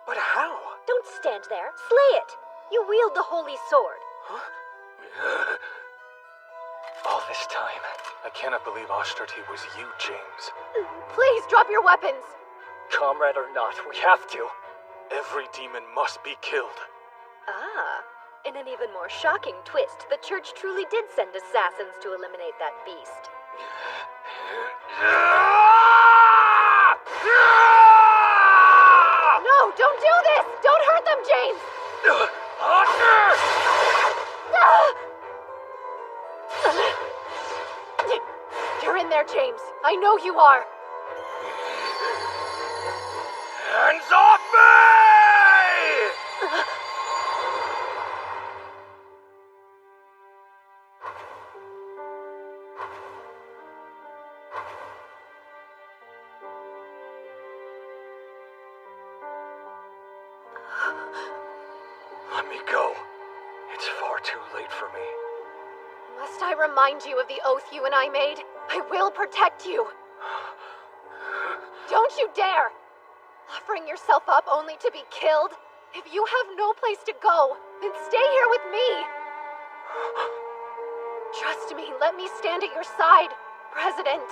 But how? Don't stand there. Slay it. You wield the holy sword. All this time. I cannot believe Ashtarti was you, James. Please drop your weapons. Comrade or not, we have to. Every demon must be killed. Ah. In an even more shocking twist, the church truly did send assassins to eliminate that beast. No, don't do this! Don't hurt them, James! You're in there, James. I know you are. Hands off me! Let me go. It's far too late for me. Must I remind you of the oath you and I made? I will protect you. Don't you dare! Offering yourself up only to be killed? If you have no place to go, then stay here with me. Trust me, let me stand at your side, President.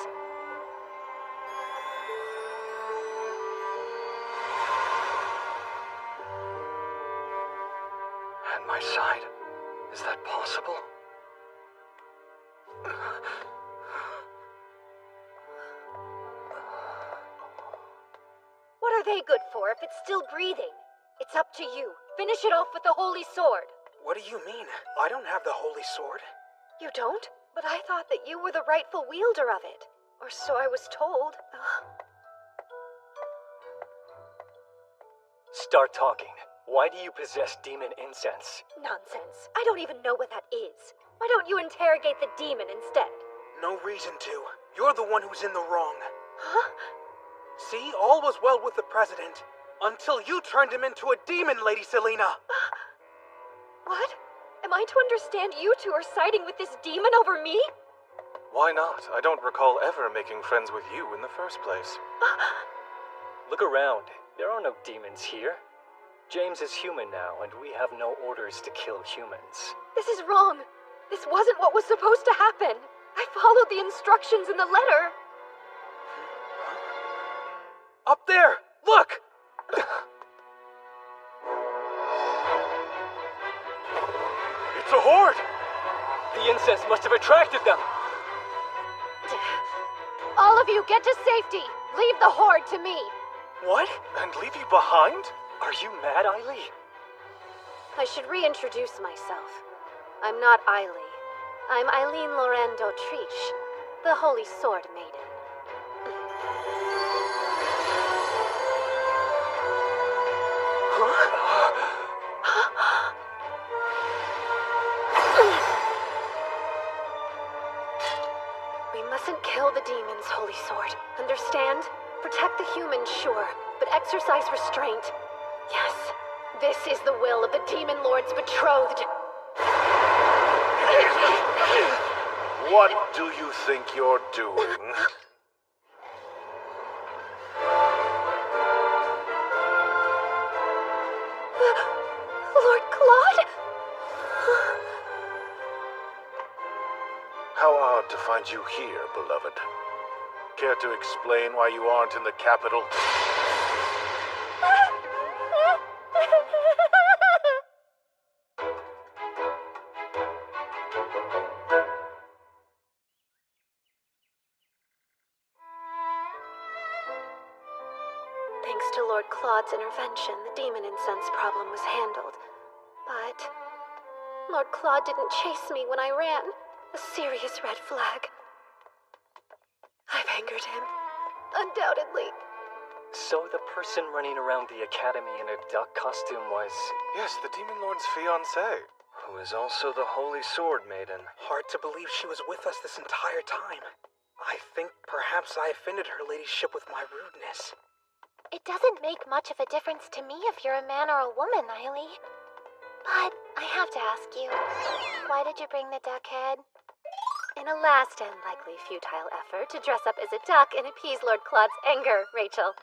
At my side? Is that possible? What are they good for if it's still breathing? It's up to you. Finish it off with the holy sword. What do you mean? I don't have the holy sword. You don't? But I thought that you were the rightful wielder of it. Or so I was told. Start talking. Why do you possess demon incense? Nonsense. I don't even know what that is. Why don't you interrogate the demon instead? No reason to. You're the one who's in the wrong. Huh? See, all was well with the president. Until you turned him into a demon, Lady Selena. What? Am I to understand you two are siding with this demon over me? Why not? I don't recall ever making friends with you in the first place. Look around. There are no demons here. James is human now, and we have no orders to kill humans. This is wrong. This wasn't what was supposed to happen. I followed the instructions in the letter. Up there! Look! It's a horde! The incense must have attracted them! All of you, get to safety! Leave the horde to me! What? And leave you behind? Are you mad, Eileen? I should reintroduce myself. I'm not Eiley. I'm Eileen Lorraine d'Autriche, the Holy Sword Maiden. We mustn't kill the demons, Holy Sword. Understand? Protect the humans, sure, but exercise restraint. Yes, this is the will of the Demon Lord's betrothed. What do you think you're doing? Lord Claude? How odd to find you here, beloved. Care to explain why you aren't in the capital? Thanks to Lord Claude's intervention, the demon incense problem was handled. But Lord Claude didn't chase me when I ran. A serious red flag. I've angered him. Undoubtedly. So the person running around the academy in a duck costume was... Yes, the Demon Lord's fiancée. Who is also the Holy Sword Maiden. Hard to believe she was with us this entire time. I think perhaps I offended her ladyship with my rudeness. It doesn't make much of a difference to me if you're a man or a woman, Eiley. But I have to ask you, why did you bring the duck head? In a last and likely futile effort to dress up as a duck and appease Lord Claude's anger, Rachel.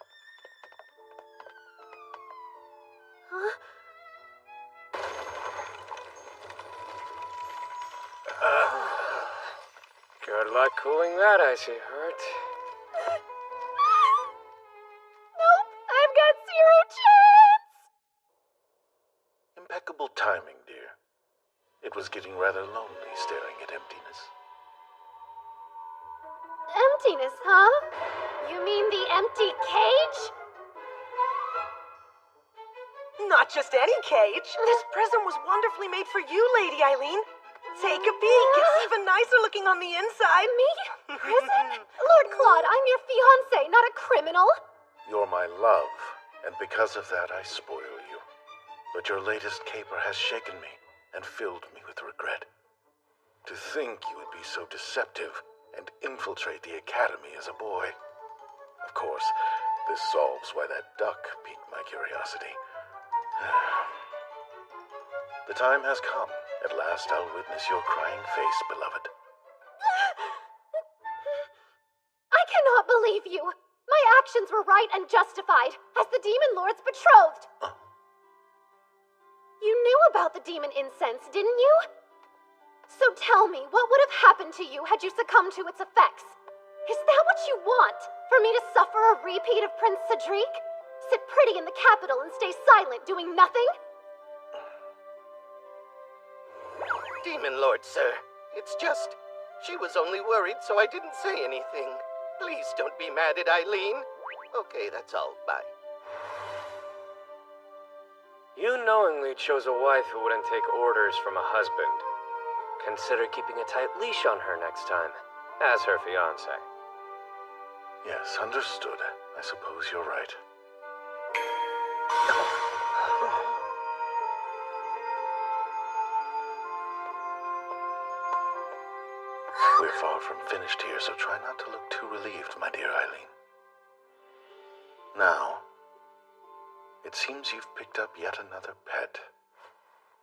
Huh? Good luck cooling that icy heart. Nope, I've got zero chance! Impeccable timing, dear. It was getting rather lonely staring at emptiness. Emptiness, huh? You mean the empty cage? Not just any cage. This prison was wonderfully made for you, Lady Eileen. Take a peek. It's even nicer looking on the inside. Me? Prison? Lord Claude, I'm your fiancé, not a criminal. You're my love, and because of that I spoil you. But your latest caper has shaken me and filled me with regret. To think you would be so deceptive and infiltrate the academy as a boy. Of course, this solves why that duck piqued my curiosity. The time has come. At last I'll witness your crying face, beloved. I cannot believe you. My actions were right and justified, as the Demon Lord's betrothed. You knew about the demon incense, didn't you? So tell me, what would have happened to you had you succumbed to its effects? Is that what you want? For me to suffer a repeat of Prince Cedric? Sit pretty in the capital and stay silent, doing nothing? Demon Lord, sir. It's just, she was only worried, so I didn't say anything. Please don't be mad at Eileen. Okay, that's all. Bye. You knowingly chose a wife who wouldn't take orders from a husband. Consider keeping a tight leash on her next time, as her fiancé. Yes, understood. I suppose you're right. We're far from finished here, so try not to look too relieved, my dear Eileen. Now, it seems you've picked up yet another pet.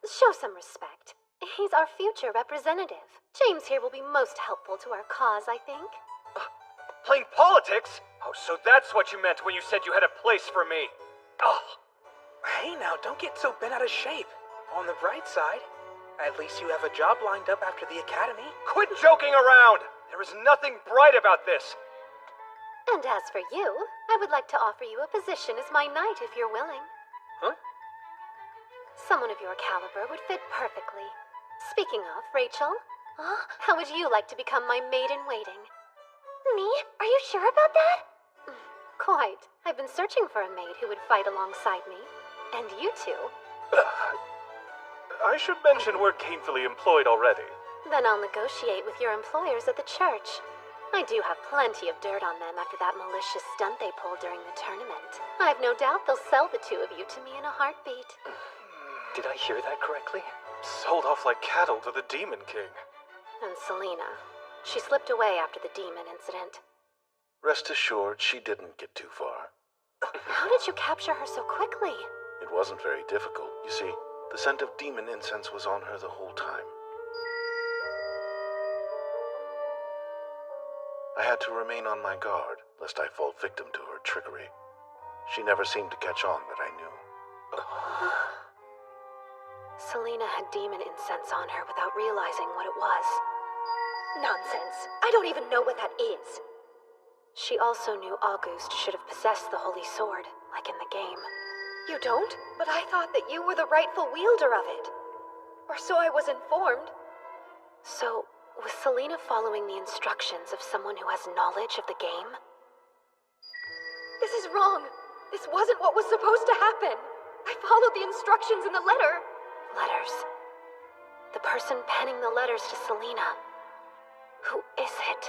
Show some respect. He's our future representative. James here will be most helpful to our cause, I think. Playing politics? Oh, so that's what you meant when you said you had a place for me. Oh. Hey now, don't get so bent out of shape. On the bright side, at least you have a job lined up after the academy. Quit joking around! There is nothing bright about this. And as for you, I would like to offer you a position as my knight if you're willing. Huh? Someone of your caliber would fit perfectly. Speaking of, Rachel, how would you like to become my maid-in-waiting? Me? Are you sure about that? Quite. I've been searching for a maid who would fight alongside me. And you two. I should mention we're gainfully employed already. Then I'll negotiate with your employers at the church. I do have plenty of dirt on them after that malicious stunt they pulled during the tournament. I've no doubt they'll sell the two of you to me in a heartbeat. Did I hear that correctly? Sold off like cattle to the Demon King. And Selena. She slipped away after the demon incident. Rest assured, she didn't get too far. How did you capture her so quickly? It wasn't very difficult. You see, the scent of demon incense was on her the whole time. I had to remain on my guard, lest I fall victim to her trickery. She never seemed to catch on that I knew. Selena had demon incense on her without realizing what it was. Nonsense. I don't even know what that is. She also knew August should have possessed the Holy Sword, like in the game. You don't? But I thought that you were the rightful wielder of it. Or so I was informed. So, was Selena following the instructions of someone who has knowledge of the game? This is wrong. This wasn't what was supposed to happen. I followed the instructions in the letter. Letters. The person penning the letters to Selena. Who is it?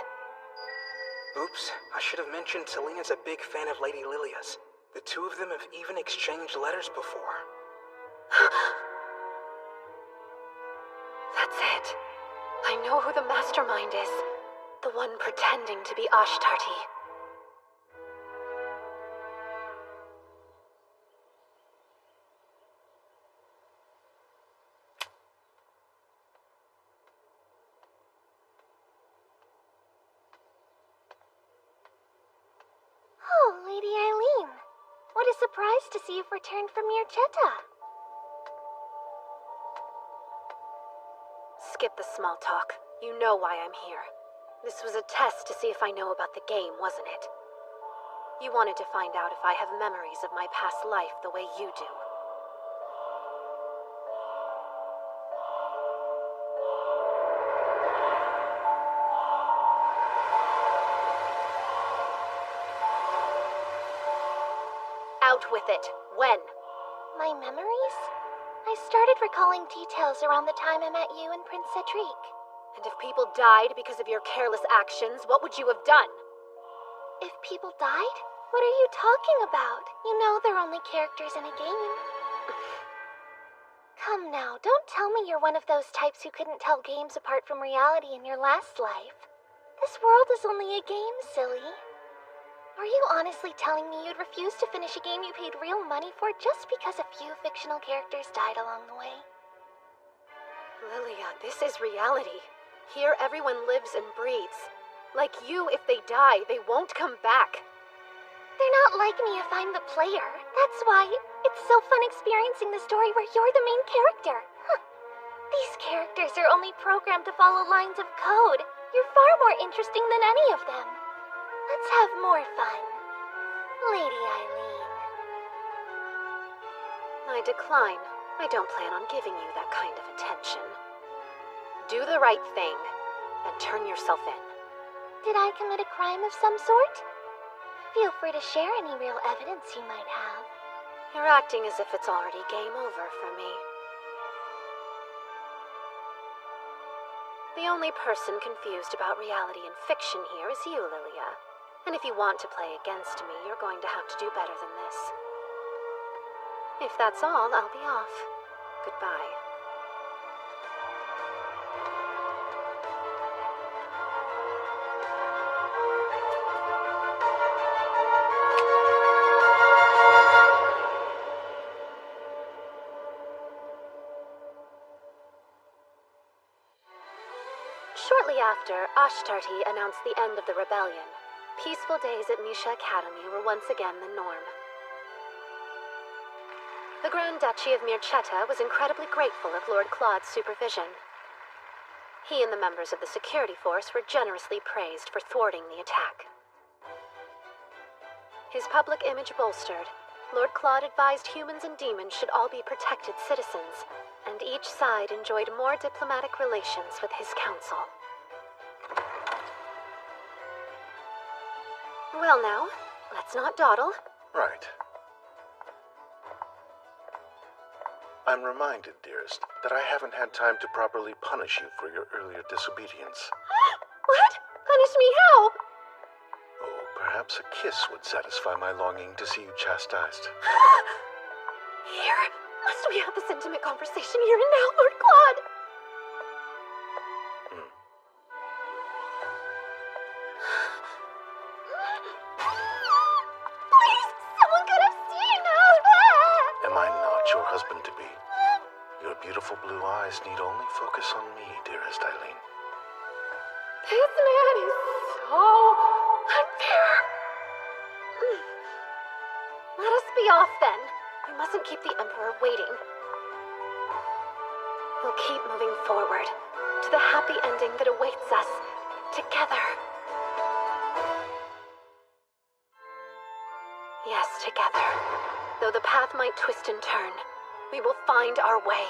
Oops, I should have mentioned Selena's a big fan of Lady Lilia's. The two of them have even exchanged letters before. That's it. I know who the mastermind is. The one pretending to be Ashtarti. Oh, Lady Eileen. What a surprise to see you've returned from Mirchetta. Skip the small talk. You know why I'm here. This was a test to see if I know about the game, wasn't it? You wanted to find out if I have memories of my past life the way you do. Out with it. When? My memories? I started recalling details around the time I met you and Prince Cedric. And if people died because of your careless actions, what would you have done? If people died? What are you talking about? You know they're only characters in a game. Come now, don't tell me you're one of those types who couldn't tell games apart from reality in your last life. This world is only a game, silly. Are you honestly telling me you'd refuse to finish a game you paid real money for just because a few fictional characters died along the way? Lilia, this is reality. Here everyone lives and breathes. Like you, if they die, they won't come back. They're not like me if I'm the player. That's why it's so fun experiencing the story where you're the main character. Huh. These characters are only programmed to follow lines of code. You're far more interesting than any of them. Let's have more fun. Lady Eileen. I decline. I don't plan on giving you that kind of attention. Do the right thing, and turn yourself in. Did I commit a crime of some sort? Feel free to share any real evidence you might have. You're acting as if it's already game over for me. The only person confused about reality and fiction here is you, Lilia. And if you want to play against me, you're going to have to do better than this. If that's all, I'll be off. Goodbye. Shortly after, Ashtarti announced the end of the rebellion. Peaceful days at Misha Academy were once again the norm. The Grand Duchy of Mirchetta was incredibly grateful of Lord Claude's supervision. He and the members of the security force were generously praised for thwarting the attack. His public image bolstered, Lord Claude advised humans and demons should all be protected citizens, and each side enjoyed more diplomatic relations with his council. Well now, let's not dawdle. Right. I'm reminded, dearest, that I haven't had time to properly punish you for your earlier disobedience. What? Punish me how? Oh, perhaps a kiss would satisfy my longing to see you chastised. Here? Must we have this intimate conversation here and now, Lord Claude? Please, someone could have seen us! Am I not your husband-to-be? Your beautiful blue eyes need only focus on me, dearest Eileen. This man is so unfair. Let us be off then. We mustn't keep the Emperor waiting. We'll keep moving forward to the happy ending that awaits us together. Yes, together. Though the path might twist and turn, we will find our way.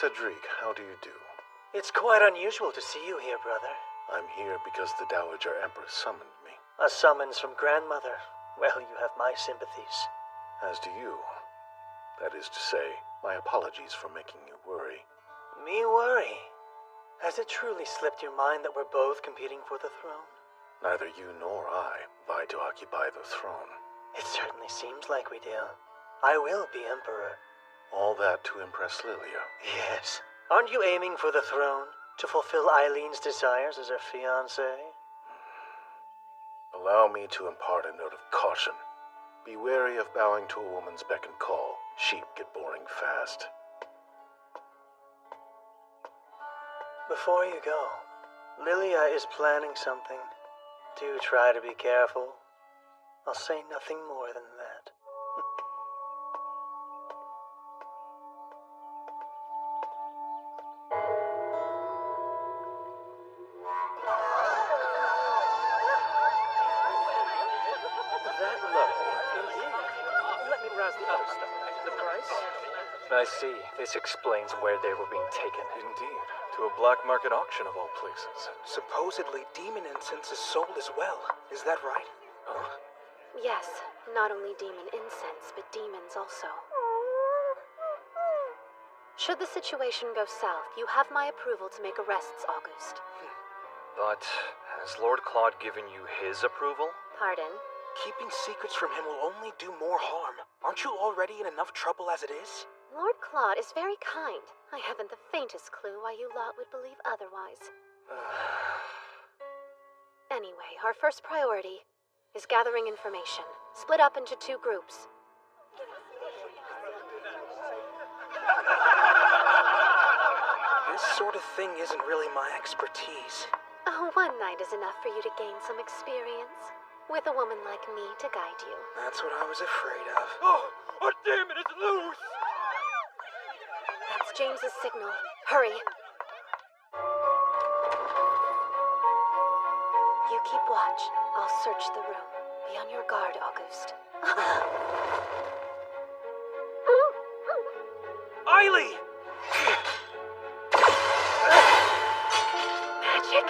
Cedric, how do you do? It's quite unusual to see you here, brother. I'm here because the Dowager Empress summoned me. A summons from grandmother. Well, you have my sympathies. As do you. That is to say, my apologies for making you worry. Me worry? Has it truly slipped your mind that we're both competing for the throne? Neither you nor I vie to occupy the throne. It certainly seems like we do. I will be emperor. All that to impress Lilia. Yes. Aren't you aiming for the throne? To fulfill Eileen's desires as her fiancé? Allow me to impart a note of caution. Be wary of bowing to a woman's beck and call. Sheep get boring fast. Before you go, Lilia is planning something. Do try to be careful. I'll say nothing more than that. That low, indeed. Let me browse the other stuff. The price? I see. This explains where they were being taken. Indeed. To a black market auction of all places. Supposedly, demon incense is sold as well. Is that right? Yes, not only demon incense, but demons also. Should the situation go south, you have my approval to make arrests, August. But has Lord Claude given you his approval? Pardon? Keeping secrets from him will only do more harm. Aren't you already in enough trouble as it is? Lord Claude is very kind. I haven't the faintest clue why you lot would believe otherwise. Anyway, our first priority is gathering information, split up into 2 groups. This sort of thing isn't really my expertise. Oh, one night is enough for you to gain some experience. With a woman like me to guide you. That's what I was afraid of. Oh, a demon is loose! That's James's signal. Hurry. You keep watch. I'll search the room. Be on your guard, August. Eileen! Magic?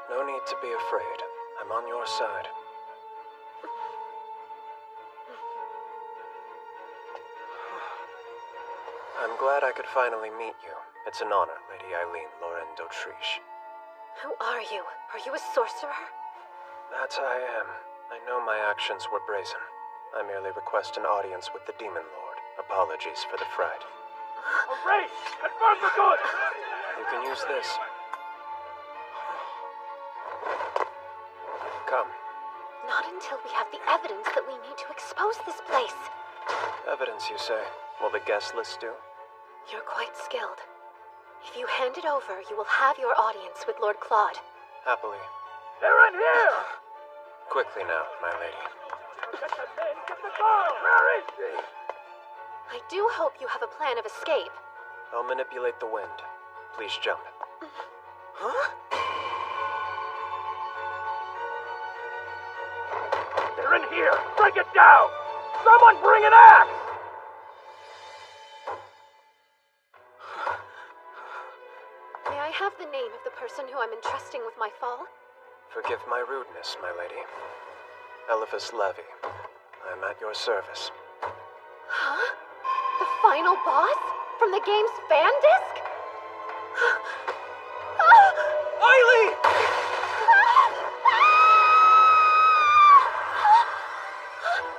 No need to be afraid. I'm on your side. I'm glad I could finally meet you. It's an honor, Lady Eileen Lauren d'Autriche. Who are you? Are you a sorcerer? That I am. I know my actions were brazen. I merely request an audience with the Demon Lord. Apologies for the fright. Hooray! Confirm for good! You can use this. Come. Not until we have the evidence that we need to expose this place. Evidence, you say? Will the guest list do? You're quite skilled. If you hand it over, you will have your audience with Lord Claude. Happily. They're in here! Quickly now, my lady. Get the men, get the girl! Where is she? I do hope you have a plan of escape. I'll manipulate the wind. Please jump. Huh? They're in here! Break it down! Someone bring an axe! I have the name of the person who I'm entrusting with my fall? Forgive my rudeness, my lady. Eliphas Levy. I am at your service. Huh? The final boss? From the game's fan disc? Eileen!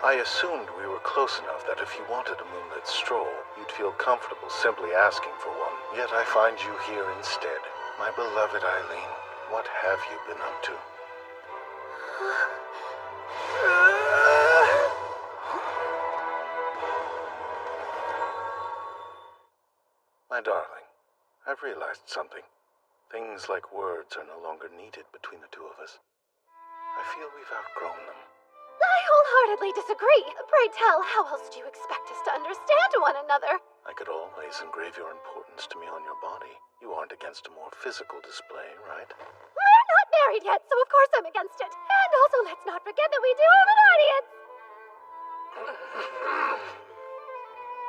I assumed we were close enough that if you wanted a moonlit stroll, you'd feel comfortable simply asking for one. Yet I find you here instead. My beloved Eileen, what have you been up to? My darling, I've realized something. Things like words are no longer needed between the two of us. I feel we've outgrown them. I wholeheartedly disagree. Pray tell, how else do you expect us to understand one another? I could always engrave your importance to me on your body. You aren't against a more physical display, right? We're not married yet, so of course I'm against it. And also, let's not forget that we do have an audience.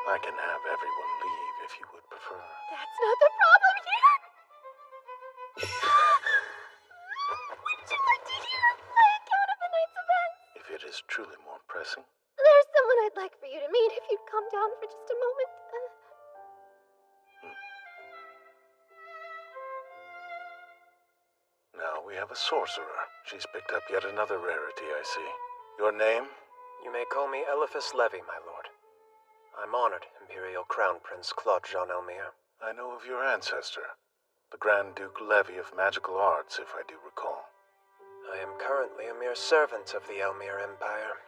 I can have everyone leave if you would prefer. That's not the problem here. Would you like to hear my account of the night's events? If it is truly more pressing. There's someone I'd like for you to meet if you'd come down for just a moment. Now we have a sorcerer. She's picked up yet another rarity, I see. Your name? You may call me Eliphas Levy, my lord. I'm honored, Imperial Crown Prince Claude Jean Elmire. I know of your ancestor, the Grand Duke Levy of Magical Arts, if I do recall. I am currently a mere servant of the Elmire Empire.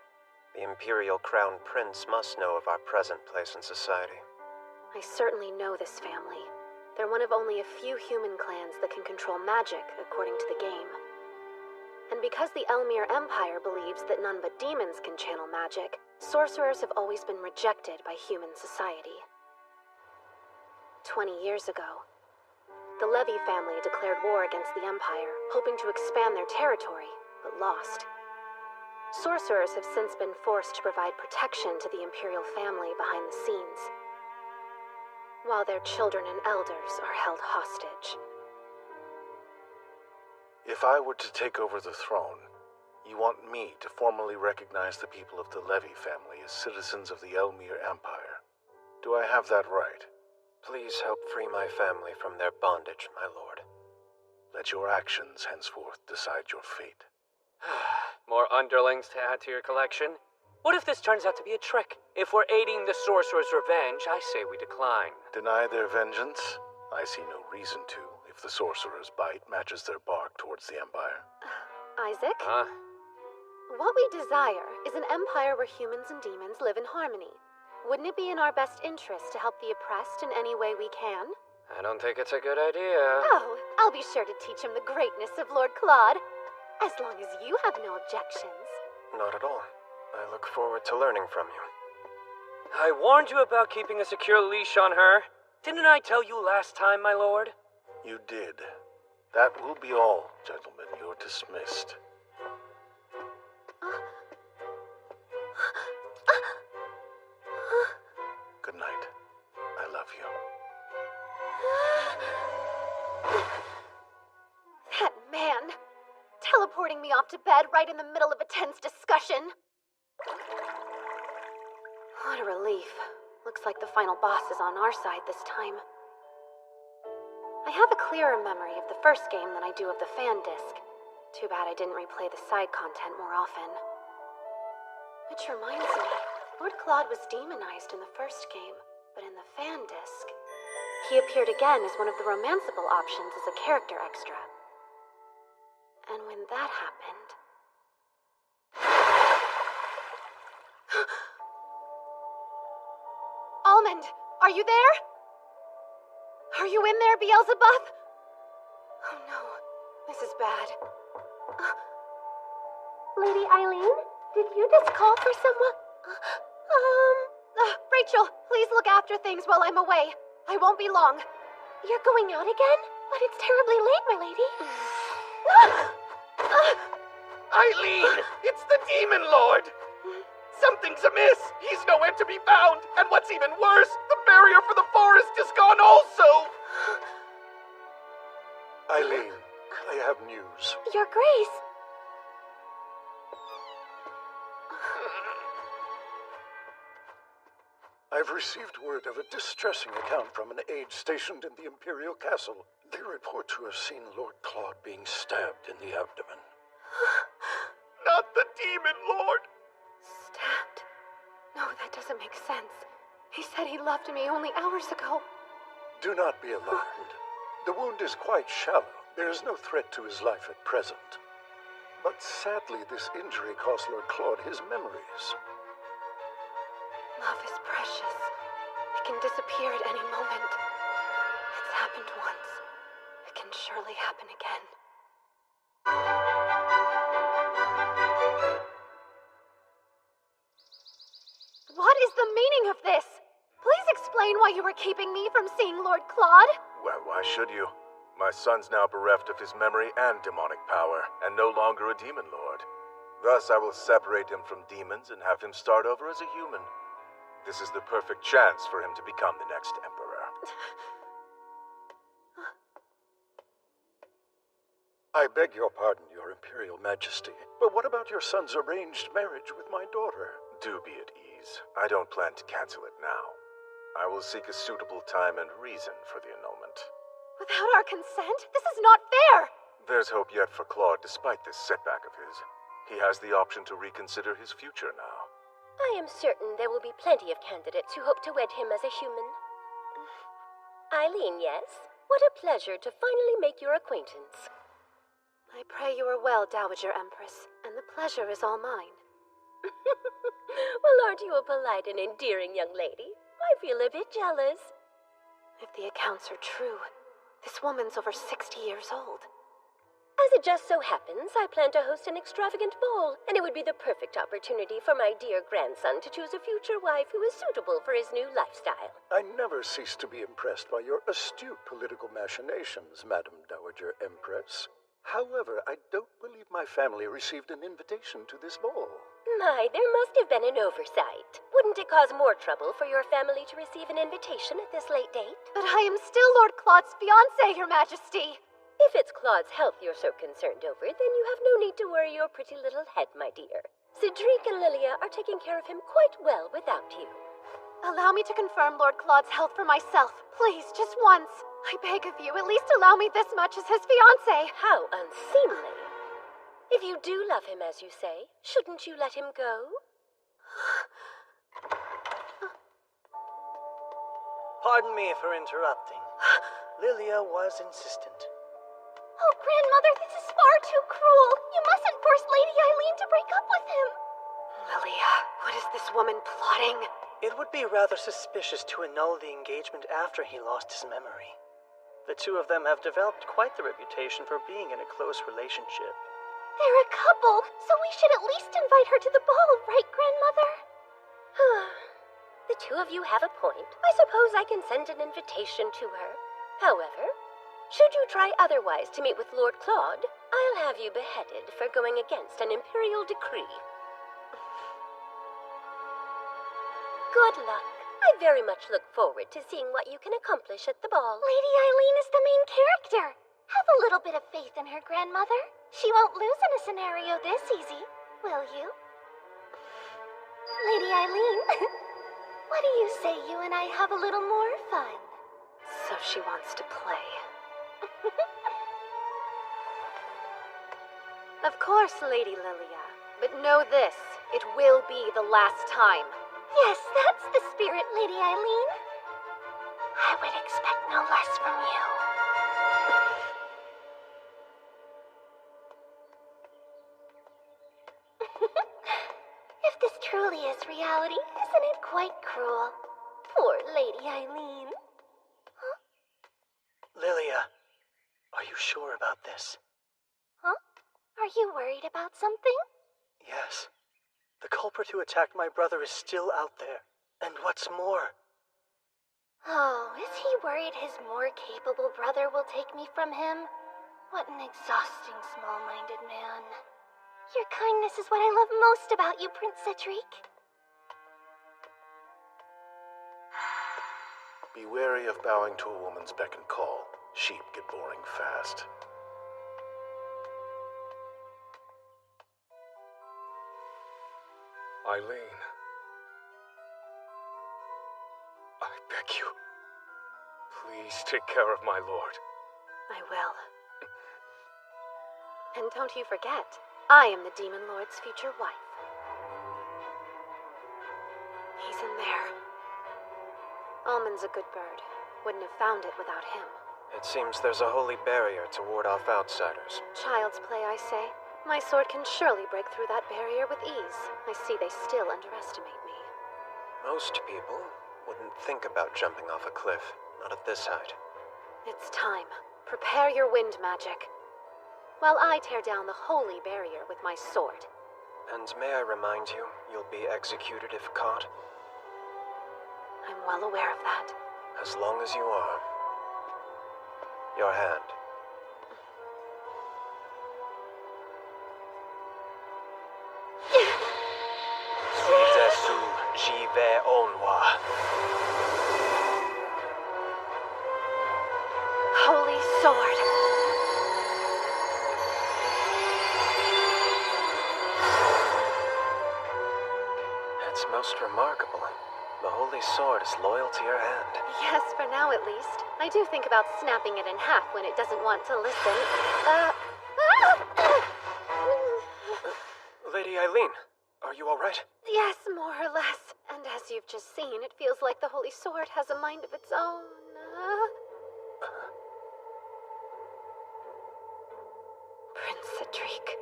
The Imperial Crown Prince must know of our present place in society. I certainly know this family. They're one of only a few human clans that can control magic, according to the game. And because the Elmire Empire believes that none but demons can channel magic, sorcerers have always been rejected by human society. 20 years ago, the Levy family declared war against the Empire, hoping to expand their territory, but lost. Sorcerers have since been forced to provide protection to the Imperial family behind the scenes, while their children and elders are held hostage. If I were to take over the throne, you want me to formally recognize the people of the Levy family as citizens of the Elmire Empire. Do I have that right? Please help free my family from their bondage, my lord. Let your actions henceforth decide your fate. More underlings to add to your collection? What if this turns out to be a trick? If we're aiding the sorcerer's revenge, I say we decline. Deny their vengeance? I see no reason to, if the sorcerer's bite matches their bark towards the Empire. Isaac? Huh? What we desire is an empire where humans and demons live in harmony. Wouldn't it be in our best interest to help the oppressed in any way we can? I don't think it's a good idea. Oh, I'll be sure to teach him the greatness of Lord Claude, as long as you have no objections. Not at all. I look forward to learning from you. I warned you about keeping a secure leash on her. Didn't I tell you last time, my lord? You did. That will be all, gentlemen. You're dismissed. Good night. I love you. That man! Teleporting me off to bed right in the middle of a tense discussion. What a relief. Looks like the final boss is on our side this time. I have a clearer memory of the first game than I do of the fan disc. Too bad I didn't replay the side content more often. Which reminds me, Lord Claude was demonized in the first game, but in the fan disc, he appeared again as one of the romanceable options as a character extra. And when that happened... Almond, are you there? Are you in there, Beelzebub? Oh no, this is bad. Lady Eileen, did you just call for someone? Rachel, please look after things while I'm away. I won't be long. You're going out again? But it's terribly late, my lady. Eileen! It's the Demon Lord! Something's amiss! He's nowhere to be found! And what's even worse, the barrier for the forest is gone also! Eileen, I have news. Your Grace. I've received word of a distressing account from an aide stationed in the Imperial Castle. They report to have seen Lord Claude being stabbed in the abdomen. Not the Demon Lord! Stabbed? No, that doesn't make sense. He said he loved me only hours ago. Do not be alarmed. The wound is quite shallow. There is no threat to his life at present. But sadly, this injury cost Lord Claude his memories. Love is precious. It can disappear at any moment. It's happened once. It can surely happen again. What is the meaning of this? Please explain why you were keeping me from seeing Lord Claude. Well, why should you? My son's now bereft of his memory and demonic power, and no longer a demon lord. Thus, I will separate him from demons and have him start over as a human. This is the perfect chance for him to become the next emperor. I beg your pardon, Your Imperial Majesty, but what about your son's arranged marriage with my daughter? Do be at ease. I don't plan to cancel it now. I will seek a suitable time and reason for the annulment. Without our consent? This is not fair! There's hope yet for Claude despite this setback of his. He has the option to reconsider his future now. I am certain there will be plenty of candidates who hope to wed him as a human. Eileen, yes? What a pleasure to finally make your acquaintance. I pray you are well, Dowager Empress, and the pleasure is all mine. Well, aren't you a polite and endearing young lady? I feel a bit jealous. If the accounts are true, this woman's over 60 years old. As it just so happens, I plan to host an extravagant ball, and it would be the perfect opportunity for my dear grandson to choose a future wife who is suitable for his new lifestyle. I never cease to be impressed by your astute political machinations, Madam Dowager Empress. However, I don't believe my family received an invitation to this ball. My, there must have been an oversight. Wouldn't it cause more trouble for your family to receive an invitation at this late date? But I am still Lord Claude's fiancée, Your Majesty! If it's Claude's health you're so concerned over, then you have no need to worry your pretty little head, my dear. Cedric and Lilia are taking care of him quite well without you. Allow me to confirm Lord Claude's health for myself. Please, just once. I beg of you, at least allow me this much as his fiancée. How unseemly. If you do love him, as you say, shouldn't you let him go? Pardon me for interrupting. Lilia was insistent. Oh, Grandmother, this is far too cruel. You mustn't force Lady Eileen to break up with him. Lilia, what is this woman plotting? It would be rather suspicious to annul the engagement after he lost his memory. The two of them have developed quite the reputation for being in a close relationship. They're a couple, so we should at least invite her to the ball, right, Grandmother? The two of you have a point. I suppose I can send an invitation to her. However, should you try otherwise to meet with Lord Claude, I'll have you beheaded for going against an imperial decree. Good luck. I very much look forward to seeing what you can accomplish at the ball. Lady Eileen is the main character. Have a little bit of faith in her, Grandmother. She won't lose in a scenario this easy, will you? Lady Eileen, what do you say you and I have a little more fun? So she wants to play. Of course, Lady Lilia. But know this, it will be the last time. Yes, that's the spirit, Lady Eileen. I would expect no less from you. If this truly is reality, isn't it quite cruel? Poor Lady Eileen. Huh? Lilia, are you sure about this? Huh? Are you worried about something? Yes. The culprit who attacked my brother is still out there. And what's more... Oh, is he worried his more capable brother will take me from him? What an exhausting, small-minded man. Your kindness is what I love most about you, Prince Cedric. Be wary of bowing to a woman's beck and call. Sheep get boring fast. Eileen. I beg you. Please take care of my lord. I will. And don't you forget, I am the Demon Lord's future wife. He's in there. Almond's a good bird. Wouldn't have found it without him. It seems there's a holy barrier to ward off outsiders. Child's play, I say. My sword can surely break through that barrier with ease. I see they still underestimate me. Most people wouldn't think about jumping off a cliff, not at this height. It's time. Prepare your wind magic. While I tear down the holy barrier with my sword. And may I remind you, you'll be executed if caught? I'm well aware of that. As long as you are. Your hand. Suizesu jive onwa. Holy sword. It's most remarkable. The holy sword is loyal to your hand. Yes, for now at least. I do think about snapping it in half when it doesn't want to listen. Lady Eileen, are you alright? Yes, more or less. And as you've just seen, it feels like the holy sword has a mind of its own. Prince Cedric.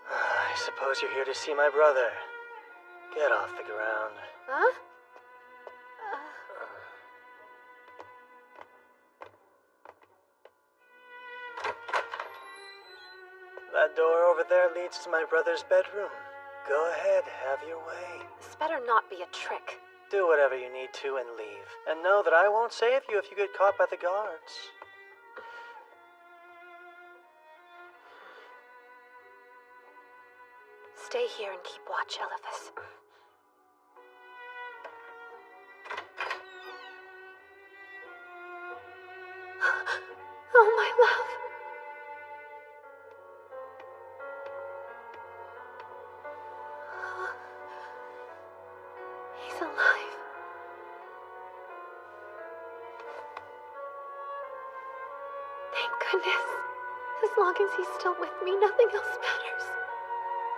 I suppose you're here to see my brother. Get off the ground. Huh? That door over there leads to my brother's bedroom. Go ahead, have your way. This better not be a trick. Do whatever you need to and leave. And know that I won't save you if you get caught by the guards. Stay here and keep watch, Eliphas. Oh, my love. He's alive. Thank goodness. As long as he's still with me, nothing else matters.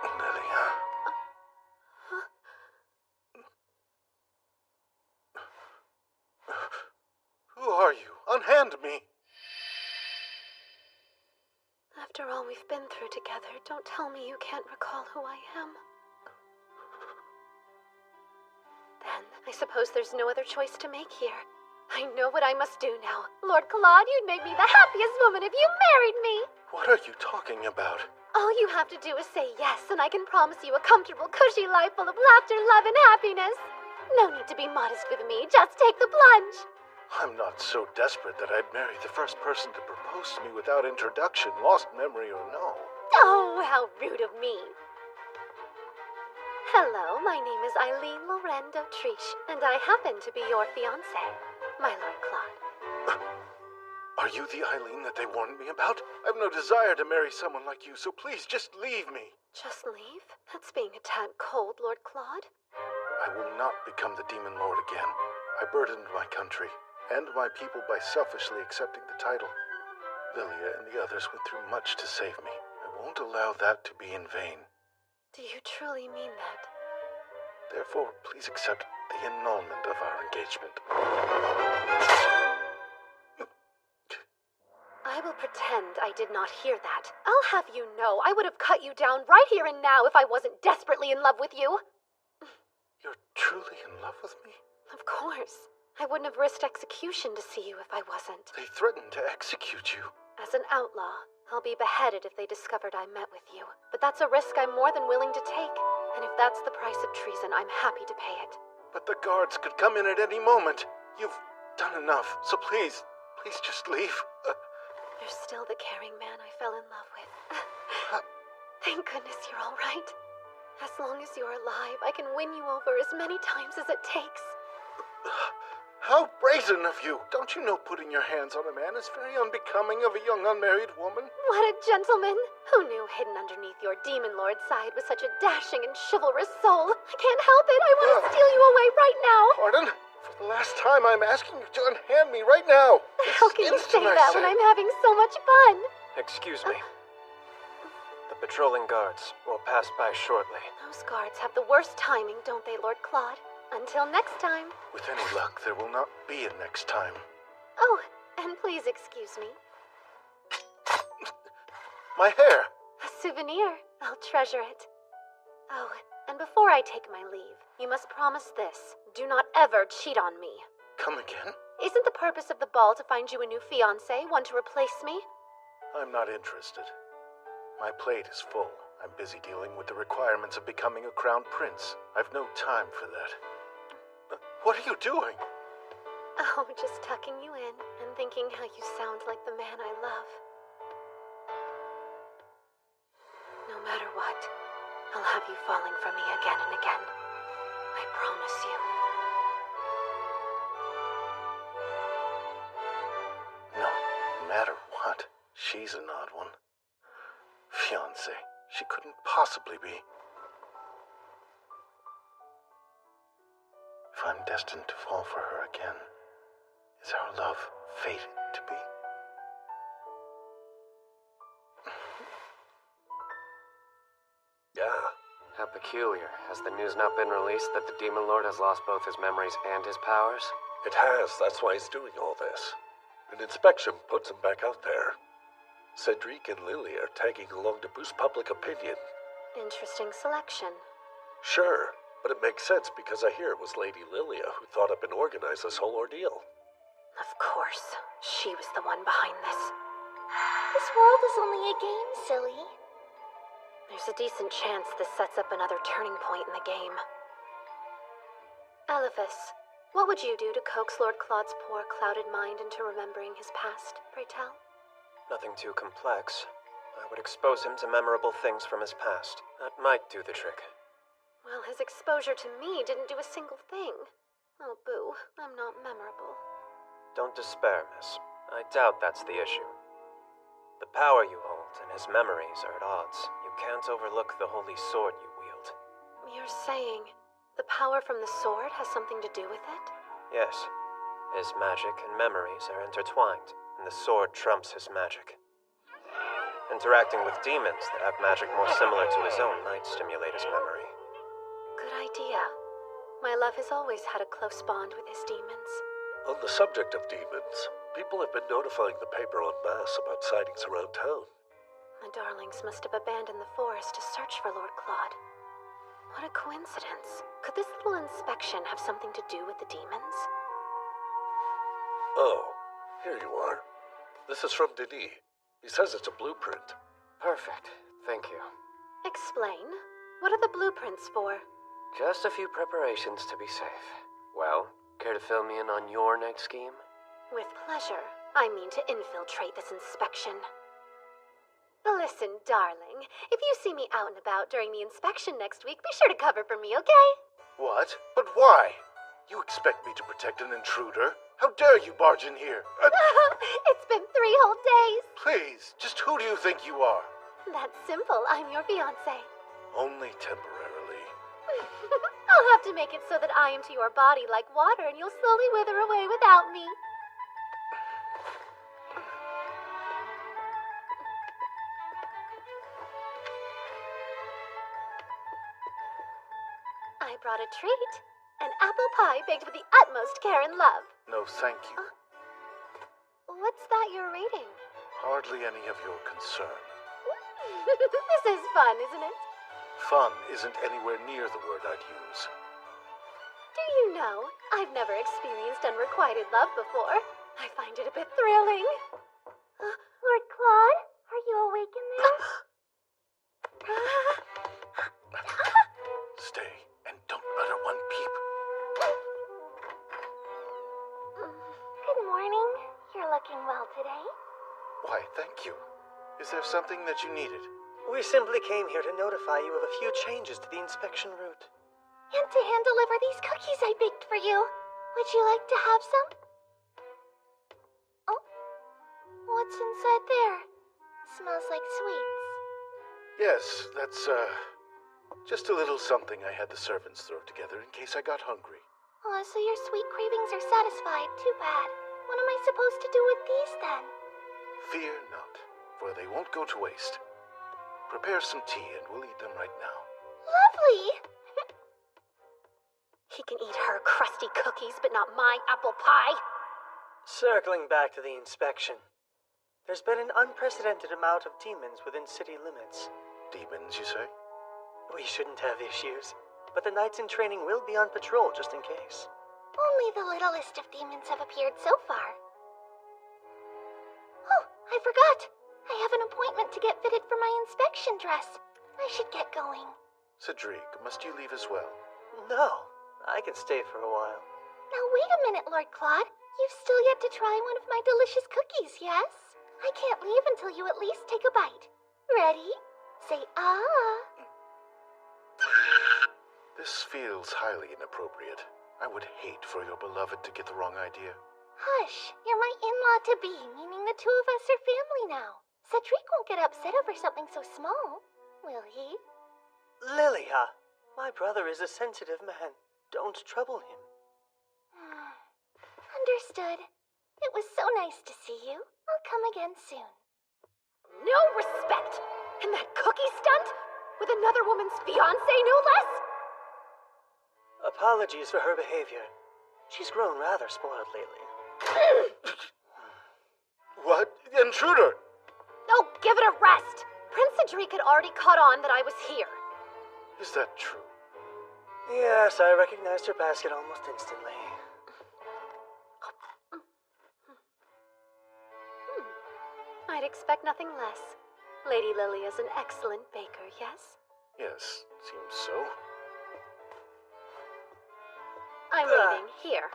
Lilia. Who are you? Unhand me! After all we've been through together, don't tell me you can't recall who I am. Then, I suppose there's no other choice to make here. I know what I must do now. Lord Claude, you'd make me the happiest woman if you married me! What are you talking about? All you have to do is say yes, and I can promise you a comfortable, cushy life full of laughter, love, and happiness. No need to be modest with me, just take the plunge. I'm not so desperate that I'd marry the first person to propose to me without introduction, lost memory or no. Oh, how rude of me. Hello, my name is Eileen Lorraine d'Autriche, and I happen to be your fiancé, my Lord Claude. Are you the Eileen that they warned me about? I've no desire to marry someone like you, so please just leave me. Just leave? That's being a tad cold, Lord Claude. I will not become the Demon Lord again. I burdened my country and my people by selfishly accepting the title. Lilia and the others went through much to save me. I won't allow that to be in vain. Do you truly mean that? Therefore, please accept the annulment of our engagement. I will pretend I did not hear that. I'll have you know I would have cut you down right here and now if I wasn't desperately in love with you. You're truly in love with me? Of course. I wouldn't have risked execution to see you if I wasn't. They threatened to execute you. As an outlaw, I'll be beheaded if they discovered I met with you. But that's a risk I'm more than willing to take. And if that's the price of treason, I'm happy to pay it. But the guards could come in at any moment. You've done enough, so please just leave. You're still the caring man I fell in love with. Thank goodness you're all right. As long as you're alive, I can win you over as many times as it takes. How brazen of you! Don't you know putting your hands on a man is very unbecoming of a young unmarried woman? What a gentleman! Who knew hidden underneath your demon lord side was such a dashing and chivalrous soul? I can't help it! I want to steal you away right now! Pardon? For the last time, I'm asking you to unhand me right now! How can you say that when I'm having so much fun? Excuse me. The patrolling guards will pass by shortly. Those guards have the worst timing, don't they, Lord Claude? Until next time. With any luck, there will not be a next time. Oh, and please excuse me. My hair! A souvenir. I'll treasure it. Oh, and before I take my leave, you must promise this. Do not ever cheat on me. Come again? Isn't the purpose of the ball to find you a new fiancé, one to replace me? I'm not interested. My plate is full. I'm busy dealing with the requirements of becoming a crown prince. I've no time for that. What are you doing? Oh, just tucking you in and thinking how you sound like the man I love. No matter what, I'll have you falling for me again and again. I promise you. No matter what, she's an odd one. Fiancé. She couldn't possibly be. If I'm destined to fall for her again, is our love fated to be? Yeah. How peculiar. Has the news not been released that the Demon Lord has lost both his memories and his powers? It has. That's why he's doing all this. An inspection puts him back out there. Cedric and Lily are tagging along to boost public opinion. Interesting selection. Sure, but it makes sense because I hear it was Lady Lilia who thought up and organized this whole ordeal. Of course. She was the one behind this. This world is only a game, silly. There's a decent chance this sets up another turning point in the game. Elephas, what would you do to coax Lord Claude's poor, clouded mind into remembering his past, pray tell? Nothing too complex. I would expose him to memorable things from his past. That might do the trick. Well, his exposure to me didn't do a single thing. Oh, boo, I'm not memorable. Don't despair, miss. I doubt that's the issue. The power you hold and his memories are at odds. You can't overlook the holy sword you wield. You're saying the power from the sword has something to do with it? Yes. His magic and memories are intertwined, and the sword trumps his magic. Interacting with demons that have magic more similar to his own might stimulate his memory. Good idea. My love has always had a close bond with his demons. On the subject of demons, people have been notifying the paper en masse about sightings around town. The darlings must have abandoned the forest to search for Lord Claude. What a coincidence. Could this little inspection have something to do with the demons? Oh, here you are. This is from Denis. He says it's a blueprint. Perfect. Thank you. Explain. What are the blueprints for? Just a few preparations to be safe. Well, care to fill me in on your next scheme? With pleasure. I mean to infiltrate this inspection. Listen, darling. If you see me out and about during the inspection next week, be sure to cover for me, okay? What? But why? You expect me to protect an intruder? How dare you barge in here? It's been 3 whole days. Please, just who do you think you are? That's simple. I'm your fiancé. Only temporarily. I'll have to make it so that I am to your body like water and you'll slowly wither away without me. I brought a treat. An apple pie baked with the utmost care and love. No, thank you. What's that you're reading? Hardly any of your concern. This is fun, isn't it? Fun isn't anywhere near the word I'd use. Do you know, I've never experienced unrequited love before. I find it a bit thrilling. Lord Claude, are you awake in there? Stay, and don't utter one peep. Good morning. You're looking well today. Why, thank you. Is there something that you needed? We simply came here to notify you of a few changes to the inspection route. And to hand deliver these cookies I baked for you. Would you like to have some? Oh, what's inside there? Smells like sweets. Yes, that's, just a little something I had the servants throw together in case I got hungry. Oh, so your sweet cravings are satisfied. Too bad. What am I supposed to do with these then? Fear not, for they won't go to waste. Prepare some tea and we'll eat them right now. Lovely! He can eat her crusty cookies, but not my apple pie. Circling back to the inspection. There's been an unprecedented amount of demons within city limits. Demons, you say? We shouldn't have issues, but the knights in training will be on patrol just in case. Only the littlest of demons have appeared so far. Oh, I forgot. I have an appointment to get fitted for my inspection dress. I should get going. Cedric, must you leave as well? No, I can stay for a while. Now wait a minute, Lord Claude. You've still yet to try one of my delicious cookies, yes? I can't leave until you at least take a bite. Ready? Say ah. This feels highly inappropriate. I would hate for your beloved to get the wrong idea. Hush, you're my in-law-to-be, meaning the two of us are family now. Cedric won't get upset over something so small, will he? Lilia, my brother is a sensitive man. Don't trouble him. Understood. It was so nice to see you. I'll come again soon. No respect! And that cookie stunt? With another woman's fiancé, no less? Apologies for her behavior. She's grown rather spoiled lately. What? Intruder! Oh, give it a rest! Prince Cedric had already caught on that I was here. Is that true? Yes, I recognized her basket almost instantly. I'd expect nothing less. Lady Lilia's an excellent baker, yes? Yes, seems so. I'm leaving. Here.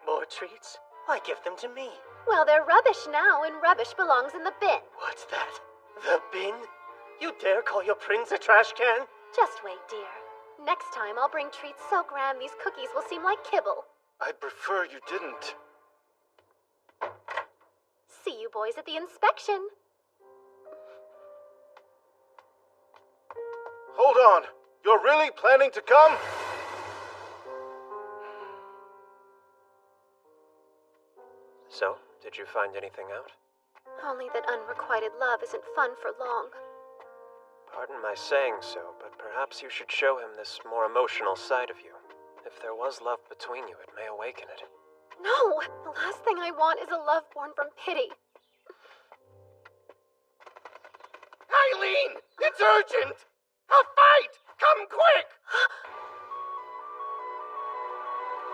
More treats? Why give them to me? Well, they're rubbish now, and rubbish belongs in the bin. What's that? The bin? You dare call your prince a trash can? Just wait, dear. Next time I'll bring treats so grand these cookies will seem like kibble. I'd prefer you didn't. See you boys at the inspection. Hold on. You're really planning to come? So, did you find anything out? Only that unrequited love isn't fun for long. Pardon my saying so, but perhaps you should show him this more emotional side of you. If there was love between you, it may awaken it. No! The last thing I want is a love born from pity. Eileen! It's urgent! A fight! Come quick!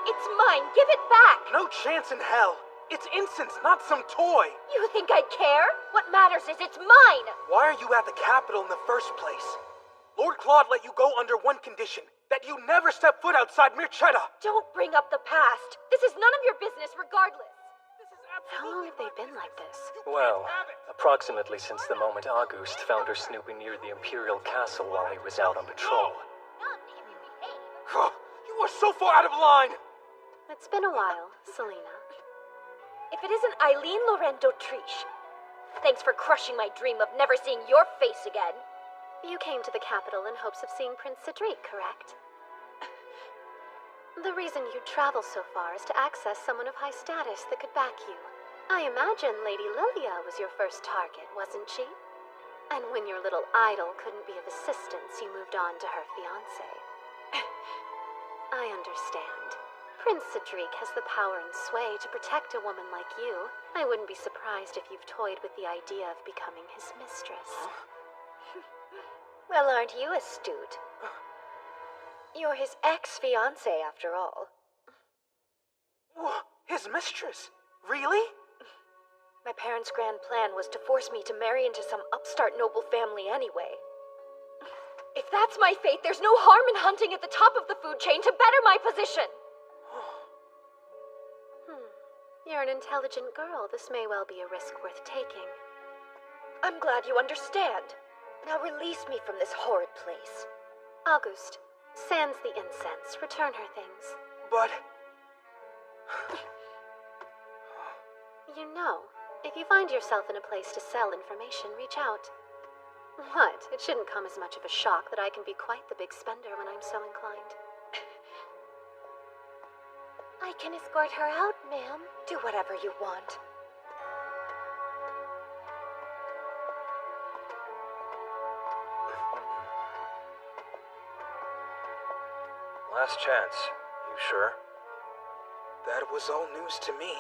It's mine! Give it back! No chance in hell! It's incense, not some toy! You think I'd care? What matters is it's mine! Why are you at the Capitol in the first place? Lord Claude let you go under one condition, that you never step foot outside Mirchetta! Don't bring up the past! This is none of your business regardless! How long have they been like this? Well, approximately since the moment August found her snooping near the Imperial Castle while he was out on patrol. You are so far out of line! It's been a while, Selena. If it isn't Eileen Laurent d'Autriche, thanks for crushing my dream of never seeing your face again. You came to the capital in hopes of seeing Prince Cedric, correct? The reason you'd travel so far is to access someone of high status that could back you. I imagine Lady Lilia was your first target, wasn't she? And when your little idol couldn't be of assistance, you moved on to her fiancé. I understand. Prince Cedric has the power and sway to protect a woman like you. I wouldn't be surprised if you've toyed with the idea of becoming his mistress. Well, aren't you astute? You're his ex-fiancé, after all. His mistress? Really? My parents' grand plan was to force me to marry into some upstart noble family anyway. If that's my fate, there's no harm in hunting at the top of the food chain to better my position! You're an intelligent girl. This may well be a risk worth taking. I'm glad you understand. Now release me from this horrid place. August, sans the incense, return her things. But... You know, if you find yourself in a place to sell information, reach out. What? It shouldn't come as much of a shock that I can be quite the big spender when I'm so inclined. I can escort her out, ma'am. Do whatever you want. Last chance. You sure? That was all news to me.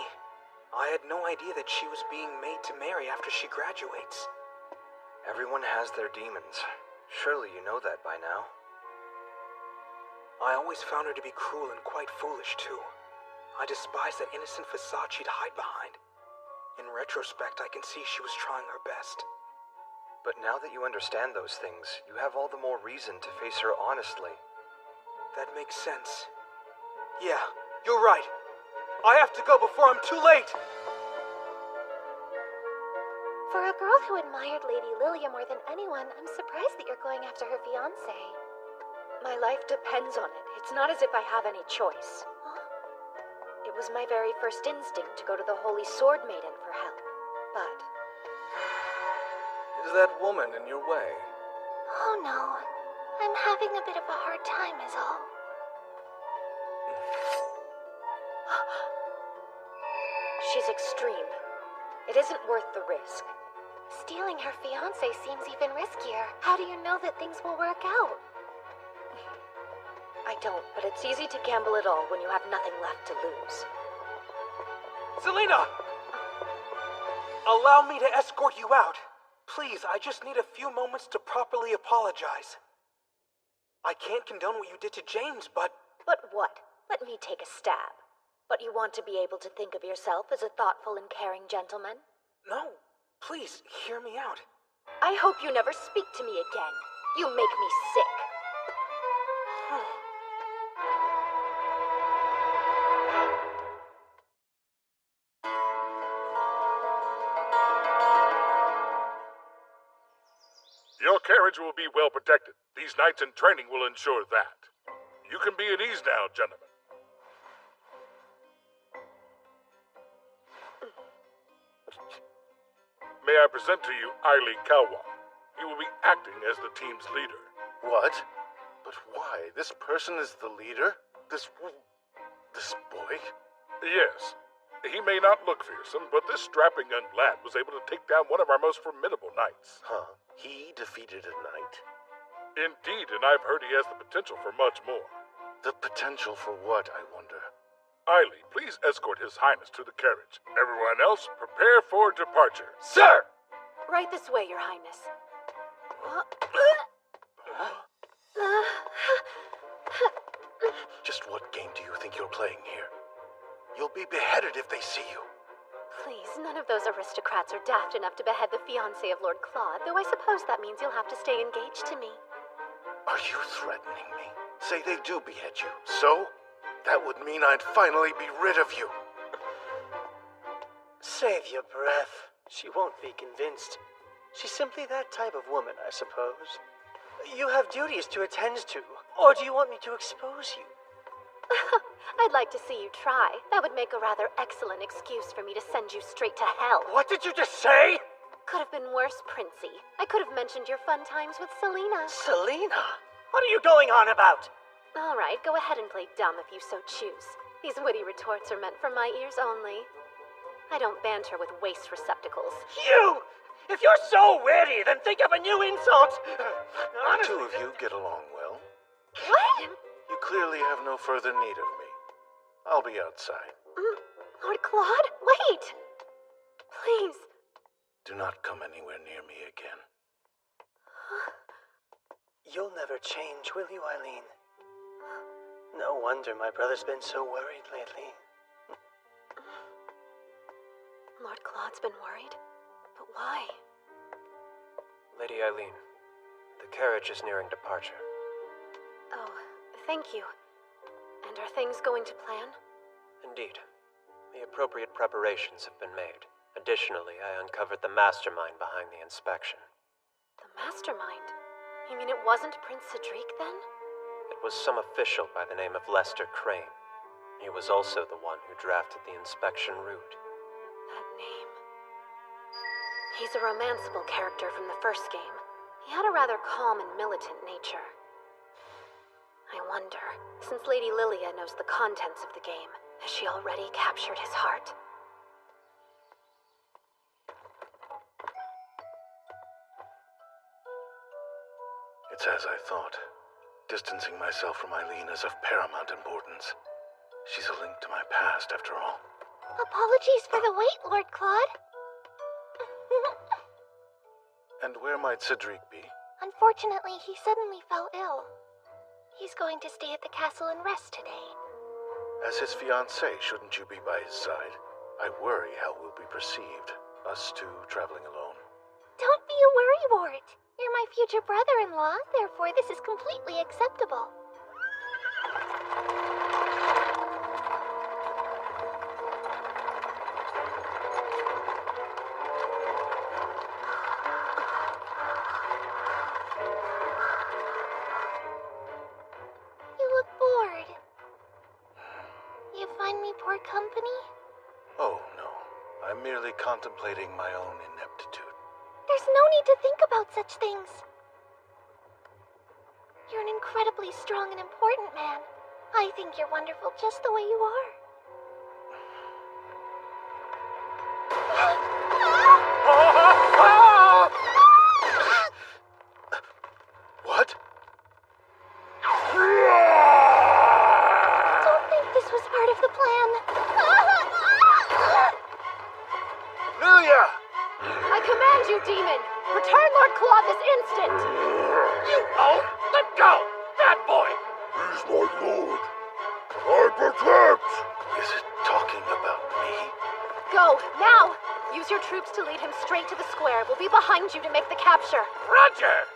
I had no idea that she was being made to marry after she graduates. Everyone has their demons. Surely you know that by now. I always found her to be cruel and quite foolish, too. I despised that innocent facade she'd hide behind. In retrospect, I can see she was trying her best. But now that you understand those things, you have all the more reason to face her honestly. That makes sense. Yeah, you're right. I have to go before I'm too late! For a girl who admired Lady Lilia more than anyone, I'm surprised that you're going after her fiancé. My life depends on it. It's not as if I have any choice. It was my very first instinct to go to the Holy Sword Maiden for help. But... Is that woman in your way? Oh no. I'm having a bit of a hard time is all. She's extreme. It isn't worth the risk. Stealing her fiancé seems even riskier. How do you know that things will work out? I don't, but it's easy to gamble it all when you have nothing left to lose. Selena! Allow me to escort you out. Please, I just need a few moments to properly apologize. I can't condone what you did to James, but... But what? Let me take a stab. But you want to be able to think of yourself as a thoughtful and caring gentleman? No, please, hear me out. I hope you never speak to me again. You make me sick. Your carriage will be well protected. These nights in training will ensure that. You can be at ease now, gentlemen. May I present to you Aili Kawa. He will be acting as the team's leader. What? But why? This person is the leader? This boy? Yes. He may not look fearsome, but this strapping young lad was able to take down one of our most formidable knights. Huh? He defeated a knight? Indeed, and I've heard he has the potential for much more. The potential for what, I wonder? Aili, please escort His Highness to the carriage. Everyone else, prepare for departure. Sir! Right this way, Your Highness. Just what game do you think you're playing here? You'll be beheaded if they see you. Please, none of those aristocrats are daft enough to behead the fiancé of Lord Claude, though I suppose that means you'll have to stay engaged to me. Are you threatening me? Say they do behead you. So? That would mean I'd finally be rid of you. Save your breath. She won't be convinced. She's simply that type of woman, I suppose. You have duties to attend to, or do you want me to expose you? I'd like to see you try. That would make a rather excellent excuse for me to send you straight to hell. What did you just say? Could have been worse, Princey. I could have mentioned your fun times with Selena. Selena? What are you going on about? All right, go ahead and play dumb if you so choose. These witty retorts are meant for my ears only. I don't banter with waste receptacles. You! If you're so witty, then think of a new insult! The two of you get along well. What? You clearly have no further need of me. I'll be outside. Lord Claude, wait! Please. Do not come anywhere near me again. You'll never change, will you, Eileen? No wonder my brother's been so worried lately. Lord Claude's been worried? But why? Lady Eileen, the carriage is nearing departure. Oh, thank you. And are things going to plan? Indeed. The appropriate preparations have been made. Additionally, I uncovered the mastermind behind the inspection. The mastermind? You mean it wasn't Prince Cedric, then? It was some official by the name of Lester Crane. He was also the one who drafted the inspection route. That name... He's a romanceable character from the first game. He had a rather calm and militant nature. I wonder, since Lady Lilia knows the contents of the game, has she already captured his heart? It's as I thought. Distancing myself from Eileen is of paramount importance. She's a link to my past, after all. Apologies for the wait, Lord Claude. And where might Cedric be? Unfortunately, he suddenly fell ill. He's going to stay at the castle and rest today. As his fiancée, shouldn't you be by his side? I worry how we'll be perceived, us two traveling alone. Don't be a worrywart. You're my future brother-in-law, therefore this is completely acceptable. You look bored. You find me poor company? Oh, no. I'm merely contemplating my own ineptitude. There's no need to think about such things. You're an incredibly strong and important man. I think you're wonderful just the way you are. What? Don't think this was part of the plan. Lilia! I command you, demon! Return Lord Claude this instant! You own? Let go! Bad boy! He's my lord. I protect! Is it talking about me? Go, now! Use your troops to lead him straight to the square. We'll be behind you to make the capture. Roger!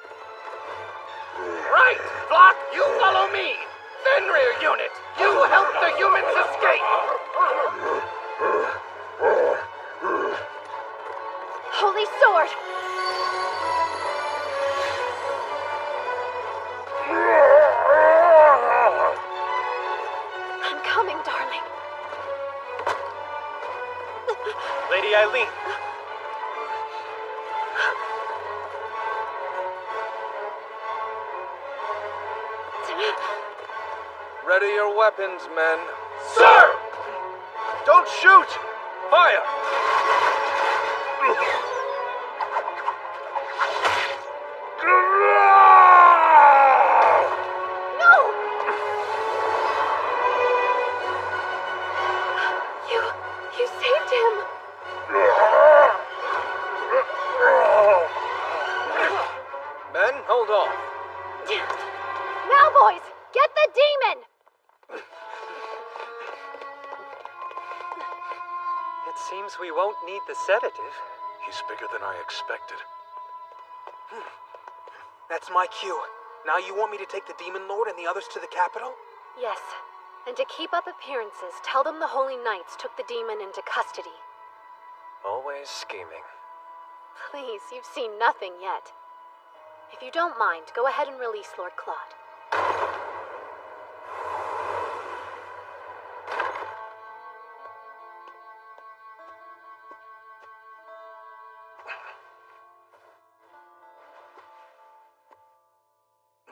Right! Flock, you follow me! Fenrir unit, you help the humans escape! Holy sword! I'm coming, darling. Lady Eileen. Ready your weapons, men. Sir! Don't shoot! Fire! No! You saved him! Men, hold on. Now, boys, get the demon! It seems we won't need the sedative. He's bigger than I expected. That's my cue. Now you want me to take the Demon Lord and the others to the capital? Yes, and to keep up appearances, tell them the Holy Knights took the demon into custody. Always scheming. Please, you've seen nothing yet. If you don't mind, go ahead and release Lord Claude.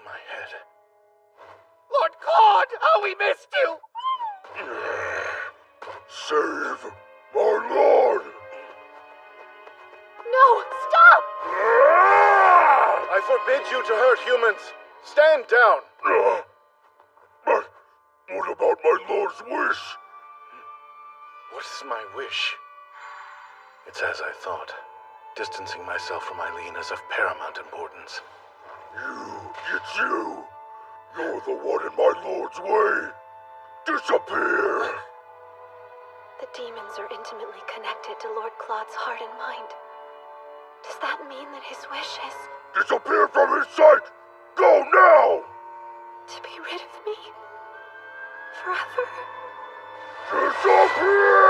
My head. Lord Claude, how we missed you! Save my lord! No, stop! I forbid you to hurt humans. Stand down. But what about my lord's wish? What is my wish? It's as I thought. Distancing myself from Eileen is of paramount importance. It's you. You're the one in my lord's way. Disappear! The demons are intimately connected to Lord Claude's heart and mind. Does that mean that his wish is Disappear from his sight! Go now! to be rid of me? Forever? Disappear!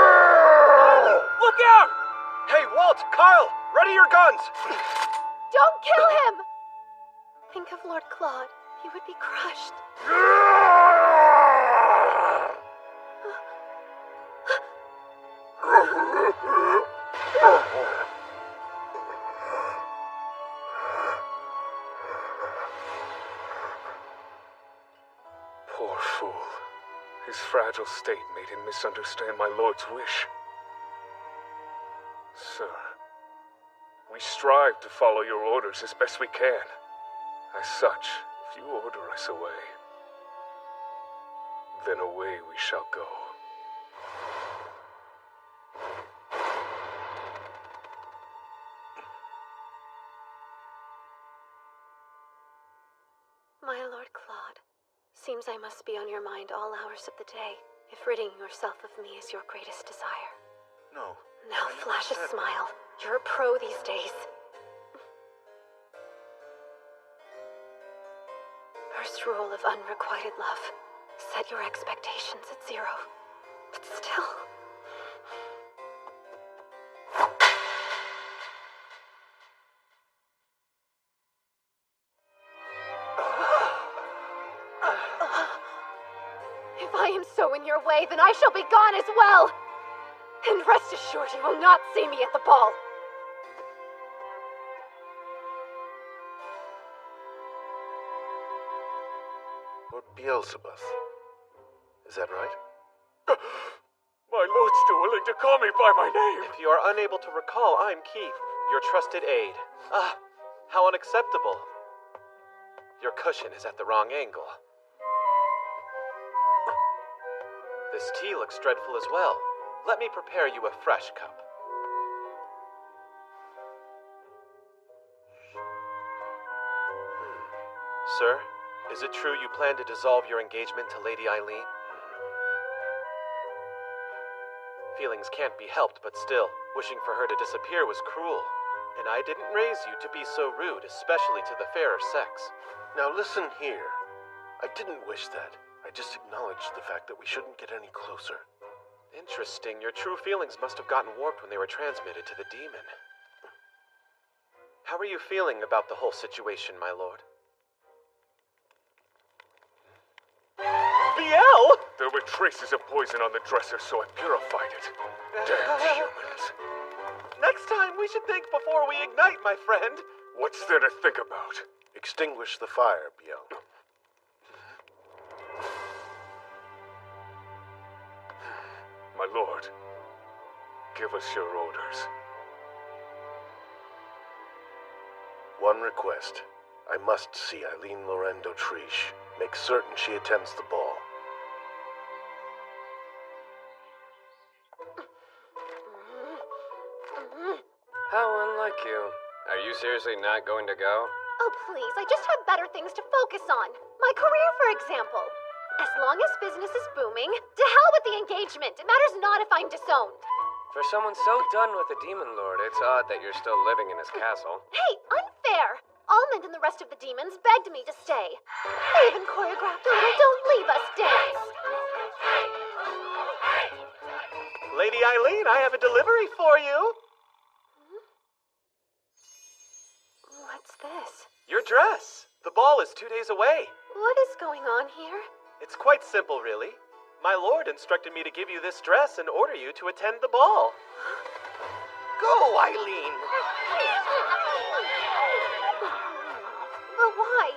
Look out! Hey, Walt, Kyle, ready your guns! Don't kill him! Think of Lord Claude. He would be crushed. fragile state made him misunderstand my lord's wish. Sir, we strive to follow your orders as best we can. As such, if you order us away, then away we shall go. My Lord Claude, seems I must be on your mind all hours of the day, if ridding yourself of me is your greatest desire. No. Now flash a smile. You're a pro these days. First rule of unrequited love. Set your expectations at 0. But still... If I am so in your way, then I shall be gone as well! And rest assured you will not see me at the ball. Lord Beelzebub. Is that right? My lord's still willing to call me by my name. If you are unable to recall, I'm Keith, your trusted aide. Ah, how unacceptable. Your cushion is at the wrong angle. This tea looks dreadful as well. Let me prepare you a fresh cup. Sir, is it true you plan to dissolve your engagement to Lady Eileen? Feelings can't be helped, but still, wishing for her to disappear was cruel. And I didn't raise you to be so rude, especially to the fairer sex. Now listen here. I didn't wish that. I just acknowledged the fact that we shouldn't get any closer. Interesting. Your true feelings must have gotten warped when they were transmitted to the demon. How are you feeling about the whole situation, my lord? Biel! There were traces of poison on the dresser, so I purified it. Damn humans. Next time, we should think before we ignite, my friend. What's there to think about? Extinguish the fire, Biel. My lord, give us your orders. One request. I must see Eileen Lorraine d'Autriche. Make certain she attends the ball. How unlike you. Are you seriously not going to go? Oh, please, I just have better things to focus on. My career, for example. As long as business is booming, to hell with the engagement. It matters not if I'm disowned. For someone so done with the Demon Lord, it's odd that you're still living in his castle. Hey, unfair! Almond and the rest of the demons begged me to stay. They even choreographed a little Don't Leave Us dance. Lady Eileen, I have a delivery for you. What's this? Your dress. The ball is 2 days away. What is going on here? It's quite simple, really. My lord instructed me to give you this dress and order you to attend the ball. Go, Eileen! But why?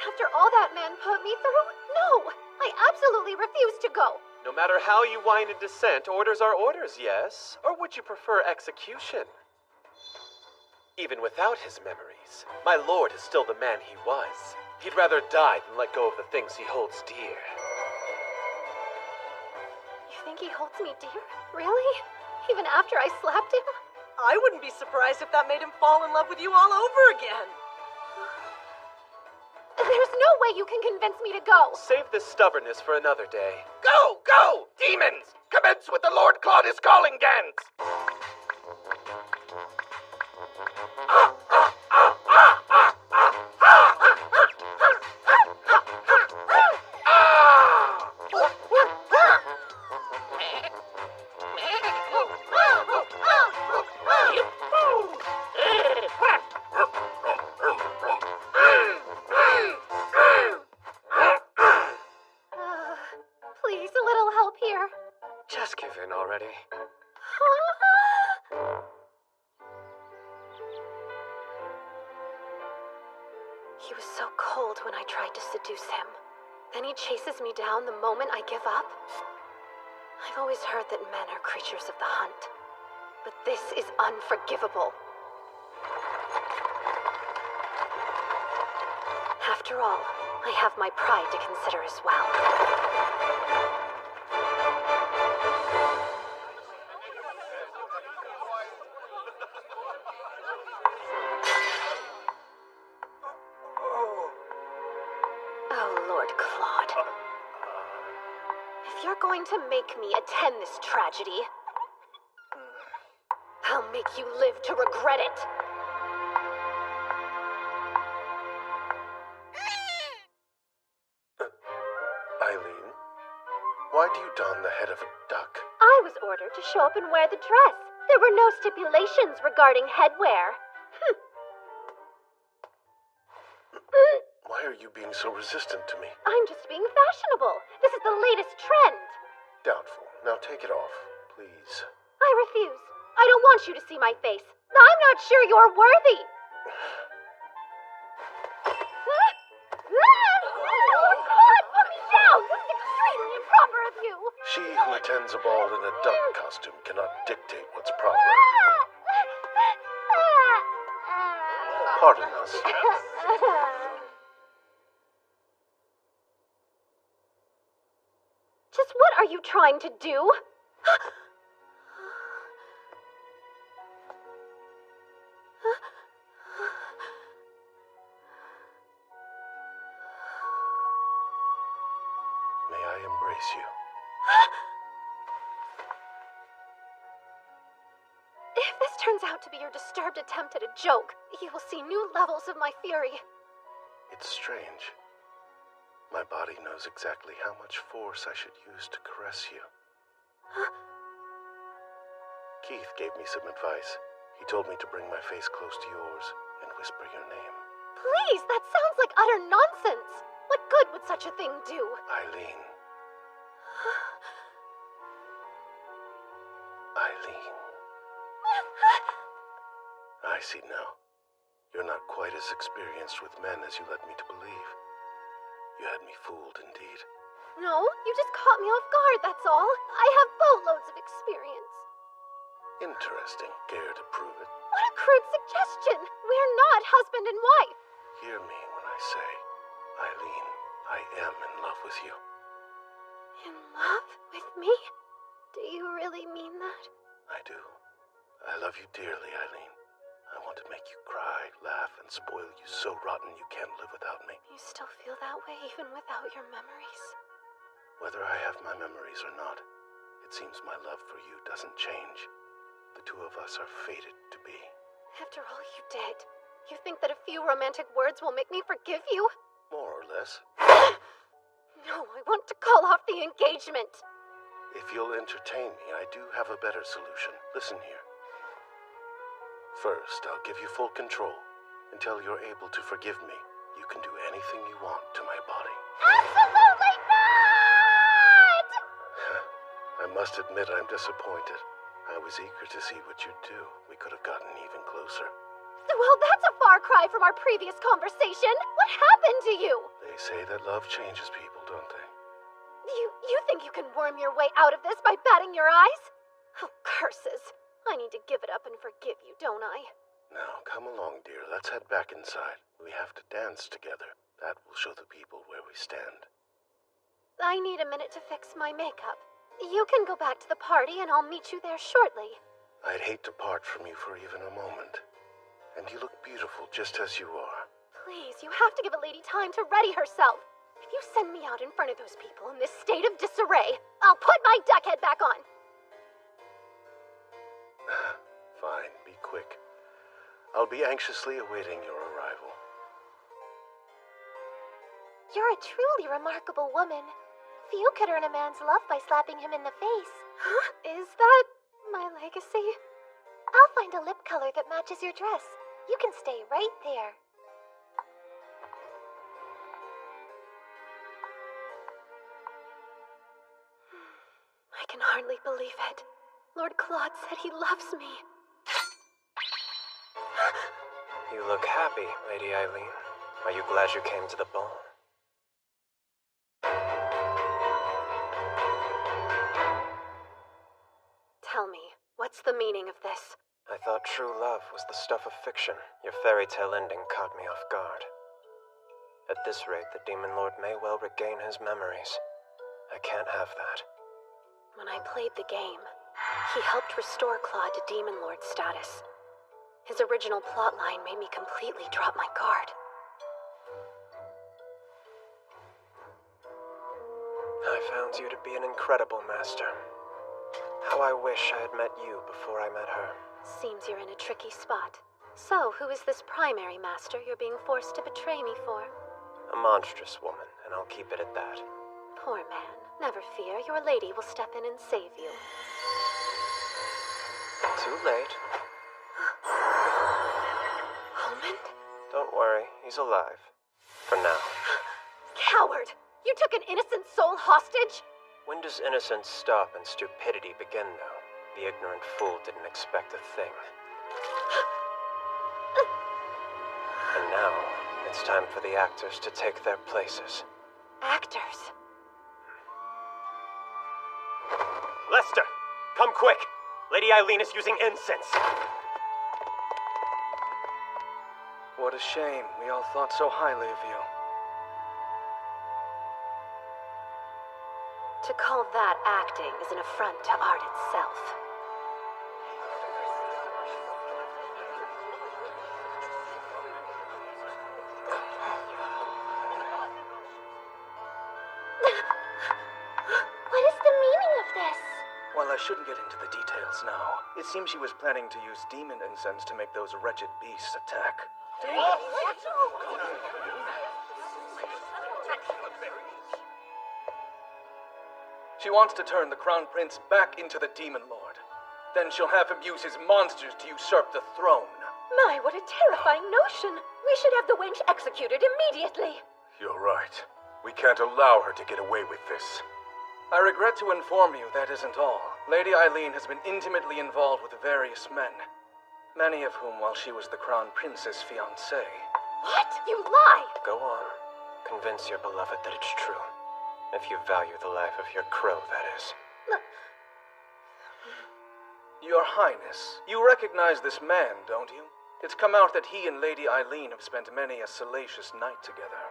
After all that man put me through? No! I absolutely refuse to go! No matter how you whine and dissent, orders are orders, yes? Or would you prefer execution? Even without his memories, my lord is still the man he was. He'd rather die than let go of the things he holds dear. You think he holds me dear? Really? Even after I slapped him? I wouldn't be surprised if that made him fall in love with you all over again. There's no way you can convince me to go. Save this stubbornness for another day. Go! Go! Demons! Commence with the Lord Claudius calling dance! Please, a little help here. Just give in already. He was so cold when I tried to seduce him. Then he chases me down the moment I give up. I've always heard that men are creatures of the hunt, but this is unforgivable. After all, I have my pride to consider as well. Oh, Lord Claude. If you're going to make me attend this tragedy, I'll make you live to regret it. Eileen, why do you don the head of a duck? I was ordered to show up and wear the dress. There were no stipulations regarding headwear. Why are you being so resistant to me? I'm just being fashionable. This is the latest trend. Doubtful. Now take it off, please. I refuse. I don't want you to see my face. I'm not sure you're worthy. Lord God, put me down! This is extremely improper of you. She who attends a ball in a duck costume cannot dictate what's proper. Pardon us. Just what are you trying to do? May I embrace you? If this turns out to be your disturbed attempt at a joke, you will see new levels of my fury. It's strange. My body knows exactly how much force I should use to caress you. Keith gave me some advice. He told me to bring my face close to yours and whisper your name. Please, that sounds like utter nonsense. What good would such a thing do? Eileen. Eileen. I see now. You're not quite as experienced with men as you led me to believe. You had me fooled indeed. No, you just caught me off guard, that's all. I have boatloads of experience. Interesting. Care to prove it? What a crude suggestion! We're not husband and wife. Hear me when I say, Eileen, I am in love with you. In love with me? Do you really mean that? I do. I love you dearly, Eileen. I want to make you cry, laugh, and spoil you so rotten you can't live without me. You still feel that way even without your memories? Whether I have my memories or not, it seems my love for you doesn't change. The two of us are fated to be. After all you did, you think that a few romantic words will make me forgive you? More or less. No, I want to call off the engagement. If you'll entertain me, I do have a better solution. Listen here. First, I'll give you full control. Until you're able to forgive me, you can do anything you want to my body. Absolutely not! I must admit I'm disappointed. I was eager to see what you'd do. We could have gotten even closer. Well, that's a far cry from our previous conversation. What happened to you? They say that love changes people, don't they? You think you can worm your way out of this by batting your eyes? Oh, curses. I need to give it up and forgive you, don't I? Now, come along, dear. Let's head back inside. We have to dance together. That will show the people where we stand. I need a minute to fix my makeup. You can go back to the party and I'll meet you there shortly. I'd hate to part from you for even a moment. And you look beautiful just as you are. Please, you have to give a lady time to ready herself. If you send me out in front of those people in this state of disarray, I'll put my duck head back on. Fine, be quick. I'll be anxiously awaiting your arrival. You're a truly remarkable woman. Few could earn a man's love by slapping him in the face. Huh? Is that my legacy? I'll find a lip color that matches your dress. You can stay right there. I can hardly believe it. Lord Claude said he loves me. You look happy, Lady Eileen. Are you glad you came to the ball? me. What's the meaning of this? I thought true love was the stuff of fiction. Your fairy tale ending caught me off guard. At this rate, the Demon Lord may well regain his memories. I can't have that. When I played the game, he helped restore Claude to Demon Lord status. His original plotline made me completely drop my guard. I found you to be an incredible master. How I wish I had met you before I met her. Seems you're in a tricky spot. So, who is this primary master you're being forced to betray me for? A monstrous woman, and I'll keep it at that. Poor man. Never fear, your lady will step in and save you. Too late. Almond? Don't worry, he's alive. For now. Coward! You took an innocent soul hostage? When does innocence stop and stupidity begin, though? The ignorant fool didn't expect a thing. And now, it's time for the actors to take their places. Actors? Lester, come quick! Lady Eileen is using incense. What a shame. We all thought so highly of you. To call that acting is an affront to art itself. What is the meaning of this? Well, I shouldn't get into the details now. It seems she was planning to use demon incense to make those wretched beasts attack. She wants to turn the Crown Prince back into the Demon Lord. Then she'll have him use his monsters to usurp the throne. My, what a terrifying notion! We should have the wench executed immediately. You're right. We can't allow her to get away with this. I regret to inform you that isn't all. Lady Eileen has been intimately involved with various men, many of whom while she was the Crown Prince's fiancé. What? You lie! Go on. Convince your beloved that it's true. If you value the life of your crow, that is. Your Highness, you recognize this man, don't you? It's come out that he and Lady Eileen have spent many a salacious night together.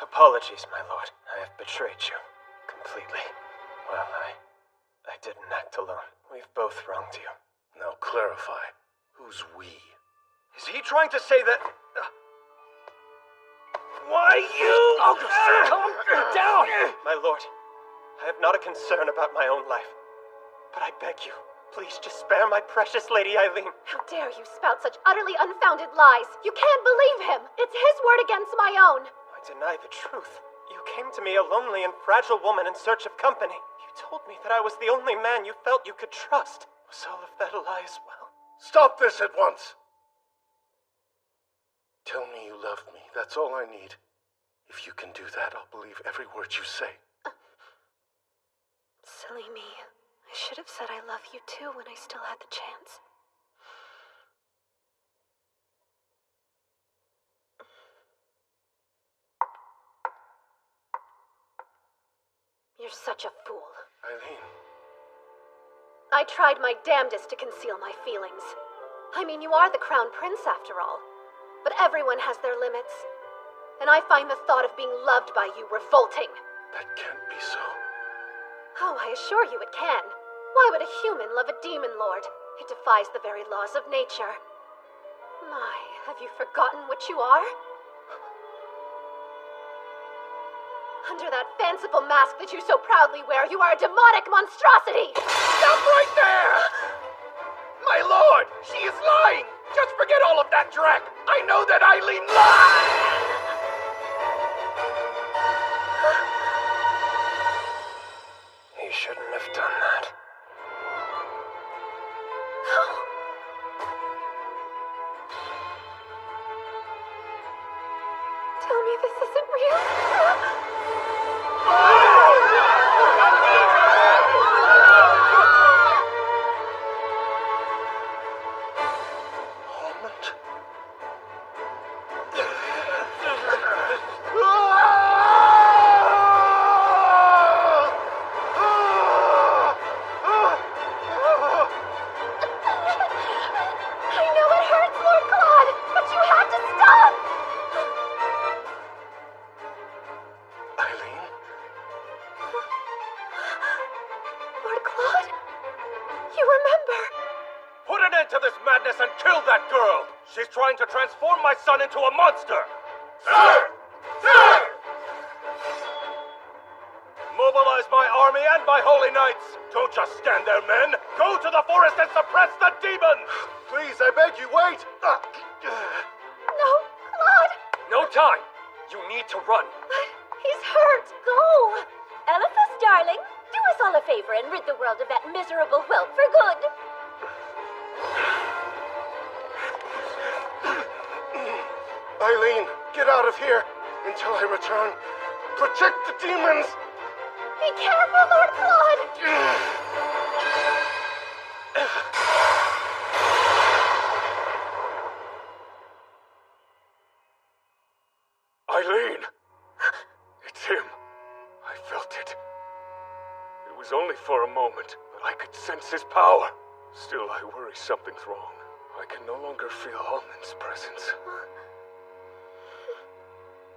Apologies, my lord. I have betrayed you. Completely. Well, I didn't act alone. We've both wronged you. Now clarify. Who's we? Is he trying to say that... Why you? Oh, calm down! My lord, I have not a concern about my own life. But I beg you, please just spare my precious Lady Eileen. How dare you spout such utterly unfounded lies? You can't believe him! It's his word against my own! I deny the truth. You came to me a lonely and fragile woman in search of company. You told me that I was the only man you felt you could trust. Was all of that a lie as well? Stop this at once! Tell me you love me. That's all I need. If you can do that, I'll believe every word you say. Silly me. I should have said I love you too when I still had the chance. You're such a fool. Eileen. I tried my damnedest to conceal my feelings. I mean, you are the Crown Prince after all. But everyone has their limits. And I find the thought of being loved by you revolting. That can't be so. Oh, I assure you it can. Why would a human love a demon lord? It defies the very laws of nature. My, have you forgotten what you are? Under that fanciful mask that you so proudly wear, you are a demonic monstrosity! Stop right there! My lord, she is lying! Just forget all of that dreck! I know that Eileen lies! He shouldn't have done that. Tell me this isn't real. Lord Claude? You remember? Put an end to this madness and kill that girl! She's trying to transform my son into a monster! Sir! Sir! Mobilize my army and my holy knights! Don't just stand there, men! Go to the forest and suppress the demon! Please, I beg you, wait! No, Claude! No time! You need to run. But he's hurt! Go! Elephas, darling, do us all a favor and rid the world of that miserable whelp for good. Eileen, get out of here until I return. Protect the demons! Be careful, Lord Claude! Eileen! It's him. I felt it. It was only for a moment, but I could sense his power. Still, I worry something's wrong. I can no longer feel Almond's presence.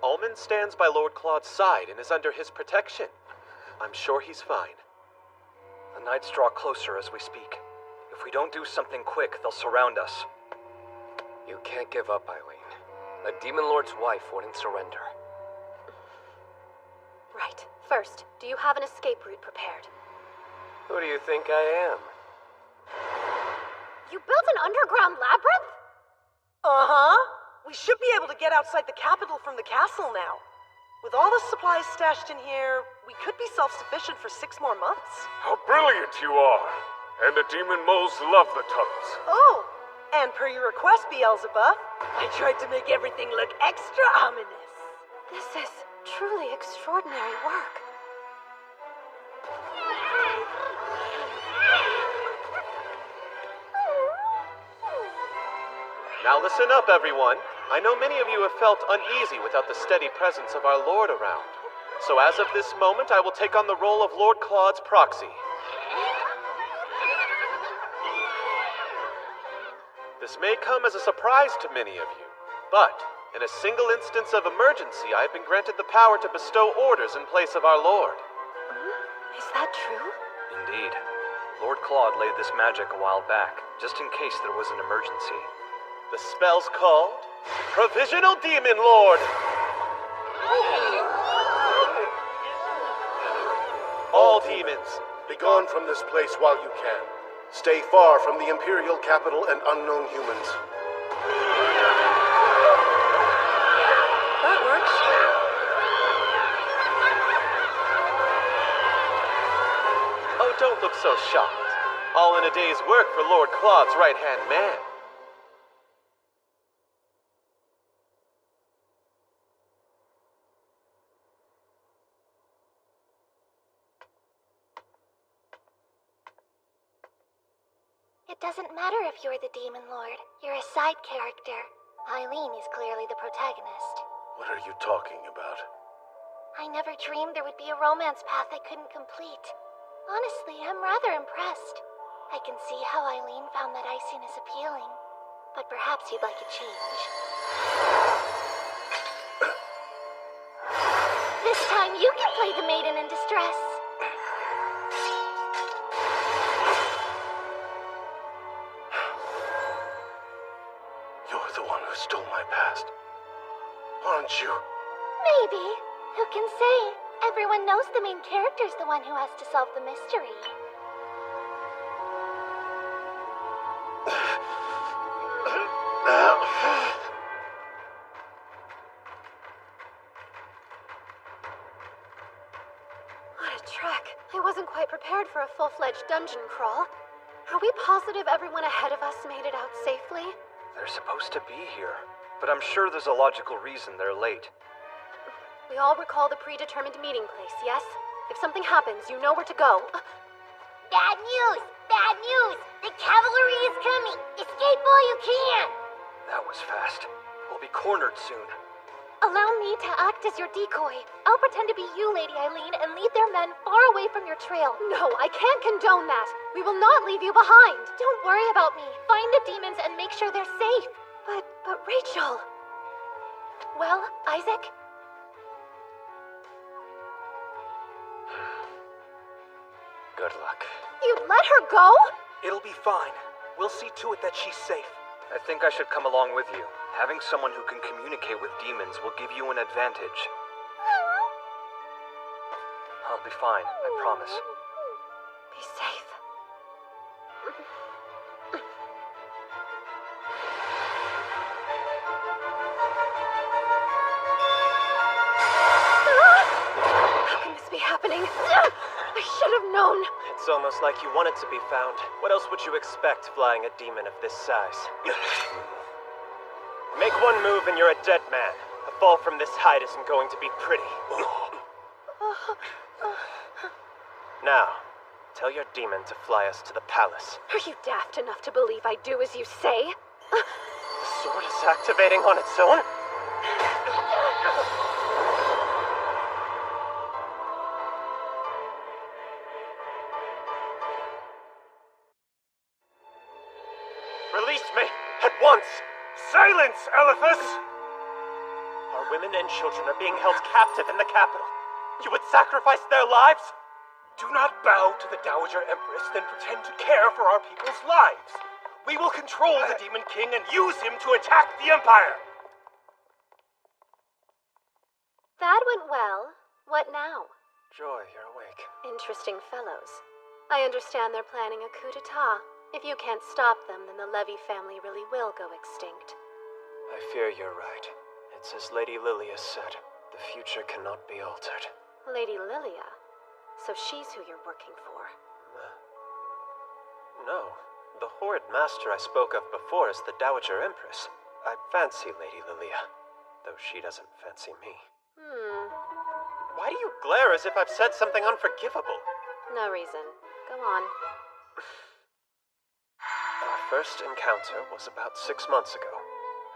Almond stands by Lord Claude's side and is under his protection. I'm sure he's fine. The knights draw closer as we speak. If we don't do something quick, they'll surround us. You can't give up, Eileen. A Demon Lord's wife wouldn't surrender. Right. First, do you have an escape route prepared? Who do you think I am? You built an underground labyrinth? Uh-huh. We should be able to get outside the capital from the castle now. With all the supplies stashed in here, we could be self-sufficient for 6 more months. How brilliant you are! And the demon moles love the tunnels. Oh, and per your request, Beelzebub, I tried to make everything look extra ominous. This is truly extraordinary work. Now listen up, everyone. I know many of you have felt uneasy without the steady presence of our Lord around. So as of this moment, I will take on the role of Lord Claude's proxy. This may come as a surprise to many of you, but in a single instance of emergency, I have been granted the power to bestow orders in place of our Lord. Is that true? Indeed. Lord Claude laid this magic a while back, just in case there was an emergency. The spell's called Provisional Demon Lord. All demons, be gone from this place while you can. Stay far from the Imperial capital and unknown humans. That works. Oh, don't look so shocked. All in a day's work for Lord Claude's right-hand man. It doesn't matter if you're the Demon Lord. You're a side character. Eileen is clearly the protagonist. What are you talking about? I never dreamed there would be a romance path I couldn't complete. Honestly, I'm rather impressed. I can see how Eileen found that iciness appealing. But perhaps you'd like a change. This time you can play the maiden in distress. You're the one who stole my past, aren't you? Maybe. Who can say? Everyone knows the main character's the one who has to solve the mystery. What a trek. I wasn't quite prepared for a full-fledged dungeon crawl. Are we positive everyone ahead of us made it out safely? They're supposed to be here, but I'm sure there's a logical reason they're late. We all recall the predetermined meeting place, yes? If something happens, you know where to go. Bad news! Bad news! The cavalry is coming! Escape while you can! That was fast. We'll be cornered soon. Allow me to act as your decoy. I'll pretend to be you, Lady Eileen, and lead their men far away from your trail. No, I can't condone that. We will not leave you behind. Don't worry about me. Find the demons and make sure they're safe. But Rachel... Well, Isaac? Good luck. You let her go? It'll be fine. We'll see to it that she's safe. I think I should come along with you. Having someone who can communicate with demons will give you an advantage. I'll be fine, I promise. Be safe. How can this be happening? I should have known. It's almost like you want it to be found. What else would you expect flying a demon of this size? Make one move and you're a dead man. A fall from this height isn't going to be pretty. Now, tell your demon to fly us to the palace. Are you daft enough to believe I do as you say? The sword is activating on its own? Release me! At once! Silence, Elephas! Our women and children are being held captive in the capital. You would sacrifice their lives? Do not bow to the Dowager Empress, then pretend to care for our people's lives. We will control the Demon King and use him to attack the Empire. That went well. What now? Joy, you're awake. Interesting fellows. I understand they're planning a coup d'etat. If you can't stop them, then the Levy family really will go extinct. I fear you're right. It's as Lady Lilia said. The future cannot be altered. Lady Lilia? So she's who you're working for. No. The horrid master I spoke of before is the Dowager Empress. I fancy Lady Lilia, though she doesn't fancy me. Why do you glare as if I've said something unforgivable? No reason. Go on. Our first encounter was about 6 months ago.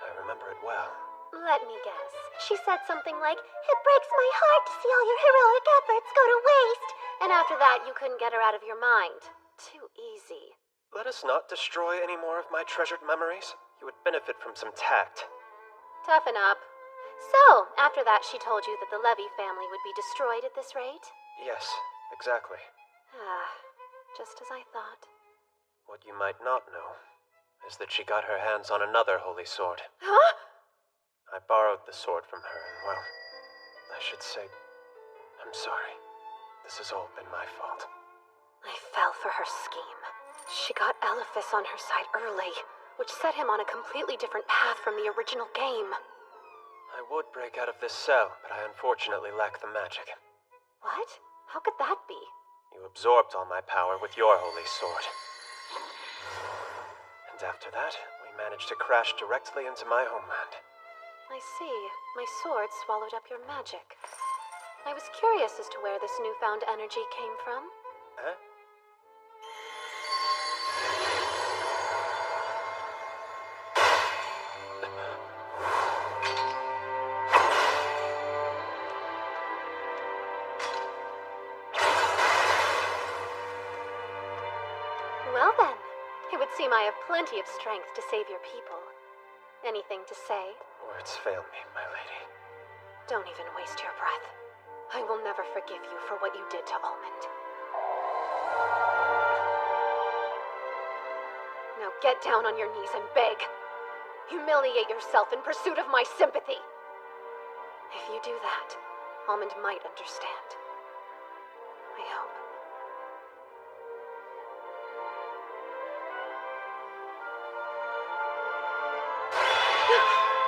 I remember it well. Let me guess. She said something like, "It breaks my heart to see all your heroic efforts go to waste." And after that, you couldn't get her out of your mind. Too easy. Let us not destroy any more of my treasured memories. You would benefit from some tact. Toughen up. So, after that, she told you that the Levy family would be destroyed at this rate? Yes, exactly. Just as I thought. What you might not know is that she got her hands on another holy sword. Huh? I borrowed the sword from her, and well, I should say, I'm sorry. This has all been my fault. I fell for her scheme. She got Elephas on her side early, which set him on a completely different path from the original game. I would break out of this cell, but I unfortunately lack the magic. What? How could that be? You absorbed all my power with your holy sword. And after that, we managed to crash directly into my homeland. I see. My sword swallowed up your magic. I was curious as to where this newfound energy came from. Huh? Well then, it would seem I have plenty of strength to save your people. Anything to say? Words fail me, my lady. Don't even waste your breath. I will never forgive you for what you did to Almond. Now get down on your knees and beg. Humiliate yourself in pursuit of my sympathy. If you do that, Almond might understand. I hope.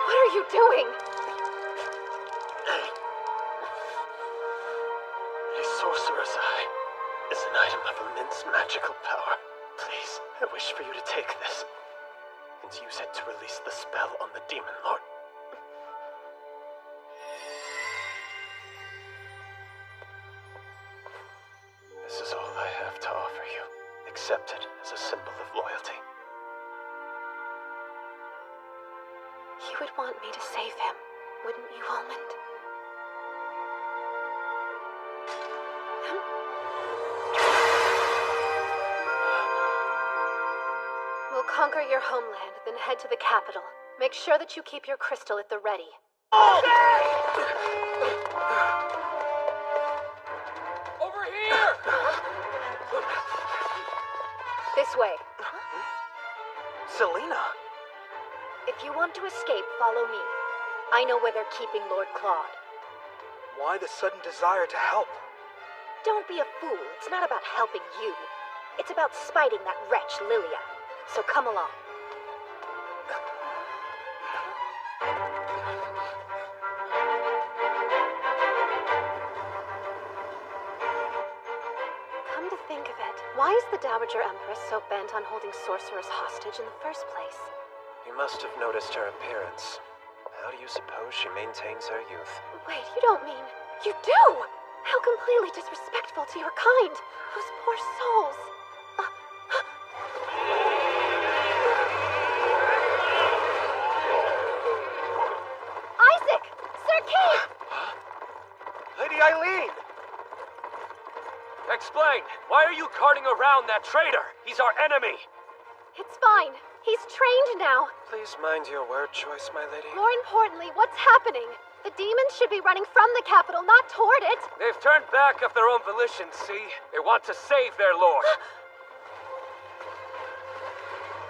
What are you doing? A sorcerer's eye is an item of immense magical power. Please, I wish for you to take this and use it to release the spell on the Demon Lord. This is all I have to offer you. Accept it as a symbol of loyalty. You would want me to save him, wouldn't you, Almond? We'll conquer your homeland, then head to the capital. Make sure that you keep your crystal at the ready. Over here! This way. Selena! If you want to escape, follow me. I know where they're keeping Lord Claude. Why the sudden desire to help? Don't be a fool. It's not about helping you. It's about spiting that wretch, Lilia. So come along. Come to think of it, why is the Dowager Empress so bent on holding sorcerers hostage in the first place? You must have noticed her appearance. How do you suppose she maintains her youth? Wait, you don't mean... You do! How completely disrespectful to your kind! Those poor souls! Isaac! Sir Kay! Lady Eileen! Explain! Why are you carting around that traitor? He's our enemy! It's fine. He's trained now. Please mind your word choice, my lady. More importantly, what's happening? The demons should be running from the capital, not toward it. They've turned back of their own volition, see? They want to save their lord.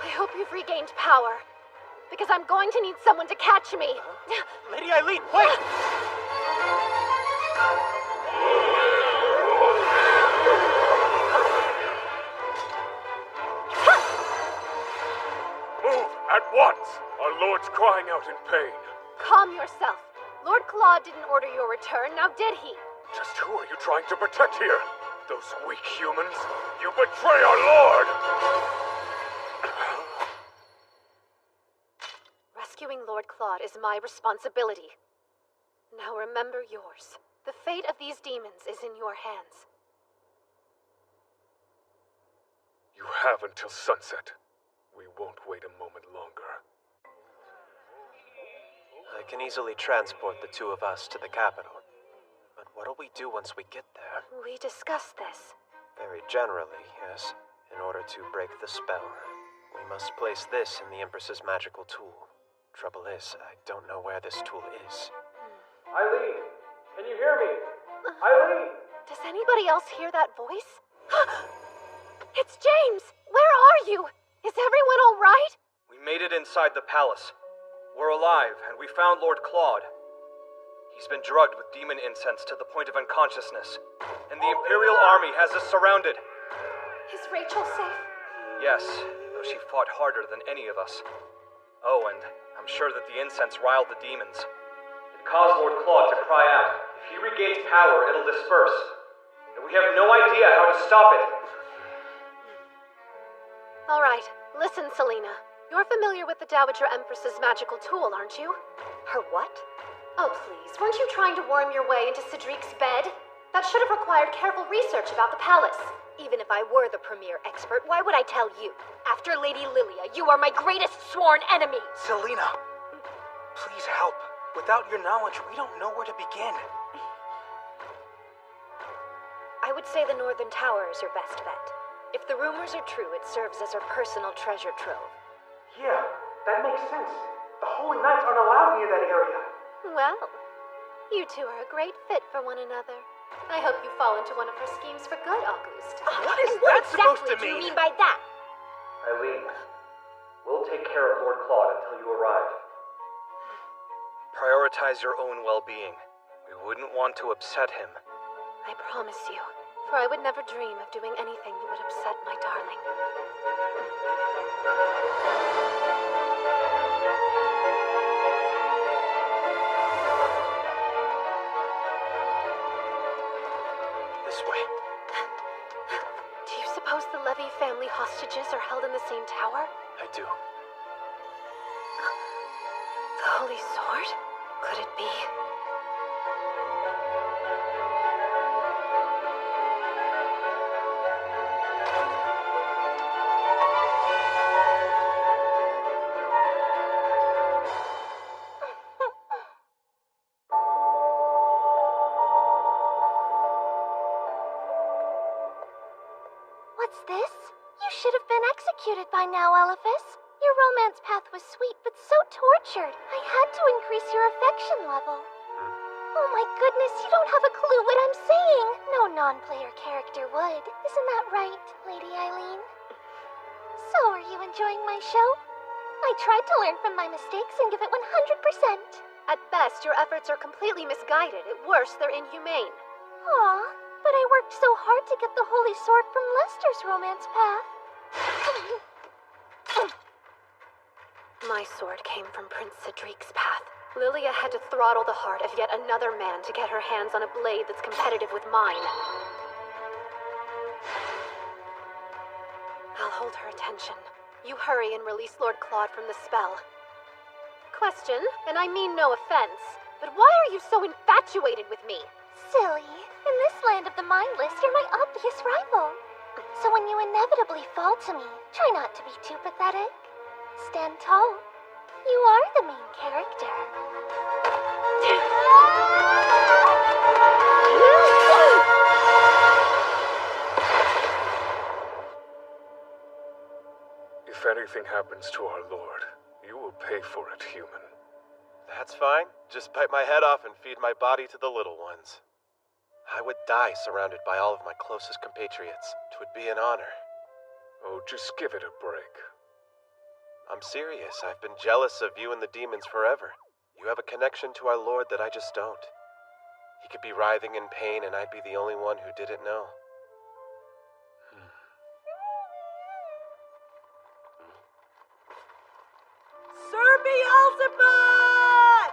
I hope you've regained power, because I'm going to need someone to catch me. Lady Eileen, wait! Move at once! Our lord's crying out in pain. Calm yourself. Lord Claude didn't order your return, now did he? Just who are you trying to protect here? Those weak humans? You betray our lord! Rescuing Lord Claude is my responsibility. Now remember yours. The fate of these demons is in your hands. You have until sunset. We won't wait a moment longer. I can easily transport the two of us to the capital. But what'll we do once we get there? We discussed this. Very generally, yes. In order to break the spell, we must place this in the Empress's magical tool. Trouble is, I don't know where this tool is. Eileen, can you hear me? Eileen! Does anybody else hear that voice? It's James! Where are you? Is everyone all right? We made it inside the palace. We're alive, and we found Lord Claude. He's been drugged with demon incense to the point of unconsciousness, and the Imperial Army has us surrounded. Is Rachel safe? Yes, though she fought harder than any of us. Oh, and I'm sure that the incense riled the demons. It caused Lord Claude to cry out. If he regains power, it'll disperse. And we have no idea how to stop it. All right, listen, Selena. You're familiar with the Dowager Empress's magical tool, aren't you? Her what? Oh, please, weren't you trying to worm your way into Cedric's bed? That should have required careful research about the palace. Even if I were the premier expert, why would I tell you? After Lady Lilia, you are my greatest sworn enemy! Selena! Please help. Without your knowledge, we don't know where to begin. I would say the Northern Tower is your best bet. If the rumors are true, it serves as her personal treasure trove. Yeah, that makes sense. The Holy Knights aren't allowed near that area. Well, you two are a great fit for one another. I hope you fall into one of her schemes for good, August. What is What that supposed exactly to do you mean? mean by that? Eileen, we'll take care of Lord Claude until you arrive. Prioritize your own well-being. We wouldn't want to upset him. I promise you, for I would never dream of doing anything that would upset my darling. This way. Do you suppose the Levy family hostages are held in the same tower? I do. The Holy Sword? Could it be? What's this? You should have been executed by now, Elephas. Your romance path was sweet, but so tortured. I had to increase your affection level. Oh my goodness, you don't have a clue what I'm saying. No non-player character would. Isn't that right, Lady Eileen? So, are you enjoying my show? I tried to learn from my mistakes and give it 100%. At best, your efforts are completely misguided. At worst, they're inhumane. Aw, but I worked so hard to get the Holy Sword from Lester's romance path. My sword came from Prince Cedric's path. Lilia had to throttle the heart of yet another man to get her hands on a blade that's competitive with mine. I'll hold her attention. You hurry and release Lord Claude from the spell. Question, and I mean no offense, but why are you so infatuated with me? Silly. In this land of the mindless, you're my obvious rival. So when you inevitably fall to me, try not to be too pathetic. Stand tall. You are the main character. If anything happens to our lord, you will pay for it, human. That's fine. Just bite my head off and feed my body to the little ones. I would die surrounded by all of my closest compatriots. It would be an honor. Oh, just give it a break. I'm serious. I've been jealous of you and the demons forever. You have a connection to our lord that I just don't. He could be writhing in pain and I'd be the only one who didn't know. Sir Beelzebub!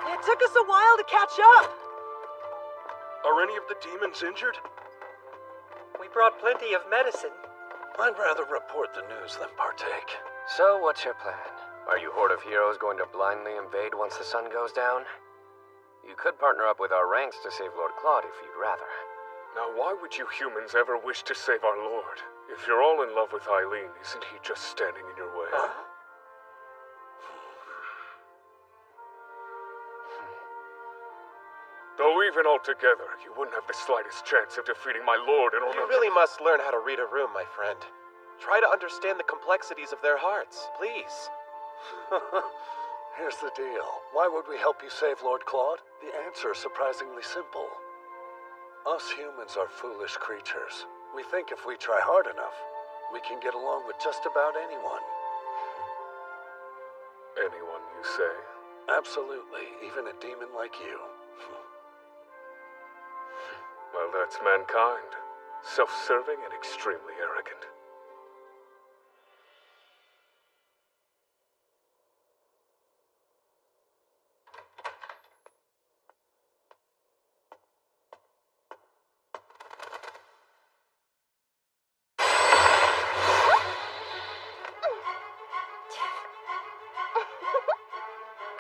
It took us a while to catch up. Are any of the demons injured? We brought plenty of medicine. I'd rather report the news than partake. So, what's your plan? Are you Horde of Heroes going to blindly invade once the sun goes down? You could partner up with our ranks to save Lord Claude if you'd rather. Now, why would you humans ever wish to save our lord? If you're all in love with Eileen, isn't he just standing in your way? Huh? Though even altogether, you wouldn't have the slightest chance of defeating my lord in order You really must learn how to read a room, my friend. Try to understand the complexities of their hearts, please. Here's the deal. Why would we help you save Lord Claude? The answer is surprisingly simple. Us humans are foolish creatures. We think if we try hard enough, we can get along with just about anyone. Anyone, you say? Absolutely, even a demon like you. Well, that's mankind. Self-serving and extremely arrogant.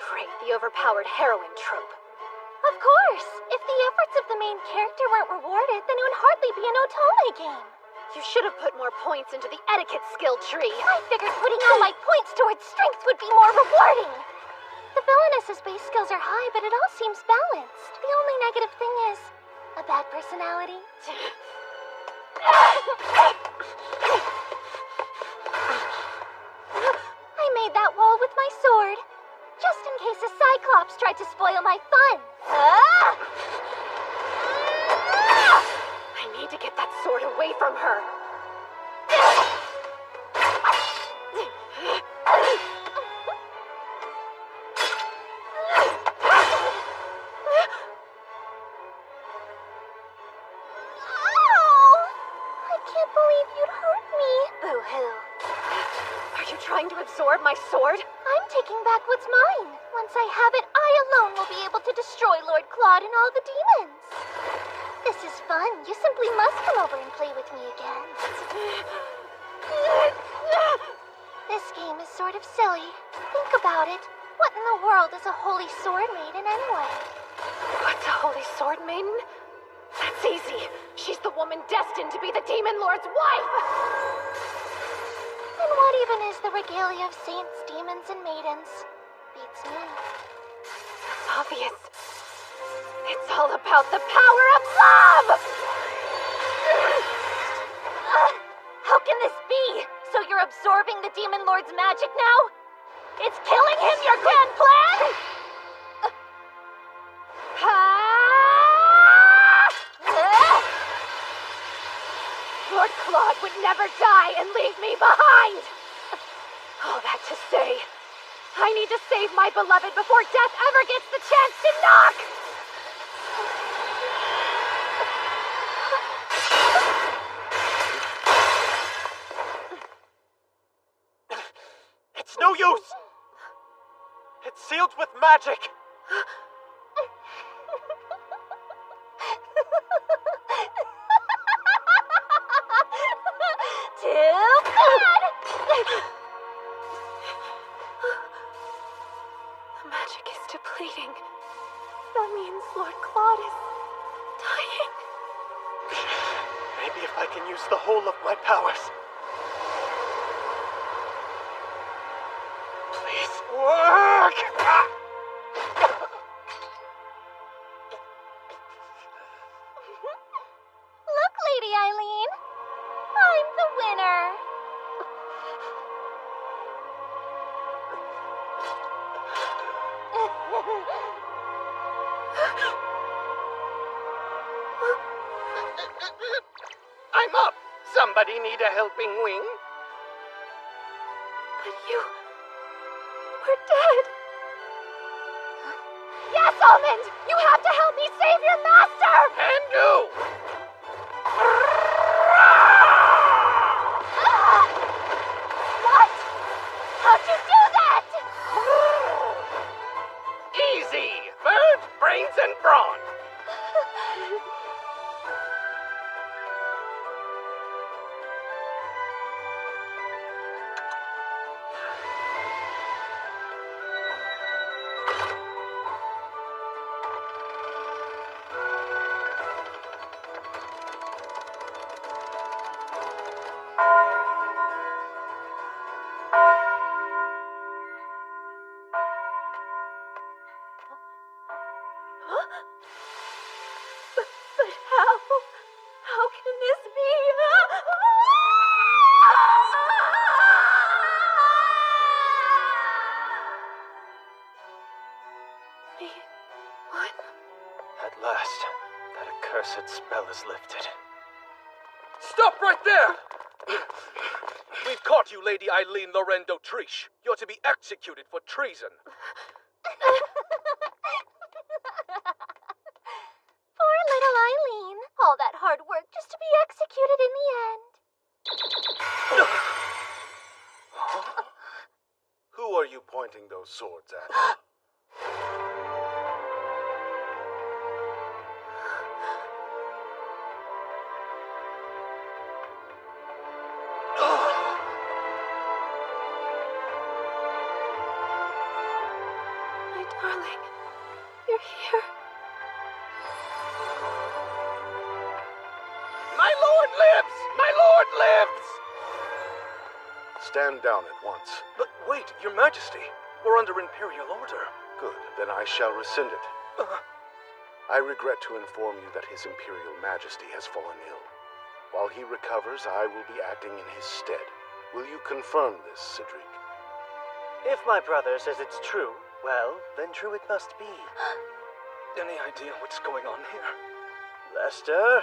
Great, the overpowered heroine trope. Of course! If the efforts of the main character weren't rewarded, then it would hardly be an Otome game. You should have put more points into the etiquette skill tree. I figured putting all my points towards strength would be more rewarding. The villainess's base skills are high, but it all seems balanced. The only negative thing is a bad personality. I made that wall with my sword, just in case a Cyclops tried to spoil my fun. I need to get that sword away from her. I can't believe you'd hurt me. Boo-hoo. Are you trying to absorb my sword? I'm taking back what's mine. Once I have it, I alone will be able to destroy Lord Claude and all the demons. This is fun. You simply must come over and play with me again. This game is sort of silly. Think about it. What in the world is a holy sword maiden anyway? What's a holy sword maiden? That's easy. She's the woman destined to be the Demon Lord's wife! And what even is the regalia of saints, demons, and maidens? Beats me. It's obvious. It's all about the power of love! How can this be? So you're absorbing the Demon Lord's magic now? Is killing him your grand plan? Lord Claude would never die and leave me behind! All that to say, I need to save my beloved before death ever gets the chance to knock! It's no use! It's sealed with magic! Too bad! The magic is depleting. That means Lord Claude is dying. Maybe if I can use the whole of my powers. Please work! Look, Lady Eileen. I'm the winner. I'm up. Somebody need a helping wing? But you were dead. Yes, Almond! You have to help me save your master! And do! What? How'd you do that? Easy! Bird, brains, and brawn. But how can this be? What? At last, that accursed spell is lifted. Stop right there! We've caught you, Lady Eileen Lorendo Triche. You're to be executed for treason. Poor little Eileen. All that hard work just to be executed in the end. Who are you pointing those swords at? My darling, you're here. My lord lives! My lord lives! Stand down at once. But wait, Your Majesty. We're under Imperial order. Good, then I shall rescind it. I regret to inform you that His Imperial Majesty has fallen ill. While he recovers, I will be acting in his stead. Will you confirm this, Cedric? If my brother says it's true, well, then true it must be. Any idea what's going on here? Lester,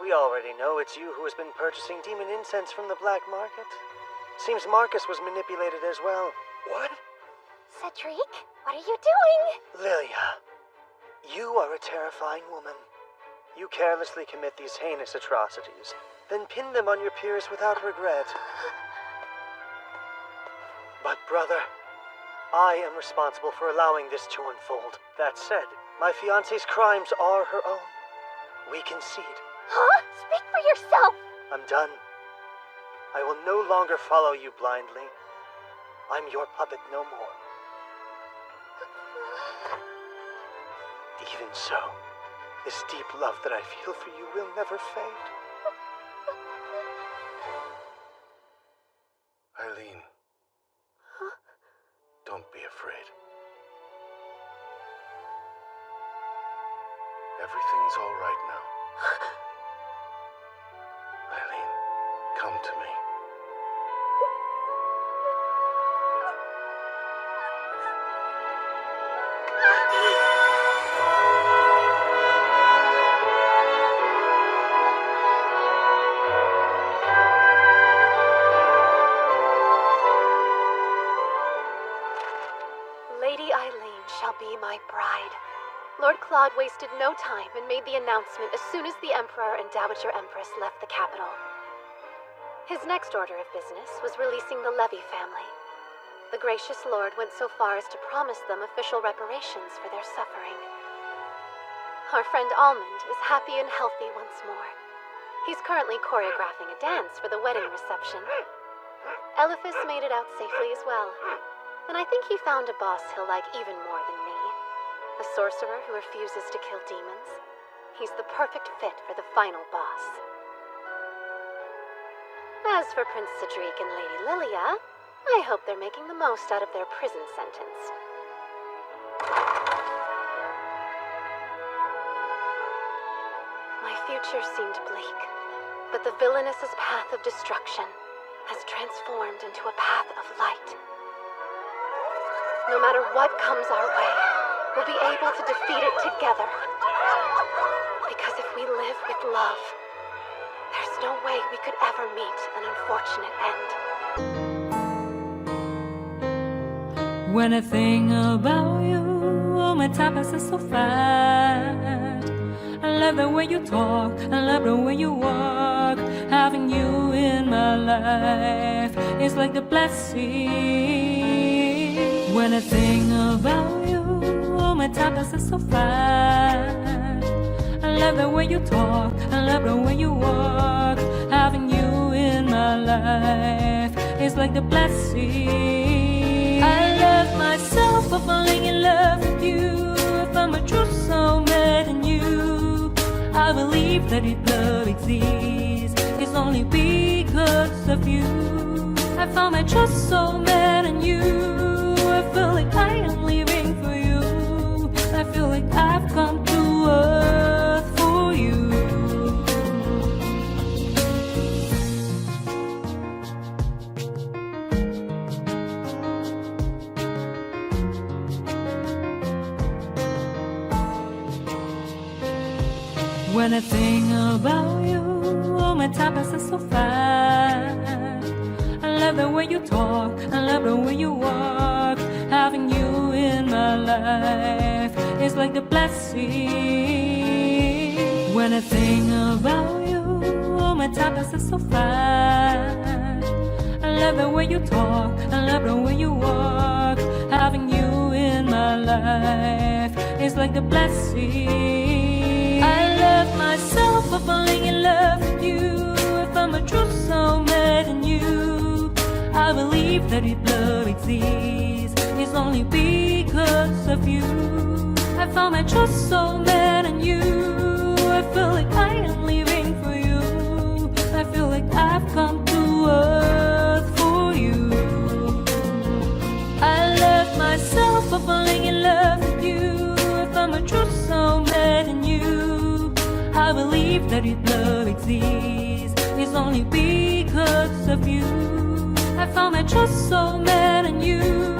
we already know it's you who has been purchasing demon incense from the black market. Seems Marcus was manipulated as well. What? Cedric, what are you doing? Lilia, you are a terrifying woman. You carelessly commit these heinous atrocities, then pin them on your peers without regret. But brother, I am responsible for allowing this to unfold. That said, my fiancé's crimes are her own. We concede. Huh? Speak for yourself! I'm done. I will no longer follow you blindly. I'm your puppet no more. Even so, this deep love that I feel for you will never fade. Eileen. Don't be afraid. Everything's all right now. Eileen, come to me. Claude wasted no time and made the announcement as soon as the Emperor and Dowager Empress left the capital. His next order of business was releasing the Levy family. The gracious Lord went so far as to promise them official reparations for their suffering. Our friend Almond is happy and healthy once more. He's currently choreographing a dance for the wedding reception. Elephas made it out safely as well, and I think he found a boss he'll like even more than me. A sorcerer who refuses to kill demons. He's the perfect fit for the final boss. As for Prince Cedric and Lady Lilia, I hope they're making the most out of their prison sentence. My future seemed bleak, but the villainous's path of destruction has transformed into a path of light. No matter what comes our way, we'll be able to defeat it together. Because if we live with love, there's no way we could ever meet an unfortunate end. When I think about you, my time passes so fast. I love the way you talk, I love the way you walk. Having you in my life is like the blessing. When I think about you, my time passes so fast. I love the way you talk, I love the way you walk. Having you in my life is like the blessing. I love myself for falling in love with you. I found my true soulmate in you. I believe that if love exists, it's only because of you. I found my true soulmate in you. I feel like I am living for you. I feel like I've come to earth for you. When I think about you, my time passes so fast. I love the way you talk, I love the way you walk. Having you in my life is like the blessing. When I think about you, my time passes so fast. I love the way you talk, I love the way you walk. Having you in my life is like the blessing. I love myself for falling in love with you. I found my true soulmate in you. I believe that if love exists, it's only because of you. I found my true soulmate in you. I feel like I am living for you. I feel like I've come to earth for you. I love myself for falling in love with you. I found my true soulmate in you. I believe that if love exists, it's only because of you. I found my true soulmate in you.